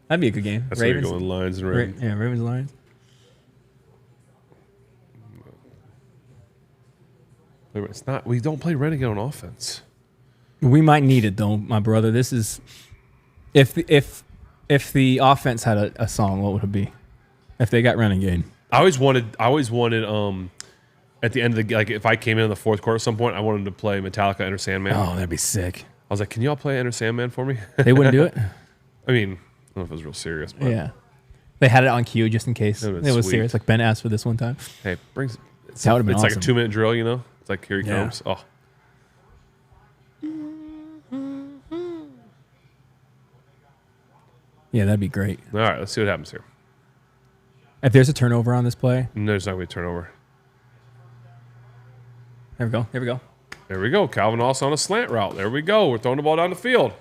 [SPEAKER 1] that'd be a good game.
[SPEAKER 2] That's
[SPEAKER 1] Ravens,
[SPEAKER 2] where you're going, Lions and Ravens.
[SPEAKER 1] Yeah, Ravens Lions.
[SPEAKER 2] It's not. We don't play Renegade on offense.
[SPEAKER 1] We might need it though, my brother. This is if the offense had a song, what would it be? If they got Renegade.
[SPEAKER 2] I always wanted at the end of the, like, if I came in the fourth quarter at some point, I wanted to play Metallica Enter Sandman.
[SPEAKER 1] Oh, that'd be sick.
[SPEAKER 2] I was like, can y'all play Enter Sandman for me?
[SPEAKER 1] They wouldn't do it?
[SPEAKER 2] I mean, I don't know if it was real serious, but
[SPEAKER 1] Yeah. They had it on cue just in case it was
[SPEAKER 2] sweet.
[SPEAKER 1] serious. Like Ben asked for this one time.
[SPEAKER 2] Hey,
[SPEAKER 1] That would've been
[SPEAKER 2] it's like a
[SPEAKER 1] awesome.
[SPEAKER 2] 2-minute drill, you know? It's like, here he
[SPEAKER 1] Yeah.
[SPEAKER 2] comes. Oh.
[SPEAKER 1] Yeah, that'd be great.
[SPEAKER 2] All right, let's see what happens here.
[SPEAKER 1] If there's a turnover on this play,
[SPEAKER 2] No, there's not going to be a turnover.
[SPEAKER 1] there we go. There we go.
[SPEAKER 2] There we go. Calvin Austin on a slant route. There we go. We're throwing the ball down the field.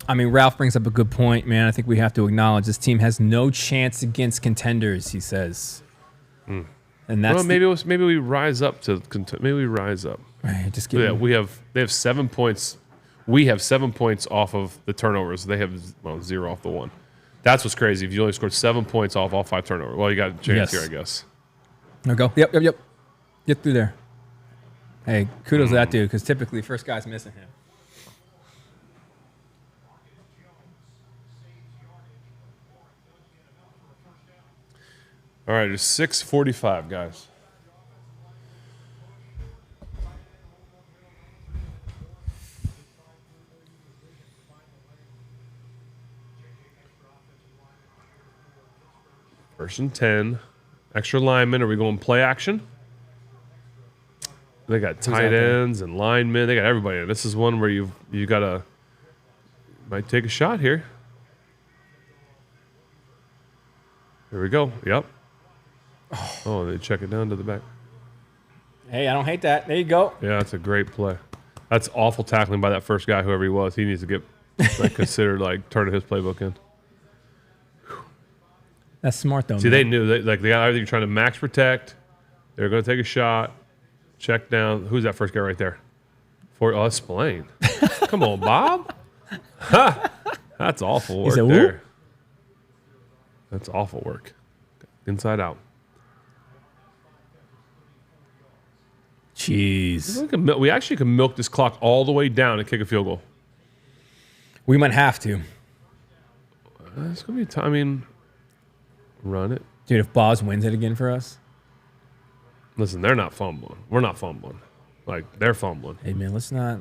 [SPEAKER 1] I mean, Ralph brings up a good point, man. I think we have to acknowledge this team has no chance against contenders, he says. And that's
[SPEAKER 2] Well, maybe we rise up to maybe we rise up.
[SPEAKER 1] right, just
[SPEAKER 2] Yeah,
[SPEAKER 1] get
[SPEAKER 2] they have 7 points. We have 7 points off of the turnovers. They have 0 off the one. That's what's crazy. If you only scored 7 points off all 5 turnovers, well, you got a chance
[SPEAKER 1] Yes.
[SPEAKER 2] here, I guess.
[SPEAKER 1] There we go. Yep. Get through there. Hey, kudos to that dude, because typically first guy's missing him.
[SPEAKER 2] All right, it's 6:45, guys. First and 10. Extra linemen. Are we going play action? They got tight
[SPEAKER 1] out there?
[SPEAKER 2] ends and linemen. They got everybody. This is one where you got to might take a shot here. Here we go. Yep. Oh, they check it down to the back.
[SPEAKER 1] Hey, I don't hate that. There you go.
[SPEAKER 2] Yeah, that's a great play. That's awful tackling by that first guy, whoever he was. He needs to get considered turning his playbook in.
[SPEAKER 1] That's smart though.
[SPEAKER 2] See,
[SPEAKER 1] man.
[SPEAKER 2] they knew they got everything trying to max protect. They're going to take a shot, check down. Who's that first guy right there? That's Spillane. Come on, Bob. That's awful work
[SPEAKER 1] said,
[SPEAKER 2] there.
[SPEAKER 1] whoop.
[SPEAKER 2] That's awful work. Inside out.
[SPEAKER 1] Jeez.
[SPEAKER 2] We actually can milk this clock all the way down and kick a field goal.
[SPEAKER 1] We might have to.
[SPEAKER 2] It's going to be time. I mean, run it.
[SPEAKER 1] Dude, if Boz wins it again for us.
[SPEAKER 2] Listen, they're not fumbling. We're not fumbling. They're fumbling.
[SPEAKER 1] Hey man, let's not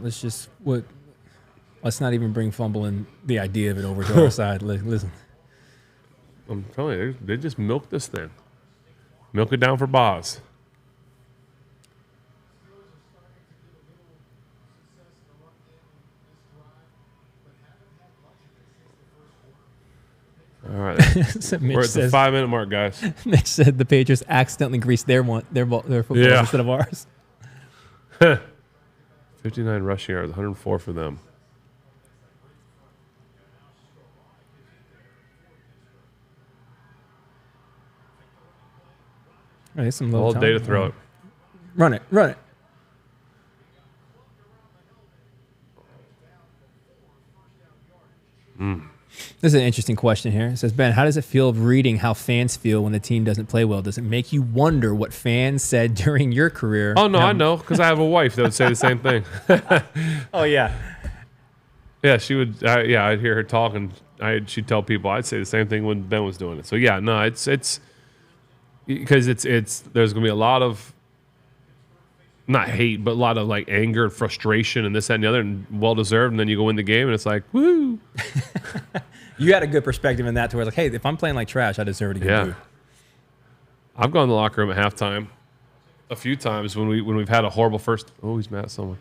[SPEAKER 1] even bring fumbling the idea of it over to our side. Listen.
[SPEAKER 2] I'm telling you, they just milk this thing. Milk it down for Boz. All right.
[SPEAKER 1] So
[SPEAKER 2] We're at the 5-minute mark, guys.
[SPEAKER 1] Mitch said the Patriots accidentally greased their footballs instead of ours.
[SPEAKER 2] 59 rushing yards, 104 for them.
[SPEAKER 1] All right, some low
[SPEAKER 2] All
[SPEAKER 1] time.
[SPEAKER 2] day to throw it.
[SPEAKER 1] Run it. This is an interesting question here. It says, Ben, how does it feel reading how fans feel when the team doesn't play well? Does it make you wonder what fans said during your career?
[SPEAKER 2] Oh, no, I know, because I have a wife that would say the same thing.
[SPEAKER 1] Oh, yeah.
[SPEAKER 2] Yeah, she would. I'd hear her talk, and she'd tell people. I'd say the same thing when Ben was doing it. So yeah, no, it's because there's gonna be a lot of not hate, but a lot of like anger and frustration and this, that, and the other, and well deserved. And then you go win the game, and it's like, woo.
[SPEAKER 1] You had a good perspective in that, to where it's like, hey, if I'm playing like trash, I deserve to get booed.
[SPEAKER 2] I've gone in the locker room at halftime a few times when we've had a horrible first. Oh, he's mad at someone.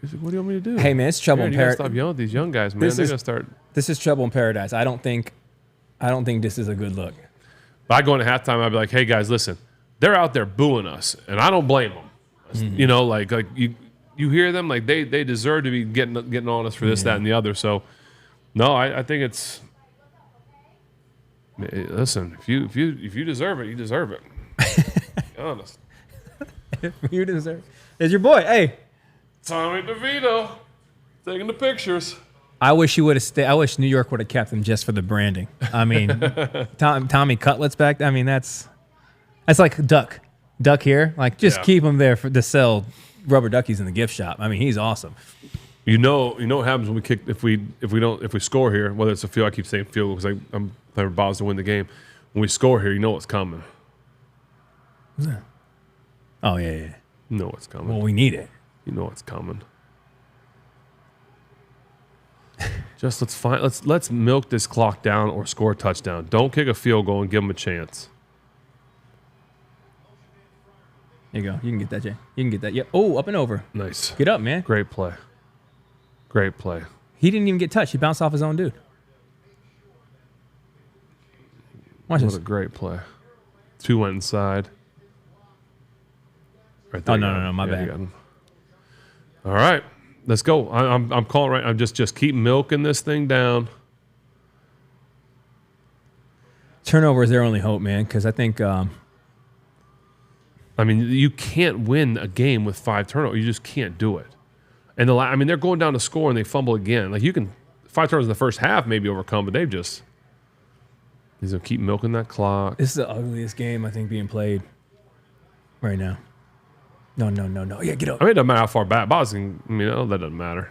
[SPEAKER 2] He's like, what do you want me to do?
[SPEAKER 1] Hey man, it's trouble in
[SPEAKER 2] You gotta
[SPEAKER 1] paradise.
[SPEAKER 2] stop yelling at these young guys, man. They're gonna start.
[SPEAKER 1] This is trouble in paradise. I don't think this is a good look.
[SPEAKER 2] But I go into halftime, I'd be like, hey guys, listen, they're out there booing us, and I don't blame them. Mm-hmm. You know, like you hear them, like they deserve to be getting on us for this, that, and the other. So, no, I think it's. Listen, if you deserve it, you deserve it. Be honest.
[SPEAKER 1] If you deserve it. It's your boy. Hey.
[SPEAKER 2] Tommy DeVito taking the pictures.
[SPEAKER 1] I wish you would have stayed. I wish New York would have kept him just for the branding. I mean, Tommy Cutlets back. I mean, that's like Duck here. Like, just keep him there to sell rubber duckies in the gift shop. I mean, he's awesome.
[SPEAKER 2] You know what happens when we kick if we score here. Whether it's a field, I keep saying field because I'm never bothers to win the game. When we score here, you know what's coming.
[SPEAKER 1] What's that? Oh yeah.
[SPEAKER 2] You know what's coming.
[SPEAKER 1] Well, we need it.
[SPEAKER 2] You know what's coming. Just let's milk this clock down or score a touchdown. Don't kick a field goal and give them a chance.
[SPEAKER 1] There you go. You can get that, Jay. You can get that. Yeah. Oh, up and over.
[SPEAKER 2] Nice.
[SPEAKER 1] Get up, man.
[SPEAKER 2] Great play. Great play.
[SPEAKER 1] He didn't even get touched. He bounced off his own dude. Watch
[SPEAKER 2] What
[SPEAKER 1] this.
[SPEAKER 2] a great play. 2 went inside. Right there.
[SPEAKER 1] Oh no, my bad.
[SPEAKER 2] All right, let's go. I'm calling right. I'm just keep milking this thing down.
[SPEAKER 1] Turnover is their only hope, man. Because I think.
[SPEAKER 2] I mean, you can't win a game with 5 turnovers. You just can't do it. And they're going down to score and they fumble again. Like 5 turnovers in the first half maybe overcome, but he's gonna keep milking that clock.
[SPEAKER 1] This is the ugliest game I think being played right now. No. Yeah, get up.
[SPEAKER 2] I mean, it doesn't matter how far back. Boxing, that doesn't matter.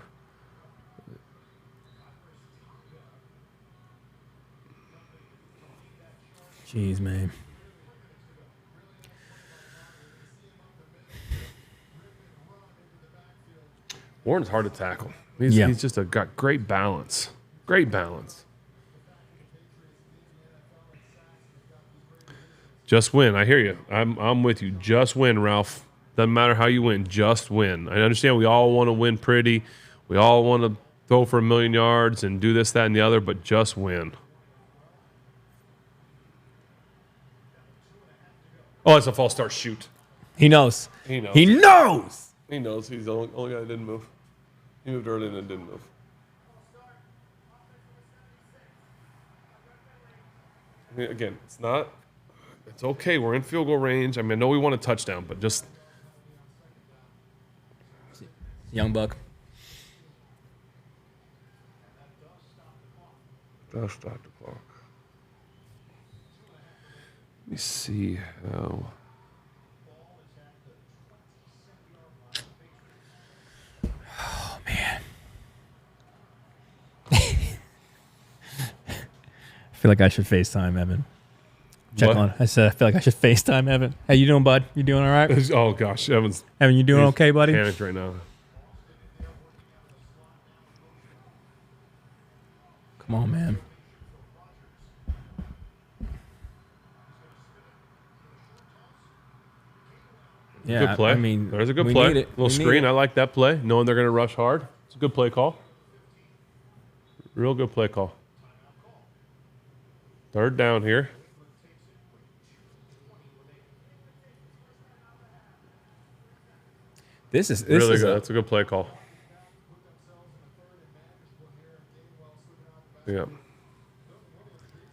[SPEAKER 1] Jeez, man.
[SPEAKER 2] Warren's hard to tackle. He's just got great balance. Great balance. Just win. I hear you. I'm with you. Just win, Ralph. Doesn't matter how you win. Just win. I understand we all want to win pretty. We all want to throw for 1,000,000 yards and do this, that, and the other, but just win. Oh, it's a false start. Shoot.
[SPEAKER 1] He knows.
[SPEAKER 2] He knows.
[SPEAKER 1] He knows.
[SPEAKER 2] He knows. He's the only guy that didn't move. He moved early and then didn't move. Again, it's okay. We're in field goal range. I know we want a touchdown, but just.
[SPEAKER 1] Young buck.
[SPEAKER 2] Just stop the clock. Let me see how.
[SPEAKER 1] Oh man. I feel like I should FaceTime Evan. I said I feel like I should FaceTime Evan. Hey, you doing, bud? You doing all right?
[SPEAKER 2] Oh gosh, Evan,
[SPEAKER 1] you doing okay, buddy?
[SPEAKER 2] Panicked right now.
[SPEAKER 1] Come on, man. Yeah,
[SPEAKER 2] Good play. There's a good play. Little screen. I like that play. Knowing they're going to rush hard. It's a good play call. Real good play call. Third down here.
[SPEAKER 1] This is
[SPEAKER 2] Really good. That's a good play call. Yeah.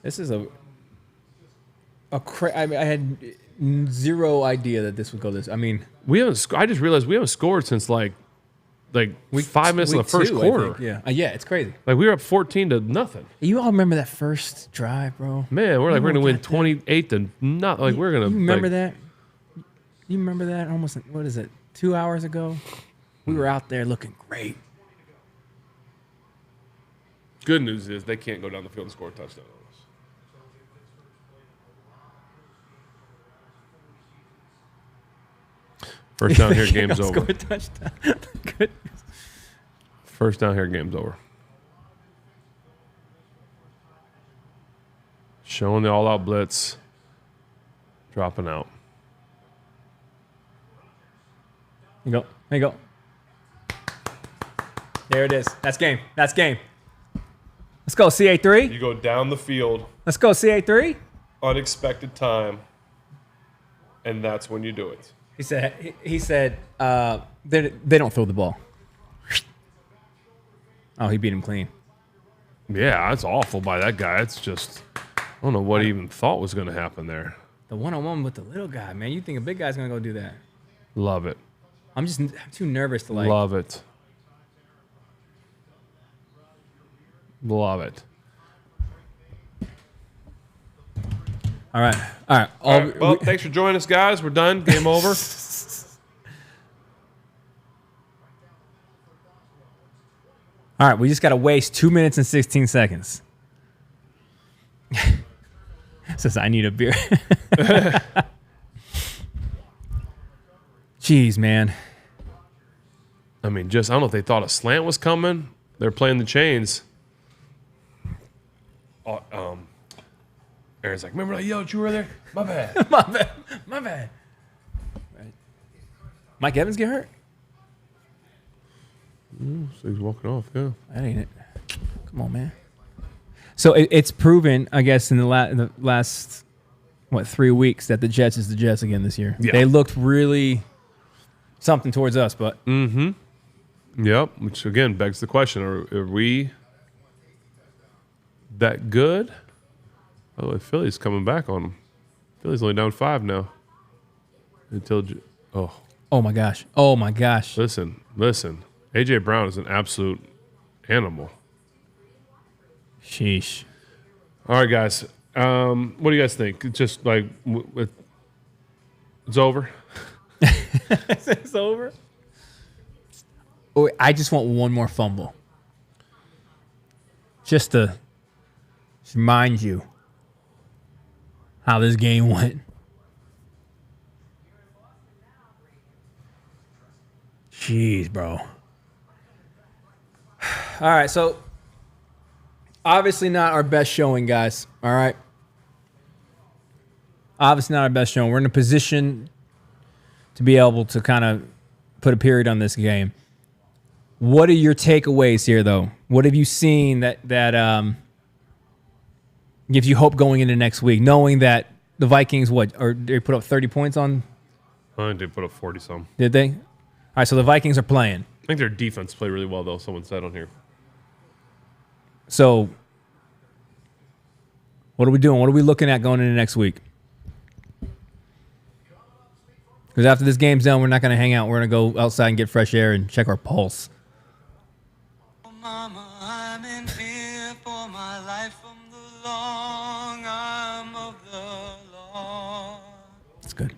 [SPEAKER 1] This is I had zero idea that this would go this. I mean,
[SPEAKER 2] We haven't. I just realized we haven't scored since like 5 minutes in the first quarter.
[SPEAKER 1] Yeah, yeah, it's crazy.
[SPEAKER 2] Like we were up 14-0.
[SPEAKER 1] You all remember that first drive, bro?
[SPEAKER 2] Man, we're gonna win
[SPEAKER 1] got that?
[SPEAKER 2] 28 to not. Like we're gonna.
[SPEAKER 1] You remember
[SPEAKER 2] like,
[SPEAKER 1] that? You remember that? Almost, what is it? 2 hours ago, we were out there looking great.
[SPEAKER 2] Good news is they can't go down the field and score a touchdown on us. First down here, game's over.
[SPEAKER 1] Score a touchdown. Good.
[SPEAKER 2] First down here, game's over. Showing the all-out blitz. Dropping out.
[SPEAKER 1] There you go. There you go. There it is. That's game. That's game. Let's go, CA3.
[SPEAKER 2] You go down the field,
[SPEAKER 1] Let's go, CA3.
[SPEAKER 2] unexpected time, and that's when you do it.
[SPEAKER 1] He said they don't throw the ball. Oh, he beat him clean.
[SPEAKER 2] Yeah, that's awful by that guy. It's just, I don't know what he even thought was going to happen there.
[SPEAKER 1] The one-on-one with the little guy, man. You think a big guy's going to go do that.
[SPEAKER 2] Love it.
[SPEAKER 1] I'm too nervous to
[SPEAKER 2] Love it. Love it.
[SPEAKER 1] All right.
[SPEAKER 2] All right, well, thanks for joining us, guys. We're done. Game over.
[SPEAKER 1] All right, we just got to waste 2 minutes and 16 seconds. Says, I need a beer. Jeez, man.
[SPEAKER 2] I mean, I don't know if they thought a slant was coming. They're playing the chains. Aaron's like, remember I yelled at you earlier? My bad.
[SPEAKER 1] My bad. Right. Mike Evans get hurt?
[SPEAKER 2] So he's walking off, yeah.
[SPEAKER 1] That ain't it. Come on, man. So it's proven, I guess, in the last 3 weeks that the Jets is the Jets again this year.
[SPEAKER 2] Yeah.
[SPEAKER 1] They looked really something towards us, but
[SPEAKER 2] Yep, which again begs the question, are we that good? Oh, Philly's coming back on them. Philly's only down 5 now.
[SPEAKER 1] oh my gosh.
[SPEAKER 2] Listen. A.J. Brown is an absolute animal.
[SPEAKER 1] Sheesh.
[SPEAKER 2] All right, guys. What do you guys think? It's just like it's over?
[SPEAKER 1] It's over? Oh, I just want one more fumble. Just to remind you how this game went. Jeez, bro. All right, so obviously not our best showing, guys. All right. Obviously not our best showing. We're in a position to be able to kind of put a period on this game. What are your takeaways here, though? What have you seen that gives you hope going into next week, knowing that the Vikings, they put up 30 points on?
[SPEAKER 2] I think they put up 40-some.
[SPEAKER 1] Did they? All right, so the Vikings are playing.
[SPEAKER 2] I think their defense played really well, though, someone said on here.
[SPEAKER 1] So what are we doing? What are we looking at going into next week? Because after this game's done, we're not going to hang out. We're going to go outside and get fresh air and check our pulse.
[SPEAKER 4] Mama, I'm in fear for my life from the long arm of the law.
[SPEAKER 1] That's good.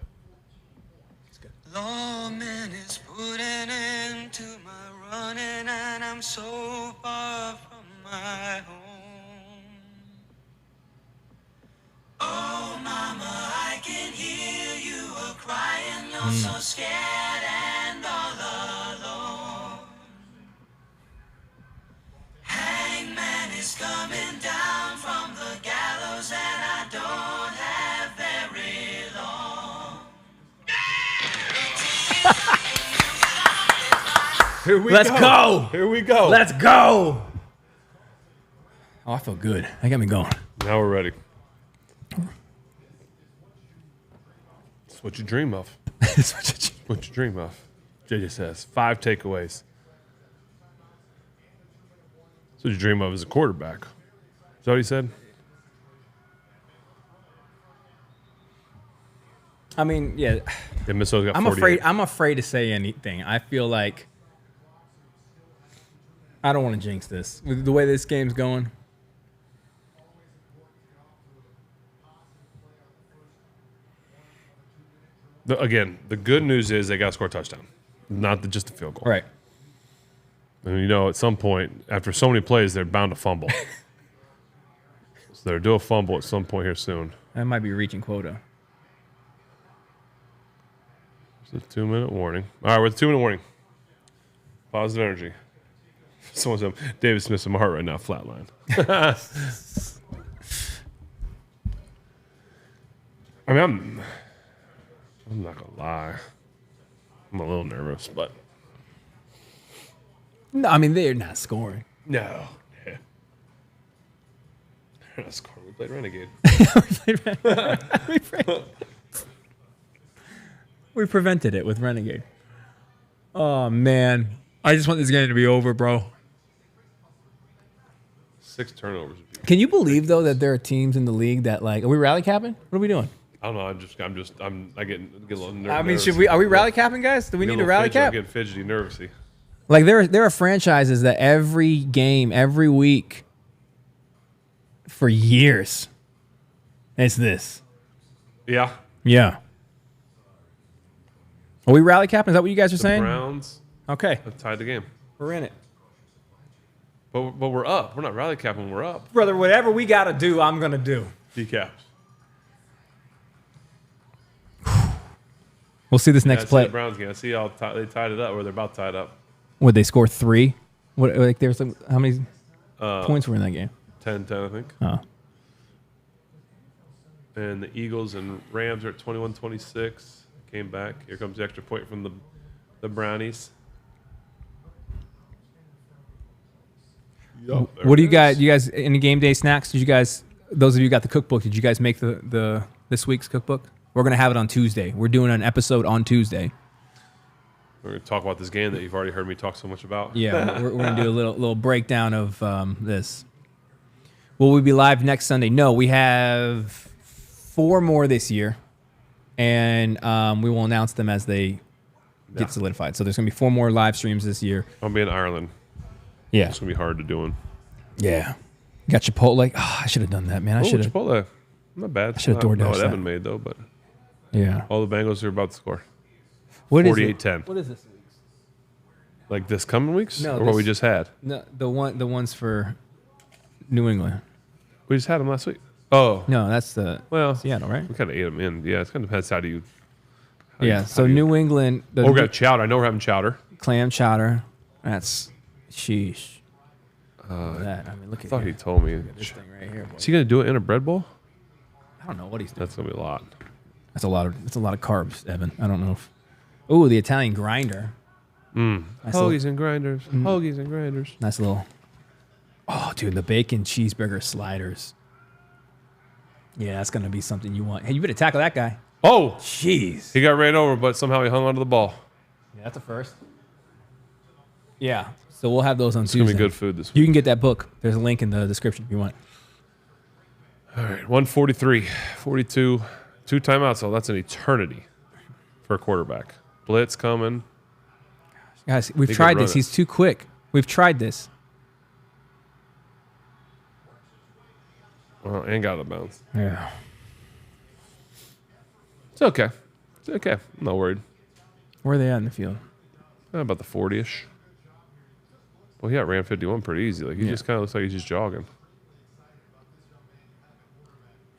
[SPEAKER 4] Lawman is putting end to my running, and I'm so far from my home. Oh, mama, I can hear you crying. You're so scared and all alone. Hangman is coming down from the gallows, and I don't have very long.
[SPEAKER 2] Here we
[SPEAKER 1] Let's go.
[SPEAKER 2] Here we go.
[SPEAKER 1] Let's go. Oh, I feel good. That got me going.
[SPEAKER 2] Now we're ready. That's what you dream of.
[SPEAKER 1] That's what
[SPEAKER 2] What you dream of. JJ says 5 takeaways. That's what you dream of as a quarterback. Is that what he said?
[SPEAKER 1] I mean, yeah.
[SPEAKER 2] Yeah, Minnesota got
[SPEAKER 1] I'm
[SPEAKER 2] 48.
[SPEAKER 1] afraid to say anything. I feel like I don't want to jinx this. With the way this game's going.
[SPEAKER 2] Again, the good news is they got to score a touchdown, not just a field goal.
[SPEAKER 1] Right.
[SPEAKER 2] And you know, at some point, after so many plays, they're bound to fumble. So they're due a fumble at some point here soon.
[SPEAKER 1] That might be reaching quota.
[SPEAKER 2] It's a 2-minute warning. All right, we're at the 2-minute warning. Positive energy. Someone said, David Smith's in my heart right now, flatline. I mean, I'm not going to lie. I'm a little nervous, but.
[SPEAKER 1] No, I mean, they're not scoring.
[SPEAKER 2] No. Yeah. They're not scoring. We played Renegade.
[SPEAKER 1] We prevented it with Renegade. Oh, man. I just want this game to be over, bro.
[SPEAKER 2] 6 turnovers.
[SPEAKER 1] Can you believe, though, that there are teams in the league that, like, are we rally capping? What are we doing?
[SPEAKER 2] I don't know. I get a little nervous.
[SPEAKER 1] I mean, are we rally capping, guys? Do we need to rally cap?
[SPEAKER 2] I'm getting fidgety, nervousy.
[SPEAKER 1] Like, there are franchises that every game, every week, for years, it's this.
[SPEAKER 2] Yeah.
[SPEAKER 1] Yeah. Are we rally capping? Is that what you guys are
[SPEAKER 2] The
[SPEAKER 1] saying?
[SPEAKER 2] Browns
[SPEAKER 1] Okay.
[SPEAKER 2] have tied the game.
[SPEAKER 1] We're in it.
[SPEAKER 2] But we're up. We're not rally capping. We're up.
[SPEAKER 1] Brother, whatever we got to do, I'm going to do.
[SPEAKER 2] Decaps.
[SPEAKER 1] We'll see this next
[SPEAKER 2] I see
[SPEAKER 1] play.
[SPEAKER 2] the Browns game. I see they tied it up, or they're about tied up.
[SPEAKER 1] Would they score 3? What, like, there's some, how many points were in that game?
[SPEAKER 2] 10-10, I think.
[SPEAKER 1] Oh.
[SPEAKER 2] And the Eagles and Rams are at 21-26. Came back. Here comes the extra point from the Brownies. Yup,
[SPEAKER 1] What do you guys? You guys any game day snacks? Did you guys? Those of you who got the cookbook. Did you guys make the this week's cookbook? We're gonna have it on Tuesday. We're doing an episode on Tuesday.
[SPEAKER 2] We're going to talk about this game that you've already heard me talk so much about.
[SPEAKER 1] Yeah, we're gonna do a little breakdown of this. Will we be live next Sunday? No, we have 4 more this year, and we will announce them as they get solidified. So there's gonna be 4 more live streams this year.
[SPEAKER 2] I'll be in Ireland.
[SPEAKER 1] Yeah,
[SPEAKER 2] It's going to be hard to do one.
[SPEAKER 1] yeah. Got Chipotle. Oh, I should have done that, man. I
[SPEAKER 2] Oh,
[SPEAKER 1] should have.
[SPEAKER 2] Chipotle. Not bad.
[SPEAKER 1] I should have
[SPEAKER 2] Not
[SPEAKER 1] DoorDashed
[SPEAKER 2] what
[SPEAKER 1] that.
[SPEAKER 2] Evan made, though, but
[SPEAKER 1] Yeah.
[SPEAKER 2] all the Bengals are about to score.
[SPEAKER 1] What is
[SPEAKER 2] 48-10.
[SPEAKER 1] What is this week's?
[SPEAKER 2] Like this coming weeks?
[SPEAKER 1] No,
[SPEAKER 2] or what
[SPEAKER 1] this-
[SPEAKER 2] we just had?
[SPEAKER 1] No, the ones for New England.
[SPEAKER 2] We just had them last week. Oh.
[SPEAKER 1] No, that's the
[SPEAKER 2] Well,
[SPEAKER 1] Seattle, right?
[SPEAKER 2] we kind of ate them in. Yeah, it's kind of depends how do you.
[SPEAKER 1] Yeah. So New England, the
[SPEAKER 2] Oh, we got chowder. I know we're having chowder.
[SPEAKER 1] clam chowder. That's sheesh. That I mean, look
[SPEAKER 2] I
[SPEAKER 1] at
[SPEAKER 2] thought
[SPEAKER 1] here.
[SPEAKER 2] he told me.
[SPEAKER 1] This thing right here. Boy.
[SPEAKER 2] Is he going to do it in a bread bowl?
[SPEAKER 1] I don't know what he's doing.
[SPEAKER 2] That's going to be a lot.
[SPEAKER 1] That's a lot of carbs, Evan. I don't know if. Ooh, the Italian grinder. Nice little,
[SPEAKER 2] Hoagies and grinders. Hoagies and grinders.
[SPEAKER 1] nice little. Oh, dude, the bacon cheeseburger sliders. Yeah, that's gonna be something you want. Hey, you better tackle that guy.
[SPEAKER 2] Oh,
[SPEAKER 1] Jeez.
[SPEAKER 2] he got ran over, but somehow he hung onto the ball.
[SPEAKER 1] Yeah, that's a first. Yeah. So we'll have those on
[SPEAKER 2] It's
[SPEAKER 1] Tuesday.
[SPEAKER 2] going to be good food this week.
[SPEAKER 1] You can get that book. There's a link in the description if you want.
[SPEAKER 2] All right, 143, 42, 2 timeouts. So that's an eternity for a quarterback. Blitz coming.
[SPEAKER 1] Guys, we've
[SPEAKER 2] He
[SPEAKER 1] tried
[SPEAKER 2] could run
[SPEAKER 1] this.
[SPEAKER 2] it.
[SPEAKER 1] He's too quick. We've tried this.
[SPEAKER 2] Well, and got out of bounds.
[SPEAKER 1] Yeah.
[SPEAKER 2] It's okay. It's okay. I'm not worried.
[SPEAKER 1] Where are they at in the field?
[SPEAKER 2] About the 40-ish. Well, he ran 51 pretty easy. Like he just kind of looks like he's just jogging.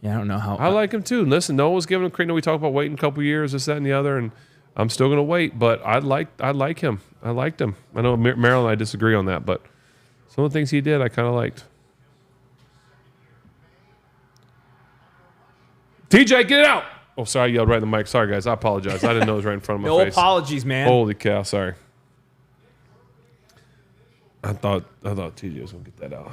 [SPEAKER 1] Yeah, I don't know how.
[SPEAKER 2] I like him too. Listen, no one was giving him credit. We talked about waiting a couple years, this, that, and the other, and I'm still going to wait. But I like him. I liked him. I know Maryland and I disagree on that, but some of the things he did, I kind of liked. TJ, get it out! Oh, sorry, I yelled right in the mic. Sorry, guys. I apologize. I didn't know it was right in front of my
[SPEAKER 1] no
[SPEAKER 2] face.
[SPEAKER 1] apologies, man.
[SPEAKER 2] Holy cow! Sorry. I thought TJ was going to get that out.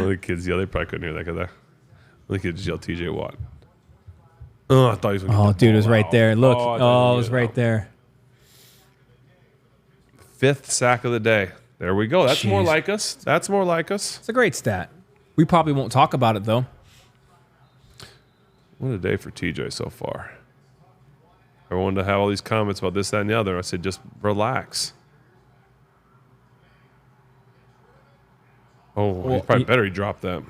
[SPEAKER 2] One of the kids yell. They probably couldn't hear that, could they? One of the kids yell TJ Watt. Oh, I thought he was going to
[SPEAKER 1] Oh, dude, it was right there. Look.
[SPEAKER 2] I
[SPEAKER 1] Oh,
[SPEAKER 2] thought
[SPEAKER 1] it was right there.
[SPEAKER 2] 5th sack of the day. There we go. That's more
[SPEAKER 1] Jeez.
[SPEAKER 2] like us. That's more like us.
[SPEAKER 1] It's a great stat. We probably won't talk about it, though.
[SPEAKER 2] What a day for TJ so far. I wanted to have all these comments about this, that, and the other. I said, just relax. Oh,
[SPEAKER 1] Well,
[SPEAKER 2] he's probably better he dropped that.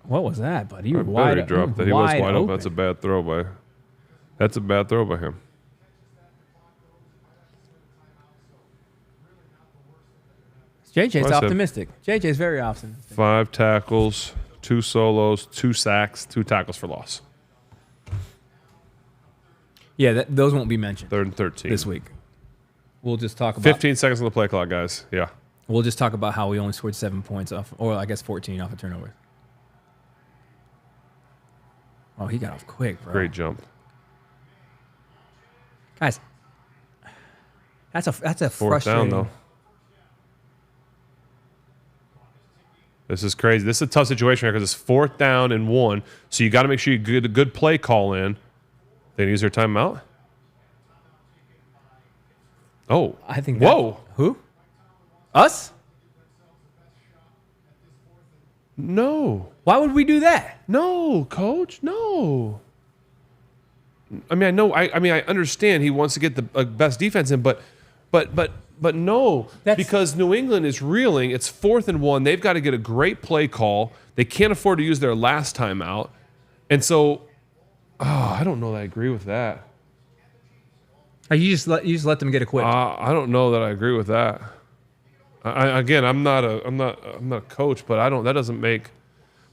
[SPEAKER 1] What was that, buddy? You were
[SPEAKER 2] Better
[SPEAKER 1] wide
[SPEAKER 2] he dropped that. He was wide open. That's a bad throw by. That's a bad throw by him.
[SPEAKER 1] JJ's
[SPEAKER 2] I said-
[SPEAKER 1] optimistic. JJ's very optimistic.
[SPEAKER 2] 5 tackles, 2 solos, 2 sacks, 2 tackles for loss.
[SPEAKER 1] Yeah, those won't be mentioned
[SPEAKER 2] 3rd and 13.
[SPEAKER 1] this week. We'll just talk about
[SPEAKER 2] 15 seconds on the play clock, guys. Yeah.
[SPEAKER 1] We'll just talk about how we only scored 7 points off, or I guess 14 off a turnover. Oh, he got off quick, bro.
[SPEAKER 2] Great jump.
[SPEAKER 1] Guys, that's a
[SPEAKER 2] 4th
[SPEAKER 1] frustrating.
[SPEAKER 2] down, though. This is crazy. This is a tough situation here because it's 4th down and 1. So you got to make sure you get a good play call in. They use their timeout. Oh.
[SPEAKER 1] I think.
[SPEAKER 2] Whoa.
[SPEAKER 1] Who? Us?
[SPEAKER 2] No.
[SPEAKER 1] Why would we do that?
[SPEAKER 2] No, coach. No. I mean, I know. I mean, I understand he wants to get the best defense in, but no, because New England is reeling. It's 4th and 1. They've got to get a great play call. They can't afford to use their last timeout, and so, I don't know that I agree with that.
[SPEAKER 1] You just let them get a quit.
[SPEAKER 2] I don't know that I agree with that. I'm not a coach, but that doesn't make,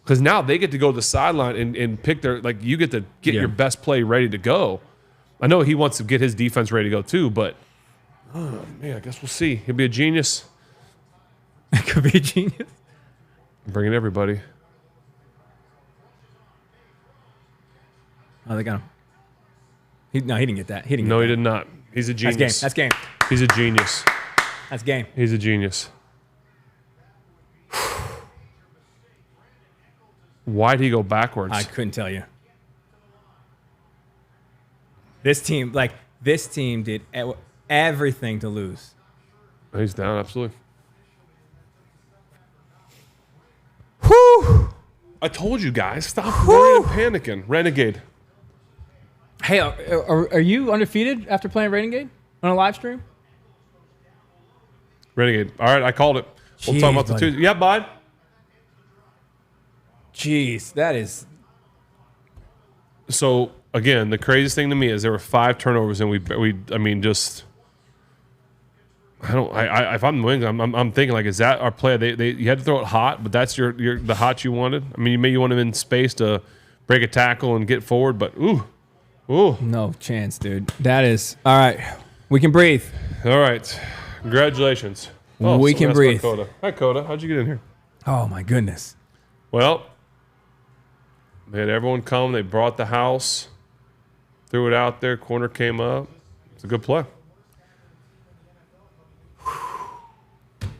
[SPEAKER 2] because now they get to go to the sideline and pick their, like, you get to get your best play ready to go. I know he wants to get his defense ready to go too, but man, I guess we'll see. He'll be a genius.
[SPEAKER 1] It could be a genius.
[SPEAKER 2] Bringing everybody.
[SPEAKER 1] Oh, they got him. He didn't get that. He didn't.
[SPEAKER 2] No,
[SPEAKER 1] get
[SPEAKER 2] he did not. He's a
[SPEAKER 1] that.
[SPEAKER 2] genius.
[SPEAKER 1] That's game.
[SPEAKER 2] He's a genius.
[SPEAKER 1] That's game.
[SPEAKER 2] He's a genius. Why'd he go backwards?
[SPEAKER 1] I couldn't tell you. This team did everything to lose.
[SPEAKER 2] He's down, absolutely.
[SPEAKER 1] Whew.
[SPEAKER 2] I told you guys, stop worrying and panicking. Renegade.
[SPEAKER 1] Hey, are you undefeated after playing Renegade on a live stream?
[SPEAKER 2] Renegade. All right, I called it. We'll
[SPEAKER 1] Jeez,
[SPEAKER 2] talk about the
[SPEAKER 1] buddy.
[SPEAKER 2] Tuesday. Yeah, bud.
[SPEAKER 1] Jeez, that is.
[SPEAKER 2] So again, the craziest thing to me is there were 5 turnovers, and if I'm New England, I'm thinking, like, is that our play? You had to throw it hot, but that's the hot you wanted. I mean, you want him in space to break a tackle and get forward, but ooh.
[SPEAKER 1] No chance, dude. That is. All right. We can breathe.
[SPEAKER 2] All right. Congratulations.
[SPEAKER 1] We can
[SPEAKER 2] someone asked
[SPEAKER 1] breathe.
[SPEAKER 2] about Coda. Hi, Coda. How'd you get in here?
[SPEAKER 1] Oh, my goodness.
[SPEAKER 2] Well, they had everyone come. They brought the house, threw it out there. Corner came up. It's a good play.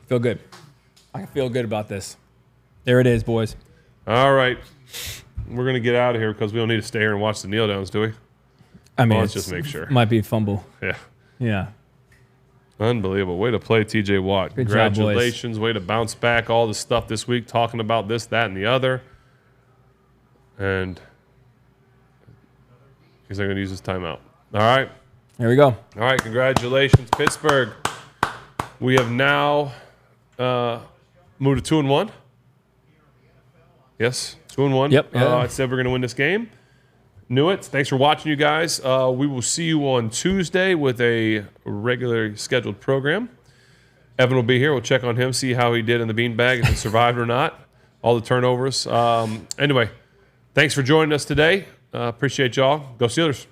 [SPEAKER 1] Feel good. I feel good about this. There it is, boys.
[SPEAKER 2] All right. We're going to get out of here because we don't need to stay here and watch the kneel downs, do we?
[SPEAKER 1] I mean,
[SPEAKER 2] let's just make sure.
[SPEAKER 1] Might be a fumble.
[SPEAKER 2] Yeah.
[SPEAKER 1] Yeah.
[SPEAKER 2] Unbelievable. Way to play, TJ Watt.
[SPEAKER 1] Good job, boys.
[SPEAKER 2] Congratulations. Way to bounce back all the stuff this week, talking about this, that, and the other. And he's not going to use his timeout. All right.
[SPEAKER 1] There we go.
[SPEAKER 2] All right. Congratulations, Pittsburgh. We have now moved to 2-1. Yes, 2-1.
[SPEAKER 1] Yep.
[SPEAKER 2] I said we're going to win this game. Knew it. Thanks for watching, you guys. We will see you on Tuesday with a regular scheduled program. Evan will be here. We'll check on him, see how he did in the beanbag, if he survived or not. All the turnovers. Anyway, thanks for joining us today. Appreciate y'all. Go Steelers.